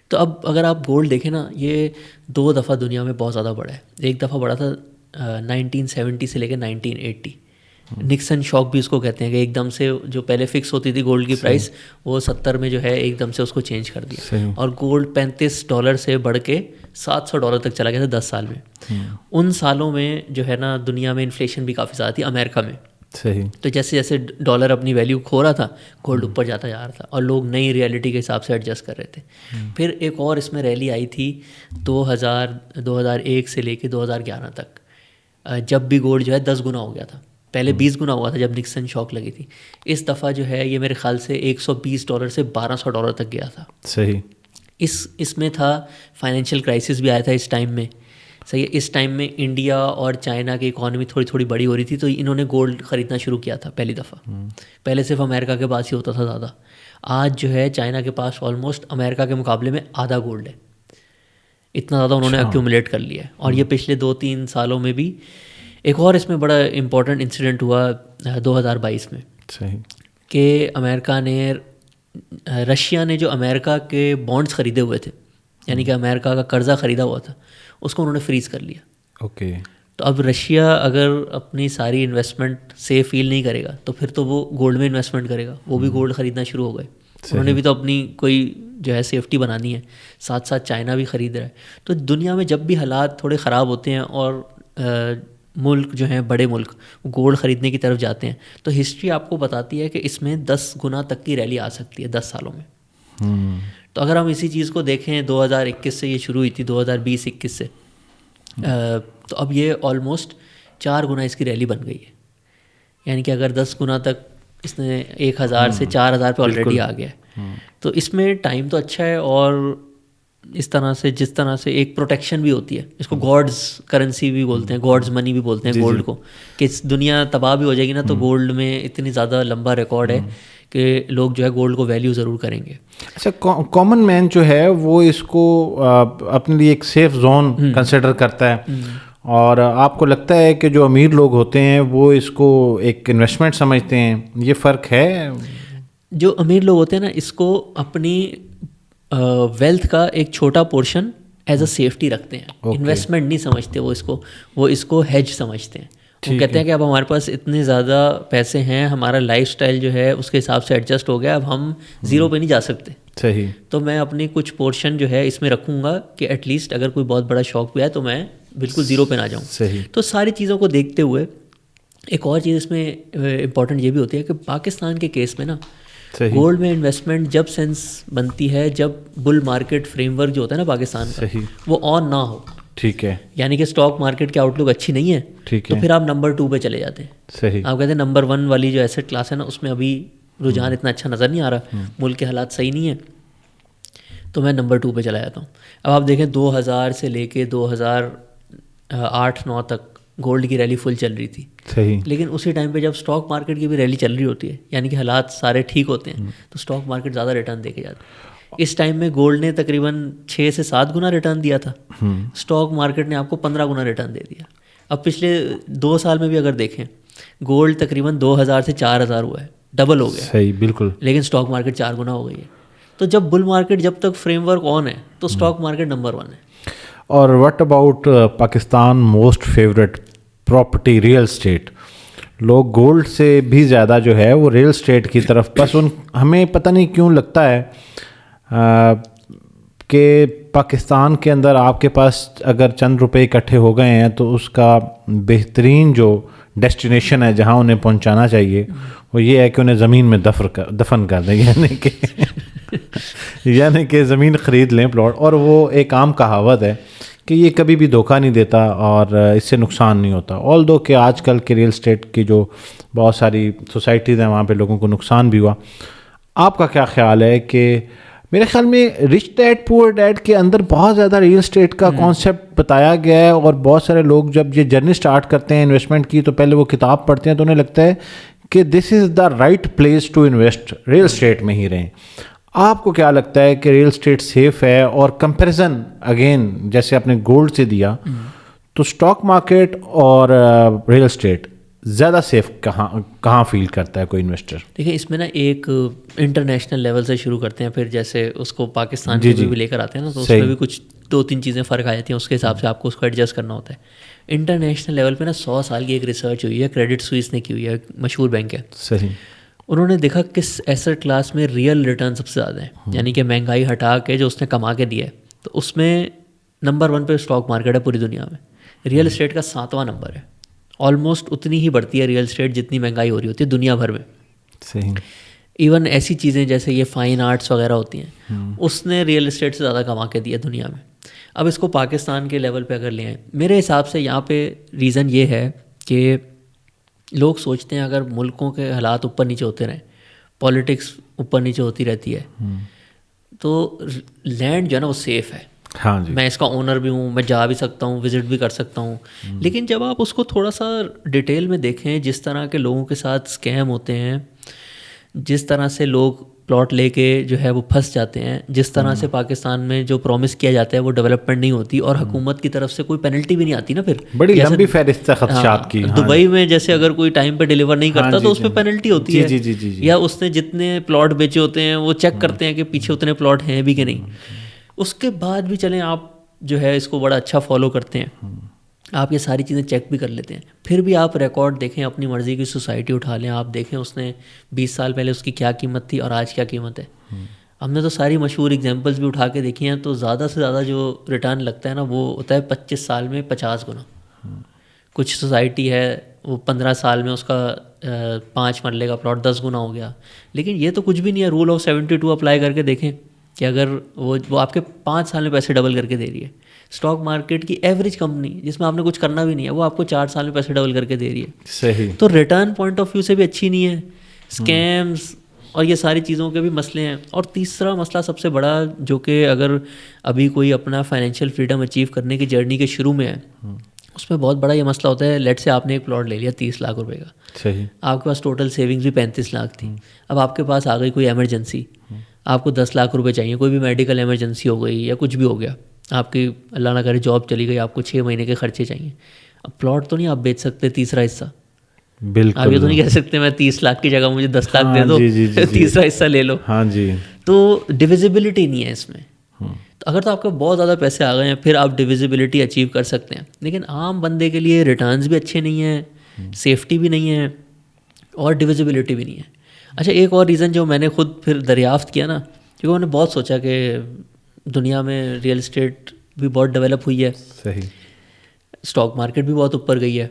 A: تو اب اگر آپ گولڈ دیکھیں نا, یہ 2 دفعہ دنیا میں بہت زیادہ بڑھا ہے. ایک دفعہ بڑھا تھا 1970 سے لے کے 1980. نکسن شاک بھی اس کو کہتے ہیں کہ ایک دم سے جو پہلے فکس ہوتی تھی گولڈ کی پرائس, وہ 70 میں جو ہے ایک دم سے اس کو چینج کر دیا, اور گولڈ $35 سے بڑھ کے $700 تک چلا گیا تھا 10 سال میں. ان سالوں میں جو ہے نا دنیا میں انفلیشن بھی کافی زیادہ تھی امریکہ میں. تو جیسے جیسے ڈالر اپنی ویلیو کھو رہا تھا, گولڈ اوپر جاتا جا رہا تھا, اور لوگ نئی ریئلٹی کے حساب سے ایڈجسٹ کر رہے تھے. پھر ایک اور اس میں ریلی آئی تھی 2001 سے لے کے 2011 تک, جب بھی گولڈ جو ہے 10 گنا ہو گیا تھا. پہلے 20 گنا ہوا تھا جب نکسن شاک لگی تھی. اس دفعہ جو ہے یہ میرے خیال سے $120 سے $1200 تک گیا تھا.
B: صحیح.
A: اس میں تھا فائنینشیل کرائسس بھی آیا تھا اس ٹائم میں. صحیح ہے, اس ٹائم میں انڈیا اور چائنا کی اکانومی تھوڑی بڑی ہو رہی تھی, تو انہوں نے گولڈ خریدنا شروع کیا تھا پہلی دفعہ. پہلے صرف امریکہ کے پاس ہی ہوتا تھا زیادہ. آج جو ہے چائنا کے پاس آلموسٹ امریکہ کے مقابلے میں آدھا گولڈ ہے. اتنا زیادہ انہوں نے ایکیومولیٹ کر لیا ہے. اور یہ پچھلے 2-3 سالوں میں بھی. ایک اور اس میں بڑا امپورٹنٹ انسیڈنٹ ہوا 2022 میں.
B: صحیح.
A: کہ رشیا نے جو امریکہ کے بانڈز خریدے ہوئے تھے, یعنی کہ امریکہ کا قرضہ خریدا ہوا تھا, اس کو انہوں نے فریز کر لیا.
B: اوکے.
A: تو اب رشیا اگر اپنی ساری انویسٹمنٹ سیف فیل نہیں کرے گا تو پھر تو وہ گولڈ میں انویسٹمنٹ کرے گا. وہ بھی گولڈ خریدنا شروع ہو گئے. انہوں نے بھی تو اپنی کوئی جو ہے سیفٹی بنانی ہے. ساتھ ساتھ چائنا بھی خرید رہا ہے. تو دنیا میں جب بھی حالات تھوڑے خراب ہوتے ہیں اور ملک جو ہیں بڑے ملک گولڈ خریدنے کی طرف جاتے ہیں, تو ہسٹری آپ کو بتاتی ہے کہ اس میں 10 گنا تک کی ریلی آ سکتی ہے 10 سالوں میں. تو اگر ہم اسی چیز کو دیکھیں 2021 سے یہ شروع ہوئی تھی 2020-21 سے, تو اب یہ آلموسٹ 4 گنا اس کی ریلی بن گئی ہے. یعنی کہ اگر 10 گنا تک اس نے 1000 سے 4000 پہ آلریڈی آ گیا ہے, تو اس میں ٹائم تو اچھا ہے. اور اس طرح سے جس طرح سے ایک پروٹیکشن بھی ہوتی ہے, اس کو گاڈز کرنسی بھی بولتے ہیں, گاڈز منی بھی بولتے ہیں گولڈ کو, کہ دنیا تباہ بھی ہو جائے گی نا تو گولڈ میں اتنی زیادہ لمبا ریکارڈ ہے کہ لوگ جو ہے گولڈ کو ویلیو ضرور کریں گے.
B: اچھا, کامن مین جو ہے وہ اس کو اپنے لیے ایک سیف زون کنسیڈر کرتا ہے, اور آپ کو لگتا ہے کہ جو امیر لوگ ہوتے ہیں وہ اس کو ایک انویسٹمنٹ سمجھتے ہیں, یہ فرق ہے؟
A: جو امیر لوگ ہوتے ہیں نا اس کو اپنی ویلتھ کا ایک چھوٹا پورشن ایز اے سیفٹی رکھتے ہیں, انویسٹمنٹ نہیں سمجھتے وہ اس کو ہیج سمجھتے ہیں. وہ کہتے ہیں کہ اب ہمارے پاس اتنے زیادہ پیسے ہیں, ہمارا لائف سٹائل جو ہے اس کے حساب سے ایڈجسٹ ہو گیا, اب ہم زیرو پہ نہیں جا سکتے.
B: صحیح.
A: تو میں اپنی کچھ پورشن جو ہے اس میں رکھوں گا کہ ایٹ لیسٹ اگر کوئی بہت بڑا شوق بھی ہے تو میں بالکل زیرو پہ نہ جاؤں.
B: صحیح.
A: تو ساری چیزوں کو دیکھتے ہوئے ایک اور چیز اس میں امپورٹنٹ یہ بھی ہوتی ہے کہ پاکستان کے کیس میں نا گولڈ میں انویسٹمنٹ جب سینس بنتی ہے جب بل مارکیٹ فریم ورک جو ہوتا ہے نا پاکستان کا وہ آن نہ ہو.
B: ٹھیک ہے.
A: یعنی کہ اسٹاک مارکیٹ کی آؤٹ لک اچھی نہیں ہے, تو پھر آپ نمبر 2 پہ چلے جاتے ہیں.
B: صحیح.
A: آپ کہتے ہیں نمبر 1 والی جو ایسٹ کلاس ہے نا اس میں ابھی رجحان اتنا اچھا نظر نہیں آ رہا, ملک کے حالات صحیح نہیں ہیں, تو میں نمبر 2 پہ چلا جاتا ہوں. اب آپ دیکھیں 2000 سے لے کے 2008-9 تک گولڈ کی ریلی فل چل رہی تھی.
B: صحیح.
A: لیکن اسی ٹائم پہ جب اسٹاک مارکیٹ کی بھی ریلی چل رہی ہوتی ہے, یعنی کہ حالات سارے ٹھیک ہوتے ہیں, تو اسٹاک مارکیٹ زیادہ ریٹرن دے کے جاتا ہے. اس ٹائم میں گولڈ نے تقریباً 6 سے 7 گنا ریٹرن دیا تھا, اسٹاک مارکیٹ نے آپ کو 15 گنا ریٹرن دے دیا. اب پچھلے 2 سال میں بھی اگر دیکھیں گولڈ تقریباً 2000 سے 4000 ہوا ہے, ڈبل ہو گیا.
B: صحیح, بالکل.
A: لیکن اسٹاک مارکیٹ 4 گنا ہو گئی ہے. تو جب بل مارکیٹ جب تک فریم ورک آن ہے تو اسٹاک مارکیٹ نمبر 1 ہے.
B: اور what about Pakistan most favourite property real estate? لوگ گولڈ سے بھی زیادہ جو ہے وہ ریئل اسٹیٹ کی طرف, بس ہمیں پتہ نہیں کیوں لگتا ہے کہ پاکستان کے اندر آپ کے پاس اگر چند روپے اکٹھے ہو گئے ہیں تو اس کا بہترین جو ڈیسٹینیشن ہے جہاں انہیں پہنچانا چاہیے وہ یہ ہے کہ انہیں زمین میں دفن کر دیں, یعنی کہ زمین خرید لیں, پلاٹ. اور وہ ایک عام کہاوت ہے کہ یہ کبھی بھی دھوکہ نہیں دیتا اور اس سے نقصان نہیں ہوتا. آل دو کہ آج کل کے ریئل اسٹیٹ کی جو بہت ساری سوسائٹیز ہیں وہاں پہ لوگوں کو نقصان بھی ہوا. آپ کا کیا خیال ہے؟ کہ میرے خیال میں رچ ڈیڈ پور ڈیڈ کے اندر بہت زیادہ ریئل اسٹیٹ کا کانسیپٹ بتایا گیا ہے, اور بہت سارے لوگ جب یہ جرنی اسٹارٹ کرتے ہیں انویسٹمنٹ کی تو پہلے وہ کتاب پڑھتے ہیں تو انہیں لگتا ہے کہ this is the right place to invest, real estate میں ہی رہیں. آپ کو کیا لگتا ہے کہ ریئل اسٹیٹ سیف ہے؟ اور کمپیریزن اگین جیسے آپ نے گولڈ سے دیا تو اسٹاک مارکیٹ اور ریئل اسٹیٹ زیادہ سیف کہاں فیل کرتا ہے کوئی انویسٹر؟
A: دیکھیں اس میں نا ایک انٹرنیشنل لیول سے شروع کرتے ہیں, پھر جیسے اس کو پاکستان میں بھی لے کر آتے ہیں نا تو اس میں بھی کچھ 2-3 چیزیں فرق آ جاتی ہیں, اس کے حساب سے آپ کو اس کو ایڈجسٹ کرنا ہوتا ہے. انٹرنیشنل لیول پہ نا 100 سال کی ایک ریسرچ ہوئی ہے, کریڈٹ سوئس نے کی ہوئی ہے, مشہور بینک ہے.
B: صحیح.
A: انہوں نے دیکھا کس ایسٹ کلاس میں ریئل ریٹرن سب سے زیادہ ہے, یعنی کہ مہنگائی ہٹا کے جو اس نے کما کے دیا ہے, تو اس میں نمبر 1 پہ اسٹاک مارکیٹ ہے پوری دنیا میں. ریئل اسٹیٹ کا 7واں نمبر ہے. آلموسٹ اتنی ہی بڑھتی ہے ریئل اسٹیٹ جتنی مہنگائی ہو رہی ہوتی ہے دنیا بھر میں.
B: صحیح.
A: ایون ایسی چیزیں جیسے یہ فائن آرٹس وغیرہ ہوتی ہیں اس نے ریئل اسٹیٹ سے زیادہ کما کے دیا دنیا میں. اب اس کو پاکستان کے لیول پہ اگر لے آئیں, میرے حساب سے یہاں پہ ریزن یہ ہے کہ لوگ سوچتے ہیں اگر ملکوں کے حالات اوپر نیچے ہوتے رہیں, پالیٹکس اوپر نیچے ہوتی رہتی ہے, تو لینڈ جو ہے نا وہ سیف ہے.
B: ہاں جی,
A: میں اس کا اونر بھی ہوں, میں جا بھی سکتا ہوں, وزٹ بھی کر سکتا ہوں. لیکن جب آپ اس کو تھوڑا سا ڈیٹیل میں دیکھیں, جس طرح کے لوگوں کے ساتھ اسکیم ہوتے ہیں, جس طرح سے لوگ پلاٹ لے کے جو ہے وہ پھنس جاتے ہیں, جس طرح سے پاکستان میں جو پرومس کیا جاتا ہے وہ ڈیولپمنٹ نہیں ہوتی, اور حکومت کی طرف سے کوئی پینلٹی بھی نہیں آتی نا. پھر
B: بڑی لمبی فہرست ہے خدشات کی.
A: دبئی میں جیسے اگر کوئی ٹائم پہ ڈیلیور نہیں کرتا تو اس پہ پینلٹی ہوتی ہے, یا اس نے جتنے پلاٹ بیچے ہوتے ہیں وہ چیک کرتے ہیں کہ پیچھے اتنے پلاٹ ہیں بھی کہ نہیں. اس کے بعد بھی چلیں آپ جو ہے اس کو بڑا اچھا فالو کرتے ہیں, آپ یہ ساری چیزیں چیک بھی کر لیتے ہیں, پھر بھی آپ ریکارڈ دیکھیں, اپنی مرضی کی سوسائٹی اٹھا لیں, آپ دیکھیں اس نے 20 سال پہلے اس کی کیا قیمت تھی اور آج کیا قیمت ہے. ہم نے تو ساری مشہور ایگزامپلس بھی اٹھا کے دیکھی ہیں, تو زیادہ سے زیادہ جو ریٹرن لگتا ہے نا وہ ہوتا ہے 25 سال میں 50 گنا. کچھ سوسائٹی ہے وہ 15 سال میں اس کا 5 مرلے کا پلاٹ 10 گنا ہو گیا. لیکن یہ تو کچھ بھی نہیں ہے. رول آف 72 اپلائی کر کے دیکھیں کہ اگر وہ آپ کے 5 سال میں پیسے ڈبل کر کے دے رہی ہے. اسٹاک مارکیٹ کی ایوریج کمپنی جس میں آپ نے کچھ کرنا بھی نہیں ہے وہ آپ کو 4 سال میں پیسے ڈبل کر کے دے رہی ہے.
B: صحیح.
A: تو ریٹرن پوائنٹ آف ویو سے بھی اچھی نہیں ہے. اسکیمز اور یہ ساری چیزوں کے بھی مسئلے ہیں. اور تیسرا مسئلہ سب سے بڑا جو کہ اگر ابھی کوئی اپنا فائنینشیل فریڈم اچیو کرنے کی جرنی کے شروع میں ہے, اس میں بہت بڑا یہ مسئلہ ہوتا ہے. لیٹ سے آپ نے ایک پلاٹ لے لیا 30 لاکھ روپے کا,
B: صحیح,
A: آپ کے پاس ٹوٹل سیونگز بھی 35 لاکھ تھی. اب آپ کے پاس آ گئی کوئی ایمرجنسی, آپ کو 10 لاکھ روپے چاہیے, کوئی بھی میڈیکل ایمرجنسی ہو گئی یا کچھ بھی ہو گیا, آپ کی اللہ نہ کرے جاب چلی گئی, آپ کو 6 مہینے کے خرچے چاہیے. اب پلاٹ تو نہیں آپ بیچ سکتے تیسرا حصہ,
B: بالکل.
A: آپ یہ تو نہیں کہہ سکتے میں 30 لاکھ کی جگہ مجھے 10 لاکھ دے دو, تیسرا حصہ لے لو.
B: ہاں جی.
A: تو ڈویزیبلٹی نہیں ہے اس میں. تو اگر تو آپ کے بہت زیادہ پیسے آ گئے ہیں پھر آپ ڈویزیبلٹی اچیو کر سکتے ہیں, لیکن عام بندے کے لیے ریٹرنز بھی اچھے نہیں ہیں, سیفٹی بھی نہیں ہے, اور ڈویزیبلٹی بھی نہیں ہے. اچھا, ایک اور ریزن جو میں نے خود پھر دریافت کیا نا, کیونکہ میں نے بہت سوچا کہ دنیا میں ریئل اسٹیٹ بھی بہت ڈیولپ ہوئی ہے,
B: صحیح,
A: اسٹاک مارکیٹ بھی بہت اوپر گئی ہے,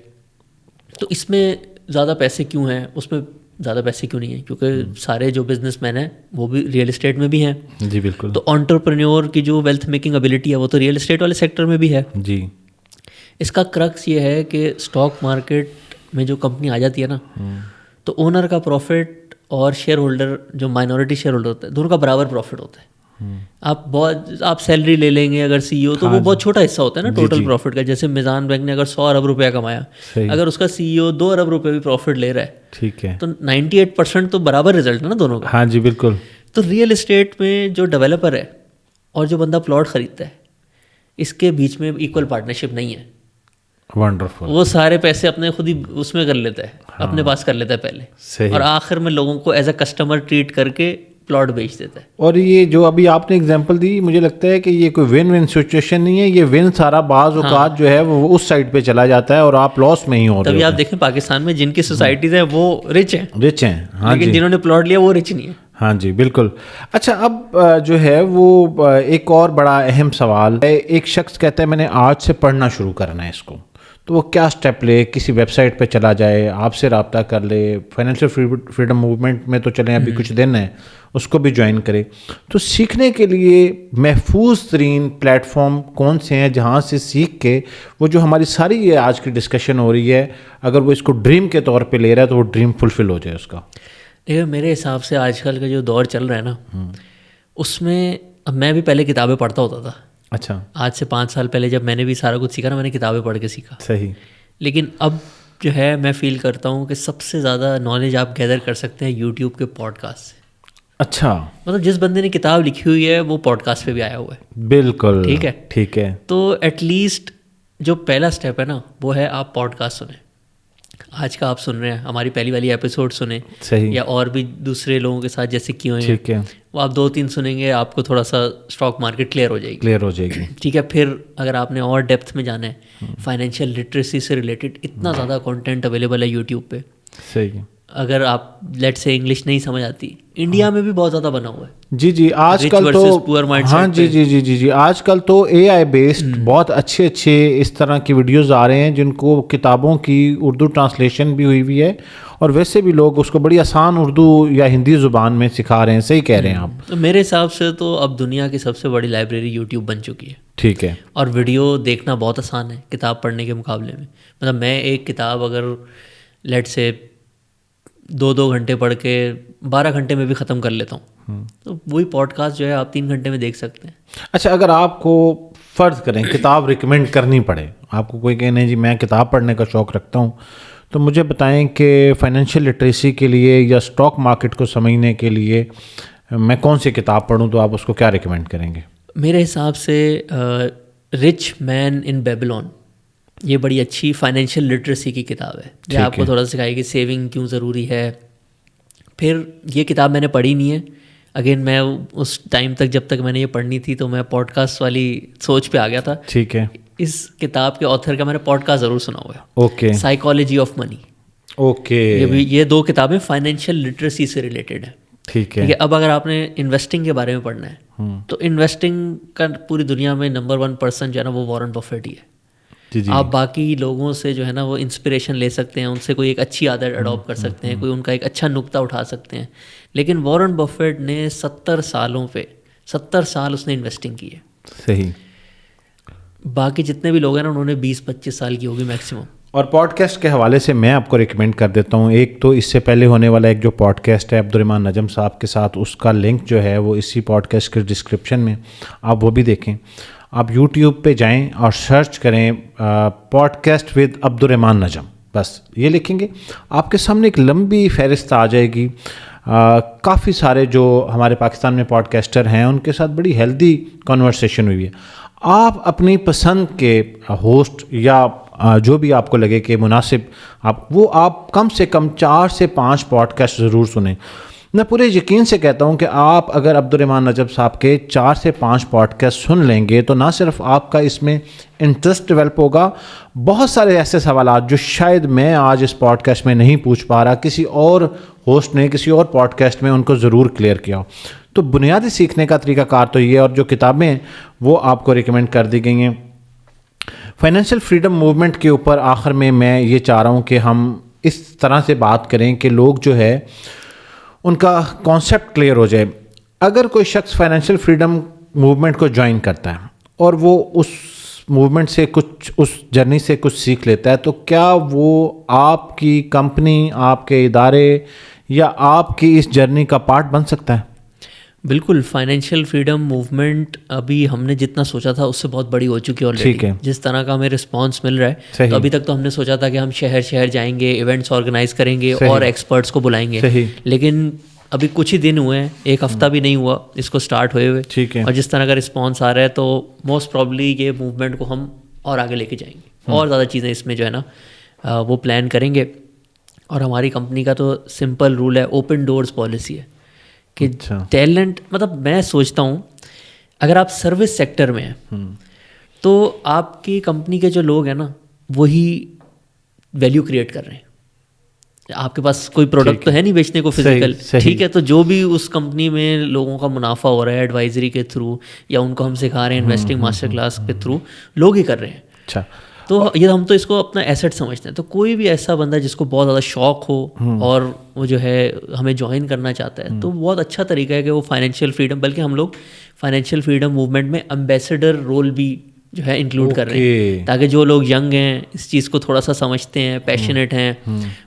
A: تو اس میں زیادہ پیسے کیوں ہیں, اس میں زیادہ پیسے کیوں نہیں ہیں, کیونکہ سارے جو بزنس مین ہیں وہ بھی ریئل اسٹیٹ میں بھی ہیں.
B: جی بالکل.
A: تو انٹرپرینیور کی جو ویلتھ میکنگ ابیلٹی ہے وہ تو ریئل اسٹیٹ والے سیکٹر میں بھی ہے.
B: جی.
A: اس کا کرکس یہ ہے کہ اسٹاک مارکیٹ میں جو کمپنی آ جاتی ہے نا, تو اونر کا پروفٹ اور شیئر ہولڈر جو مائنورٹی شیئر ہولڈر ہوتا ہے دونوں کا برابر پروفٹ ہوتا ہے. آپ سیلری لے لیں گے اگر سی ای او, تو وہ بہت چھوٹا حصہ ہوتا ہے نا ٹوٹل پروفٹ کا. جیسے میزان بینک نے اگر 100 ارب روپیہ کمایا, اگر اس کا سی ای او 2 ارب روپے بھی پروفٹ لے رہا ہے,
B: ٹھیک ہے,
A: تو 98% تو برابر رزلٹ ہے نا دونوں کا.
B: ہاں جی بالکل.
A: تو ریئل اسٹیٹ میں جو ڈیولپر ہے اور جو بندہ پلاٹ خریدتا ہے, اس کے بیچ میں ایکول پارٹنرشپ نہیں ہے.
B: ونڈرفل.
A: وہ سارے پیسے اپنے خود ہی اس میں کر لیتا ہے, اپنے پاس کر لیتا ہے پہلے, اور آخر میں لوگوں کو ایز اے کسٹمر ٹریٹ کر کے پلاٹ بیچ دیتا ہے.
B: اور یہ جو ابھی آپ نے اگزامپل دی, مجھے لگتا ہے کہ یہ کوئی ون ون سچویشن نہیں ہے, یہ ون سارا بعض اوقات جو ہے وہ اس سائڈ پہ چلا جاتا ہے اور آپ لاس میں ہی ہوتے ہیں.
A: تبھی آپ دیکھیں پاکستان میں جن کی سوسائٹیز ہیں وہ رچ ہیں,
B: لیکن
A: جنہوں نے پلاٹ لیا وہ رچ نہیں ہے.
B: ہاں جی بالکل. اچھا, اب جو ہے وہ ایک اور بڑا اہم سوال ہے. ایک شخص کہتا ہے میں نے آج سے پڑھنا شروع کرنا ہے اس کو, تو وہ کیا سٹیپ لے؟ کسی ویب سائٹ پہ چلا جائے, آپ سے رابطہ کر لے, فائنینشیل فریڈم موومنٹ میں تو چلیں ابھی کچھ دن ہیں, اس کو بھی جوائن کرے. تو سیکھنے کے لیے محفوظ ترین پلیٹ فارم کون سے ہیں جہاں سے سیکھ کے وہ جو ہماری ساری یہ آج کی ڈسکشن ہو رہی ہے, اگر وہ اس کو ڈریم کے طور پہ لے رہا ہے تو وہ ڈریم فلفل ہو جائے اس کا؟
A: میرے حساب سے آج کل کا جو دور چل رہا ہے نا, اس میں اب میں بھی پہلے کتابیں پڑھتا ہوتا تھا.
B: اچھا,
A: آج سے 5 سال پہلے جب میں نے بھی سارا کچھ سیکھا نا, میں نے کتابیں پڑھ کے سیکھا.
B: صحیح.
A: لیکن اب جو ہے میں فیل کرتا ہوں کہ سب سے زیادہ نالج آپ گیدر کر سکتے ہیں یوٹیوب کے پوڈ کاسٹ سے.
B: اچھا,
A: مطلب جس بندے نے کتاب لکھی ہوئی ہے وہ پوڈ کاسٹ پہ بھی آیا ہوا ہے.
B: بالکل
A: ٹھیک ہے,
B: ٹھیک ہے.
A: تو ایٹ لیسٹ جو پہلا اسٹیپ ہے نا وہ ہے آپ پوڈ کاسٹ سنیں. آج کا آپ سن رہے ہیں, ہماری پہلی والی ایپیسوڈ سنیں,
B: صحیح,
A: یا اور بھی دوسرے لوگوں کے ساتھ جیسے کیے ہوئے ہیں,
B: ٹھیک ہے,
A: وہ آپ 2-3 سنیں گے, آپ کو تھوڑا سا اسٹاک مارکیٹ کلیئر ہو جائے گی. ٹھیک ہے, پھر اگر آپ نے اور ڈیپتھ میں جانا ہے فائنینشیل لٹریسی سے ریلیٹڈ, اتنا زیادہ کانٹینٹ اویلیبل ہے یوٹیوب پہ.
B: صحیح.
A: اگر آپ لیٹ سے انگلش نہیں سمجھ آتی, انڈیا میں بھی بہت زیادہ بنا ہوا ہے.
B: جی جی, آج کل تو ہاں جی جی جی جی جی آج کل تو اے آئی بیسڈ بہت اچھے اس طرح کی ویڈیوز آ رہے ہیں جن کو کتابوں کی اردو ٹرانسلیشن بھی ہوئی ہے, اور ویسے بھی لوگ اس کو بڑی آسان اردو یا ہندی زبان میں سکھا رہے ہیں. صحیح کہہ رہے ہیں آپ.
A: میرے حساب سے تو اب دنیا کی سب سے بڑی لائبریری یوٹیوب بن چکی ہے.
B: ٹھیک ہے,
A: اور ویڈیو دیکھنا بہت آسان ہے کتاب پڑھنے کے مقابلے میں. مطلب میں ایک کتاب اگر لیٹ سے 2 گھنٹے پڑھ کے 12 گھنٹے میں بھی ختم کر لیتا ہوں, تو وہی پوڈ کاسٹ جو ہے آپ 3 گھنٹے میں دیکھ سکتے ہیں.
B: اچھا, اگر آپ کو فرض کریں کتاب ریکمینڈ کرنی پڑے, آپ کو کوئی کہنے جی میں کتاب پڑھنے کا شوق رکھتا ہوں, تو مجھے بتائیں کہ فائنینشیل لٹریسی کے لیے یا اسٹاک مارکیٹ کو سمجھنے کے لیے میں کون سی کتاب پڑھوں, تو آپ اس کو کیا ریکمینڈ کریں گے؟
A: میرے حساب سے رچ مین ان بیبلون, یہ بڑی اچھی فائنینشیل لٹریسی کی کتاب ہے. یہ آپ کو تھوڑا سا سکھائے گی سیونگ کیوں ضروری ہے. پھر یہ کتاب میں نے پڑھی نہیں ہے, اگین میں اس ٹائم تک جب تک میں نے یہ پڑھنی تھی تو میں پوڈ کاسٹ والی سوچ پہ آ گیا تھا.
B: ٹھیک ہے,
A: اس کتاب کے آتھر کا میں نے پوڈ کاسٹ ضرور سنا ہوا ہے.
B: Okay,
A: psychology of money.
B: Okay,
A: یہ 2 کتابیں فائنینشیل لٹریسی سے ریلیٹڈ ہیں.
B: ٹھیک ہے.
A: اب اگر آپ نے انویسٹنگ کے بارے میں پڑھنا ہے تو انویسٹنگ کا پوری دنیا میں نمبر 1 پرسن جو ہے نا وہ وارن بفیٹ ہی ہے. آپ باقی لوگوں سے جو ہے نا وہ انسپریشن لے سکتے ہیں, ان سے کوئی ایک اچھی عادت اڈاپٹ کر سکتے ہیں, کوئی ان کا ایک اچھا نقطہ اٹھا سکتے ہیں. لیکن وارن بفیٹ نے 70 سال اس نے انویسٹنگ کی ہے.
B: صحیح.
A: باقی جتنے بھی لوگ ہیں نا انہوں نے 20-25 سال کی ہوگی میکسیمم.
B: اور پوڈ کاسٹ کے حوالے سے میں آپ کو ریکمینڈ کر دیتا ہوں. ایک تو اس سے پہلے ہونے والا ایک جو پوڈ کاسٹ ہے عبدالرحمن نجم صاحب کے ساتھ, اس کا لنک جو ہے وہ اسی پوڈ کاسٹ کے ڈسکرپشن میں, آپ وہ بھی دیکھیں. آپ یوٹیوب پہ جائیں اور سرچ کریں پوڈ کاسٹ ود عبدالرحمن نجم, بس یہ لکھیں گے آپ کے سامنے ایک لمبی فہرست آ جائے گی. کافی سارے جو ہمارے پاکستان میں پوڈ کاسٹر ہیں ان کے ساتھ بڑی ہیلدی کنورسیشن ہوئی ہے. آپ اپنی پسند کے ہوسٹ یا جو بھی آپ کو لگے کہ مناسب, آپ کم سے کم 4 سے 5 پوڈ کاسٹ ضرور سنیں. میں پورے یقین سے کہتا ہوں کہ آپ اگر عبدالرحمن نجم صاحب کے 4 سے 5 پوڈ کاسٹ سن لیں گے تو نہ صرف آپ کا اس میں انٹرسٹ ڈیولپ ہوگا, بہت سارے ایسے سوالات جو شاید میں آج اس پوڈ کاسٹ میں نہیں پوچھ پا رہا, کسی اور ہوسٹ نے کسی اور پوڈ کاسٹ میں ان کو ضرور کلیئر کیا ہو. تو بنیادی سیکھنے کا طریقہ کار تو یہ ہے, اور جو کتابیں وہ آپ کو ریکمینڈ کر دی گئی ہیں. فائنینشیل فریڈم موومنٹ کے اوپر آخر میں یہ چاہ رہا ہوں کہ ہم اس طرح سے بات کریں کہ لوگ جو ہے ان کا کانسیپٹ کلیئر ہو جائے. اگر کوئی شخص فائنینشیل فریڈم موومنٹ کو جوائن کرتا ہے اور وہ اس موومنٹ سے کچھ, اس جرنی سے کچھ سیکھ لیتا ہے, تو کیا وہ آپ کی کمپنی, آپ کے ادارے یا آپ کی اس جرنی کا پارٹ بن سکتا ہے؟
A: بالکل. فائنینشیل فریڈم موومنٹ ابھی ہم نے جتنا سوچا تھا اس سے بہت بڑی ہو چکی ہے آلریڈی. جس طرح کا ہمیں رسپانس مل رہا ہے, تو ابھی تک تو ہم نے سوچا تھا کہ ہم شہر شہر جائیں گے, ایونٹس آرگنائز کریں گے اور ایکسپرٹس کو بلائیں گے, لیکن ابھی کچھ ہی دن ہوئے ہیں, ایک ہفتہ بھی نہیں ہوا اس کو اسٹارٹ ہوئے ہوئے, اور جس طرح کا رسپانس آ رہا ہے تو موسٹ پرابلی یہ موومنٹ کو ہم اور آگے لے کے جائیں گے, اور زیادہ چیزیں اس میں جو ہے نا وہ پلان کریں گے. اور ہماری کمپنی کا تو سمپل رول ہے, اوپن ڈورز پالیسی ہے کہ ٹیلنٹ, مطلب میں سوچتا ہوں اگر آپ سروس سیکٹر میں ہیں تو آپ کی کمپنی کے جو لوگ ہیں نا وہی ویلیو کریٹ کر رہے ہیں. آپ کے پاس کوئی پروڈکٹ تو ہے نہیں بیچنے کو فزیکل, ٹھیک ہے, تو جو بھی اس کمپنی میں لوگوں کا منافع ہو رہا ہے ایڈوائزری کے تھرو یا ان کو ہم سکھا رہے ہیں انویسٹنگ ماسٹر کلاس کے تھرو, لوگ ہی کر رہے ہیں.
B: اچھا,
A: تو یہ ہم تو اس کو اپنا ایسٹ سمجھتے ہیں. تو کوئی بھی ایسا بندہ جس کو بہت زیادہ شوق ہو اور وہ جو ہے ہمیں جوائن کرنا چاہتا ہے, تو بہت اچھا طریقہ ہے کہ وہ فائنینشیل فریڈم, بلکہ ہم لوگ فائنینشیل فریڈم موومنٹ میں امبیسڈر رول بھی جو ہے انکلوڈ کر رہے ہیں, تاکہ جو لوگ ینگ ہیں, اس چیز کو تھوڑا سا سمجھتے ہیں, پیشنیٹ ہیں,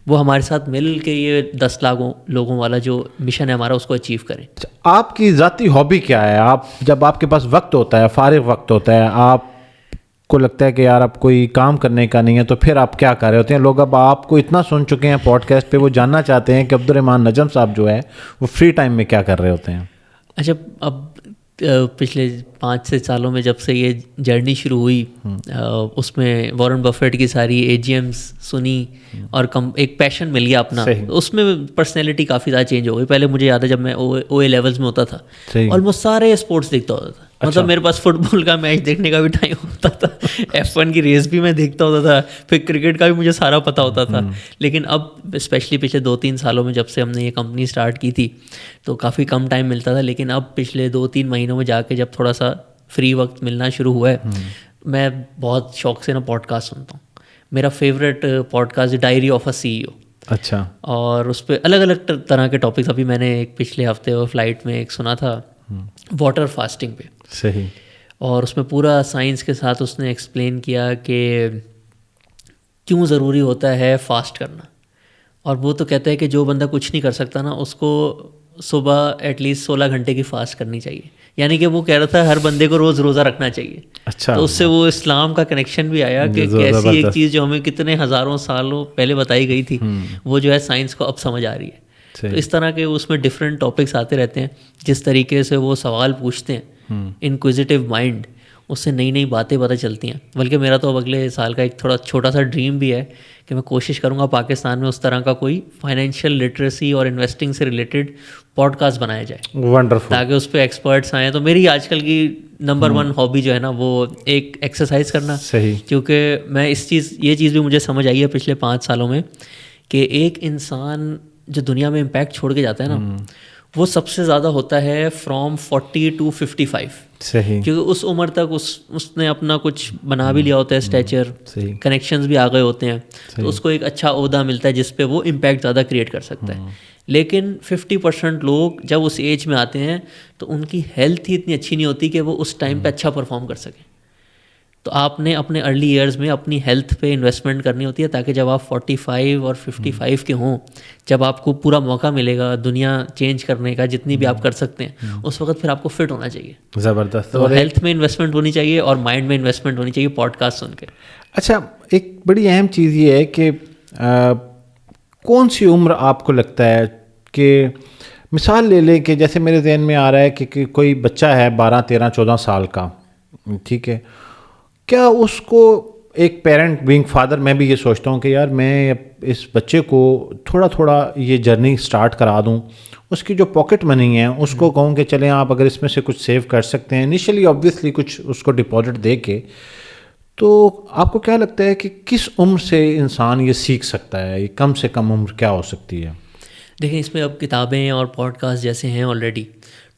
A: وہ ہمارے ساتھ مل کے یہ 10 لاکھ لوگوں والا جو مشن ہے ہمارا اس کو اچیو کریں.
B: آپ کی ذاتی ہابی کیا ہے؟ آپ جب آپ کے پاس وقت ہوتا ہے, فارغ وقت ہوتا ہے, آپ کو لگتا ہے کہ یار اب کوئی کام کرنے کا نہیں ہے, تو پھر آپ کیا کر رہے ہوتے ہیں؟ لوگ اب آپ کو اتنا سن چکے ہیں پوڈ کاسٹ پہ, وہ جاننا چاہتے ہیں کہ عبدالرحمن نجم صاحب جو ہے وہ فری ٹائم میں کیا کر رہے ہوتے ہیں.
A: اچھا, اب پچھلے 5 سالوں میں جب سے یہ جرنی شروع ہوئی, اس میں وارن بفیٹ کی ساری AGMs سنی اور ایک پیشن مل گیا اپنا, اس میں پرسنالٹی کافی زیادہ چینج ہو گئی. پہلے مجھے یاد ہے جب میں OA لیولز میں ہوتا تھا, آلموسٹ سارے اسپورٹس دیکھتا ہوتا تھا, مطلب میرے پاس فٹ بال کا میچ دیکھنے کا بھی ٹائم ہوتا تھا, F1 کی ریس بھی میں دیکھتا ہوتا تھا, پھر کرکٹ کا بھی مجھے سارا پتہ ہوتا تھا. لیکن اب اسپیشلی پچھلے 2-3 سالوں میں جب سے ہم نے یہ کمپنی اسٹارٹ کی تھی تو کافی کم ٹائم ملتا تھا, لیکن اب پچھلے 2-3 مہینوں میں جا کے جب تھوڑا سا فری وقت ملنا شروع ہوا ہے, میں بہت شوق سے نا پوڈ کاسٹ سنتا ہوں. میرا favourite podcast diary of a CEO.
B: اچھا.
A: اور اس پہ الگ الگ طرح کے ٹاپکس, ابھی میں نے ایک پچھلے ہفتے فلائٹ میں ایک سنا تھا واٹر فاسٹنگ پہ.
B: صحیح.
A: اور اس میں پورا سائنس کے ساتھ اس نے ایکسپلین کیا کہ کیوں ضروری ہوتا ہے فاسٹ کرنا. اور وہ تو کہتا ہے کہ جو بندہ کچھ نہیں کر سکتا نا, اس کو صبح ایٹ لیسٹ 16 گھنٹے کی فاسٹ کرنی چاہیے. یعنی کہ وہ کہہ رہا تھا ہر بندے کو روز روزہ رکھنا چاہیے. اچھا. تو اس سے وہ اسلام کا کنیکشن بھی آیا کہ کیسی ایک چیز جو ہمیں کتنے ہزاروں سالوں پہلے بتائی گئی تھی, وہ جو ہے سائنس کو اب سمجھ آ رہی ہے. تو اس طرح کے اس میں ڈفرینٹ ٹاپکس آتے رہتے ہیں. جس طریقے سے وہ سوال پوچھتے ہیں, انکوزیٹو مائنڈ, اس سے نئی نئی باتیں پتہ چلتی ہیں. بلکہ میرا تو اب اگلے سال کا ایک تھوڑا چھوٹا سا ڈریم بھی ہے کہ میں کوشش کروں گا پاکستان میں اس طرح کا کوئی فائنینشیل لٹریسی اور انویسٹنگ سے ریلیٹڈ پوڈ کاسٹ بنایا جائے.
B: ونڈرفل.
A: تاکہ اس پہ ایکسپرٹس آئیں. تو میری آج کل کی نمبر 1 ہابی جو ہے نا وہ ایک ایکسرسائز کرنا.
B: صحیح.
A: کیونکہ میں یہ چیز بھی مجھے سمجھ آئی ہے پچھلے 5 سالوں میں کہ ایک انسان جو دنیا میں امپیکٹ چھوڑ کے جاتا ہے نا, وہ سب سے زیادہ ہوتا ہے فرام 40 to 55.
B: صحیح.
A: کیونکہ اس عمر تک اس نے اپنا کچھ بنا بھی لیا ہوتا ہے, اسٹیچر, کنیکشنز بھی آ گئے ہوتے ہیں, تو اس کو ایک اچھا عہدہ ملتا ہے جس پہ وہ امپیکٹ زیادہ کریٹ کر سکتا ہے. لیکن 50% لوگ جب اس ایج میں آتے ہیں تو ان کی ہیلتھ ہی اتنی اچھی نہیں ہوتی کہ وہ اس ٹائم پہ اچھا پرفارم کر سکیں. تو آپ نے اپنے ارلی ایئرز میں اپنی ہیلتھ پہ انویسٹمنٹ کرنی ہوتی ہے تاکہ جب آپ 45 اور 55 کے ہوں, جب آپ کو پورا موقع ملے گا دنیا چینج کرنے کا جتنی بھی آپ کر سکتے ہیں, اس وقت پھر آپ کو فٹ ہونا چاہیے.
B: زبردست.
A: تو ہیلتھ میں انویسٹمنٹ ہونی چاہیے اور مائنڈ میں انویسٹمنٹ ہونی چاہیے پوڈ کاسٹ سن کے.
B: اچھا, ایک بڑی اہم چیز یہ ہے کہ کون سی عمر آپ کو لگتا ہے کہ, مثال لے لیں کہ جیسے میرے ذہن میں آ رہا ہے کہ کوئی بچہ ہے 12 13 14 سال کا, ٹھیک ہے, کیا اس کو ایک پیرنٹ بینگ فادر میں بھی یہ سوچتا ہوں کہ یار میں اس بچے کو تھوڑا تھوڑا یہ جرنی سٹارٹ کرا دوں, اس کی جو پاکٹ منی ہے اس کو کہوں کہ چلیں آپ اگر اس میں سے کچھ سیو کر سکتے ہیں انیشلی آبویسلی کچھ اس کو ڈپازٹ دے کے, تو آپ کو کیا لگتا ہے کہ کس عمر سے انسان یہ سیکھ سکتا ہے, یہ کم سے کم عمر کیا ہو سکتی ہے؟
A: دیکھیں اس میں اب کتابیں اور پوڈ کاسٹ جیسے ہیں آلریڈی,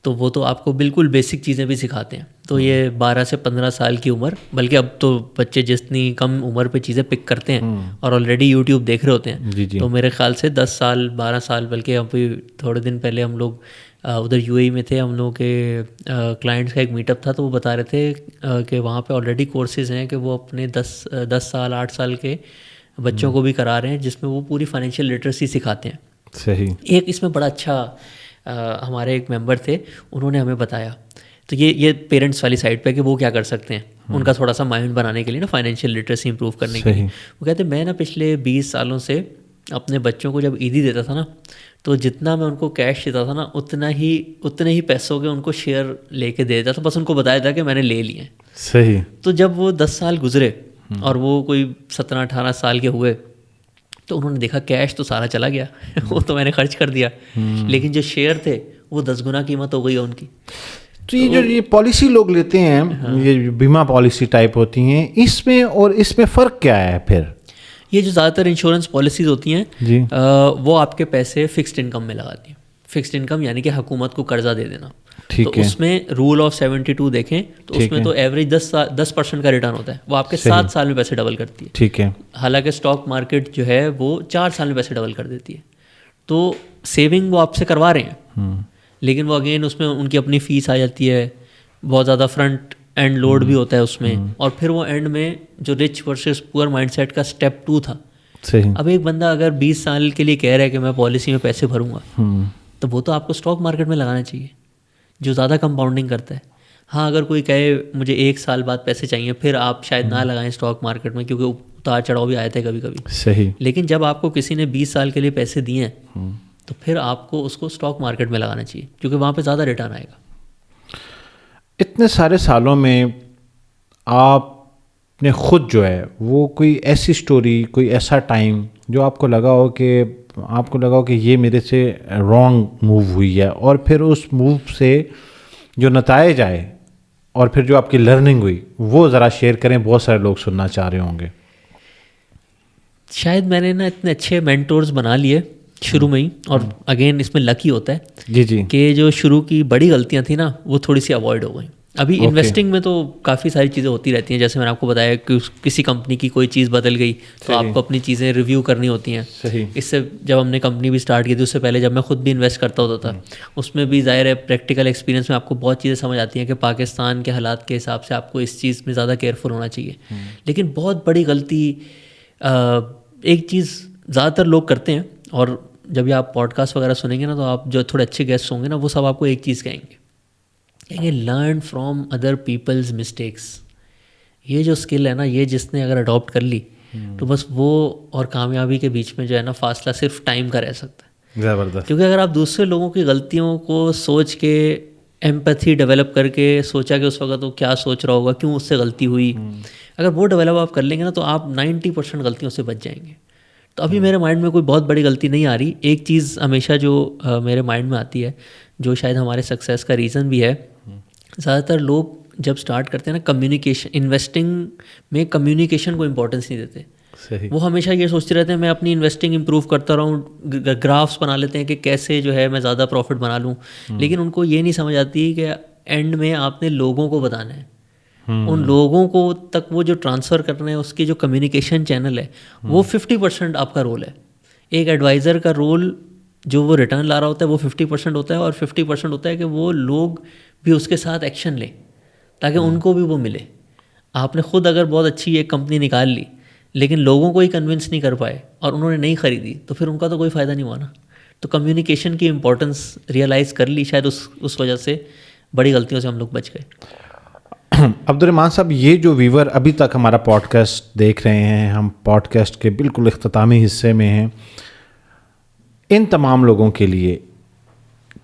A: تو وہ تو آپ کو بالکل بیسک چیزیں بھی سکھاتے ہیں. تو یہ 12 سے 15 سال کی عمر, بلکہ اب تو بچے جتنی کم عمر پہ چیزیں پک کرتے ہیں اور آلریڈی یوٹیوب دیکھ رہے ہوتے ہیں, تو میرے خیال سے 10 سال 12 سال, بلکہ ابھی تھوڑے دن پہلے ہم لوگ ادھر UAE میں تھے, ہم لوگوں کے کلائنٹس کا ایک میٹ اپ تھا, تو وہ بتا رہے تھے کہ وہاں پہ آلریڈی کورسز ہیں کہ وہ اپنے 10 سال 8 سال کے بچوں کو بھی کرا رہے ہیں, جس میں وہ پوری فائنینشیل لٹریسی سکھاتے ہیں.
B: صحیح.
A: ایک اس میں بڑا اچھا ہمارے ایک ممبر تھے, انہوں نے ہمیں بتایا, تو یہ پیرنٹس والی سائڈ پہ کہ وہ کیا کر سکتے ہیں ان کا تھوڑا سا مائنڈ بنانے کے لیے نا, فائنینشیل لٹریسی امپروو کرنے کے لیے. وہ کہتے ہیں میں نا پچھلے 20 سالوں سے اپنے بچوں کو جب عیدی دیتا تھا نا, تو جتنا میں ان کو کیش دیتا تھا نا اتنے ہی پیسوں کے ان کو شیئر لے کے دے دیتا تھا, بس ان کو بتایا تھا کہ میں نے لے لیے ہیں.
B: صحیح.
A: تو جب وہ 10 سال گزرے اور وہ کوئی 17 18 سال کے ہوئے, تو انہوں نے دیکھا کیش تو سارا چلا گیا وہ تو میں نے خرچ کر دیا, لیکن جو شیئر تھے وہ 10 گنا قیمت ہو گئی ہے ان کی.
B: تو یہ پالیسی لوگ لیتے ہیں, یہ بیمہ پالیسی ٹائپ ہوتی ہیں, اس میں اور اس میں فرق کیا ہے پھر؟
A: یہ جو زیادہ تر انشورنس پالیسیز ہوتی ہیں
B: جی,
A: وہ آپ کے پیسے فکسڈ انکم میں لگاتی ہیں. فکسڈ انکم یعنی کہ حکومت کو قرضہ دے دینا. تو اس میں رول آف 72 دیکھیں تو اس میں تو ایوریج 10% کا ریٹرن ہوتا ہے, وہ آپ کے 7 سال میں پیسے ڈبل کرتی ہے.
B: ٹھیک ہے.
A: حالانکہ اسٹاک مارکیٹ جو ہے وہ 4 سال میں پیسے ڈبل کر دیتی ہے. تو سیونگ وہ آپ سے کروا رہے ہیں, لیکن وہ اگین اس میں ان کی اپنی فیس آ جاتی ہے, بہت زیادہ فرنٹ اینڈ لوڈ بھی ہوتا ہے اس میں, اور پھر وہ اینڈ میں جو رچ ورسز پور مائنڈ سیٹ کا اسٹیپ 2 تھا. اب ایک بندہ اگر 20 سال کے لیے کہہ رہا ہے کہ میں پالیسی میں پیسے بھروں گا, تو وہ تو آپ کو اسٹاک مارکیٹ میں لگانا چاہیے جو زیادہ کمپاؤنڈنگ کرتا ہے. ہاں اگر کوئی کہے مجھے 1 سال بعد پیسے چاہیے, پھر آپ شاید نہ لگائیں اسٹاک مارکیٹ میں, کیونکہ اتار چڑھاؤ بھی آئے تھے کبھی کبھی.
B: صحیح.
A: لیکن جب آپ کو کسی نے 20 سال کے لیے پیسے دیے ہیں, تو پھر آپ کو اس کو اسٹاک مارکیٹ میں لگانا چاہیے, کیونکہ وہاں پہ زیادہ ریٹرن آئے گا.
B: اتنے سارے سالوں میں آپ نے خود جو ہے وہ کوئی ایسی سٹوری, کوئی ایسا ٹائم جو آپ کو لگا ہو کہ یہ میرے سے رانگ موو ہوئی ہے, اور پھر اس موو سے جو نتائج آئے اور پھر جو آپ کی لرننگ ہوئی, وہ ذرا شیئر کریں, بہت سارے لوگ سننا چاہ رہے ہوں گے.
A: شاید میں نے نا اتنے اچھے مینٹورز بنا لیے شروع میں ہی, اور اگین اس میں لکی ہوتا ہے
B: جی
A: کہ جو شروع کی بڑی غلطیاں تھیں نا وہ تھوڑی سی اوائڈ ہو گئیں. ابھی انویسٹنگ میں تو کافی ساری چیزیں ہوتی رہتی ہیں, جیسے میں نے آپ کو بتایا کہ کسی کمپنی کی کوئی چیز بدل گئی تو آپ کو اپنی چیزیں ریویو کرنی ہوتی ہیں. اس سے جب ہم نے کمپنی بھی اسٹارٹ کی تھی, اس سے پہلے جب میں خود بھی انویسٹ کرتا ہوتا تھا, اس میں بھی ظاہر ہے پریکٹیکل ایکسپیرینس میں آپ کو بہت چیزیں سمجھ آتی ہیں کہ پاکستان کے حالات کے حساب سے آپ کو اس چیز میں زیادہ کیئرفل ہونا چاہیے. لیکن بہت بڑی غلطی ایک چیز زیادہ تر لوگ کرتے ہیں, اور جب یہ آپ پوڈ کاسٹ وغیرہ سنیں گے نا, تو آپ جو تھوڑے اچھے گیسٹ ہوں گے نا, وہ سب آپ کو ایک چیز کہیں گے learn from other people's mistakes. یہ جو اسکل ہے نا, یہ جس نے اگر اڈاپٹ کر لی تو بس وہ اور کامیابی کے بیچ میں جو ہے نا فاصلہ صرف ٹائم کا رہ سکتا ہے.
B: زبردست.
A: کیونکہ اگر آپ دوسرے لوگوں کی غلطیوں کو سوچ کے ایمپیتھی ڈیولپ کر کے سوچا کہ اس وقت وہ کیا سوچ رہا ہوگا, کیوں اس سے غلطی ہوئی, اگر وہ ڈیولپ آپ کر لیں گے نا, تو آپ 90% غلطیوں سے بچ جائیں گے. تو ابھی میرے مائنڈ میں کوئی بہت بڑی غلطی نہیں آ رہی. ایک چیز ہمیشہ جو میرے مائنڈ میں آتی ہے, جو شاید ہمارے سکسیس کا ریزن بھی ہے, زیادہ تر لوگ جب سٹارٹ کرتے ہیں نا کمیونیکیشن, انویسٹنگ میں کمیونیکیشن کو امپورٹنس نہیں دیتے. وہ ہمیشہ یہ سوچتے رہتے ہیں میں اپنی انویسٹنگ امپروو کرتا رہوں, گرافس بنا لیتے ہیں کہ کیسے جو ہے میں زیادہ پروفٹ بنا لوں, لیکن ان کو یہ نہیں سمجھ آتی کہ اینڈ میں آپ نے لوگوں کو بتانا ہے. ان لوگوں کو تک وہ جو ٹرانسفر کرنا ہے, اس کی جو کمیونیکیشن چینل ہے, وہ 50% آپ کا رول ہے. ایک ایڈوائزر کا رول جو وہ ریٹرن لا رہا ہوتا ہے وہ 50% ہوتا ہے, اور 50% ہوتا ہے کہ وہ لوگ بھی اس کے ساتھ ایکشن لیں تاکہ ان کو بھی وہ ملے. آپ نے خود اگر بہت اچھی ایک کمپنی نکال لی لیکن لوگوں کو ہی کنونس نہیں کر پائے اور انہوں نے نہیں خریدی تو پھر ان کا تو کوئی فائدہ نہیں ہوا نا. تو کمیونیکیشن کی امپورٹنس ریئلائز کر لی شاید اس وجہ سے بڑی غلطیوں سے ہم لوگ بچ گئے.
B: عبدالرحمان صاحب, یہ جو ویور ابھی تک ہمارا پوڈ کاسٹ دیکھ رہے ہیں, ہم پوڈ کاسٹ کے بالکل اختتامی حصے میں ہیں, ان تمام لوگوں کے لیے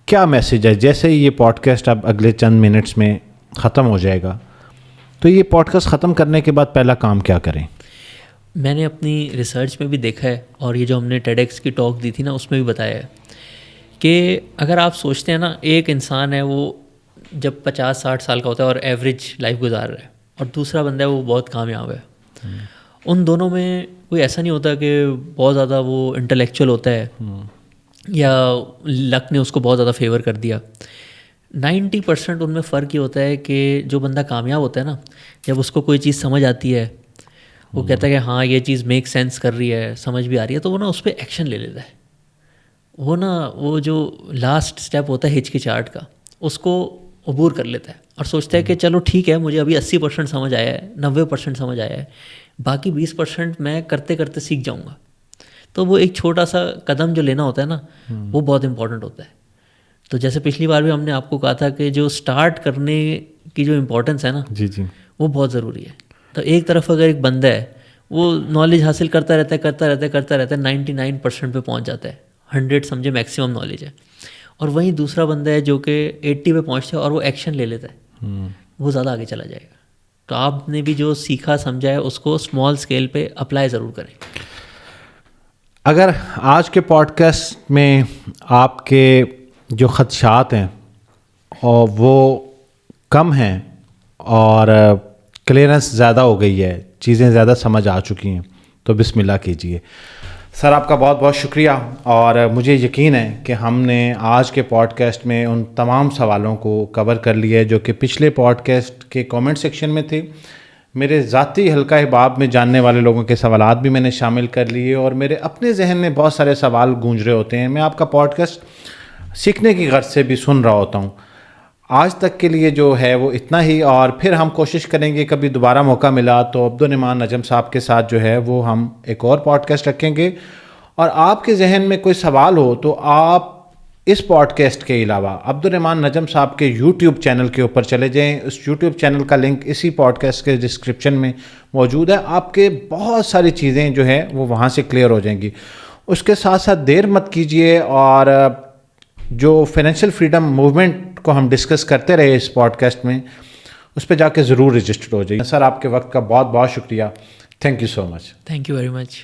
B: کیا میسیج ہے؟ جیسے یہ پوڈ کاسٹ اب اگلے چند منٹس میں ختم ہو جائے گا, تو یہ پوڈ کاسٹ ختم کرنے کے بعد پہلا کام کیا کریں؟
A: میں نے اپنی ریسرچ میں بھی دیکھا ہے اور یہ جو ہم نے ٹیڈ ایکس کی ٹاک دی تھی نا اس میں بھی بتایا ہے کہ اگر آپ سوچتے ہیں نا ایک انسان ہے وہ جب 50-60 سال کا ہوتا ہے اور ایوریج لائف گزار رہا ہے اور دوسرا بندہ ہے وہ بہت کامیاب ہے, ان دونوں میں کوئی ایسا نہیں ہوتا کہ بہت زیادہ وہ انٹلیکچوئل ہوتا ہے یا لک نے اس کو بہت زیادہ فیور کر دیا. 90% ان میں فرق یہ ہوتا ہے کہ جو بندہ کامیاب ہوتا ہے نا, جب اس کو کوئی چیز سمجھ آتی ہے, وہ کہتا ہے کہ ہاں یہ چیز میک سینس کر رہی ہے, سمجھ بھی آ رہی ہے, تو وہ نا اس پہ ایکشن لے لیتا ہے. وہ جو لاسٹ اسٹیپ ہوتا ہے ہچکچاہٹ کا, اس کو عبور کر لیتا ہے اور سوچتا ہے کہ چلو ٹھیک ہے مجھے ابھی 80% سمجھ آیا ہے, 90% سمجھ آیا ہے, باقی 20% میں کرتے کرتے سیکھ جاؤں گا. تو وہ ایک چھوٹا سا قدم جو لینا ہوتا ہے نا وہ بہت امپورٹنٹ ہوتا ہے. تو جیسے پچھلی بار بھی ہم نے آپ کو کہا تھا کہ جو اسٹارٹ کرنے کی جو امپورٹنس ہے نا
B: جی
A: وہ بہت ضروری ہے. تو ایک طرف اگر ایک بندہ ہے وہ نالج حاصل کرتا رہتا ہے 99% پہ پہنچ جاتا ہے, 100 سمجھے میکسیمم نالج ہے, اور وہیں دوسرا بندہ ہے جو کہ 80 پہ پہنچتا ہے اور وہ ایکشن لے لیتا ہے, وہ زیادہ آگے چلا جائے گا. تو آپ نے بھی جو سیکھا سمجھا ہے اس کو اسمال اسکیل پہ اپلائی ضرور کریں.
B: اگر آج کے پوڈ کاسٹ میں آپ کے جو خدشات ہیں اور وہ کم ہیں اور کلیئرنس زیادہ ہو گئی ہے, چیزیں زیادہ سمجھ آ چکی ہیں, تو بسم اللہ کیجئے. سر آپ کا بہت بہت شکریہ, اور مجھے یقین ہے کہ ہم نے آج کے پوڈ کاسٹ میں ان تمام سوالوں کو کور کر لیا ہے جو کہ پچھلے پوڈ کاسٹ کے کامنٹ سیکشن میں تھے. میرے ذاتی حلقہ احباب میں جاننے والے لوگوں کے سوالات بھی میں نے شامل کر لیے, اور میرے اپنے ذہن میں بہت سارے سوال گونج رہے ہوتے ہیں. میں آپ کا پوڈ کاسٹ سیکھنے کی غرض سے بھی سن رہا ہوتا ہوں. آج تک کے لیے جو ہے وہ اتنا ہی, اور پھر ہم کوشش کریں گے کبھی دوبارہ موقع ملا تو عبدالرحمان نجم صاحب کے ساتھ جو ہے وہ ہم ایک اور پوڈ کاسٹ رکھیں گے. اور آپ کے ذہن میں کوئی سوال ہو تو آپ اس پوڈ کاسٹ کے علاوہ عبدالرحمان نجم صاحب کے یوٹیوب چینل کے اوپر چلے جائیں. اس یوٹیوب چینل کا لنک اسی پوڈ کاسٹ کے ڈسکرپشن میں موجود ہے. آپ کے بہت ساری چیزیں جو ہیں وہ وہاں سے کلیئر ہو جائیں گی. اس کے ساتھ ساتھ دیر مت کیجیے, اور جو فائنینشیل فریڈم موومنٹ کو ہم ڈسکس کرتے رہے اس پوڈ کاسٹ میں, اس پہ جا کے ضرور رجسٹر ہو جائیے. سر آپ کے وقت کا بہت بہت شکریہ. Thank you so much.
A: Thank you very much.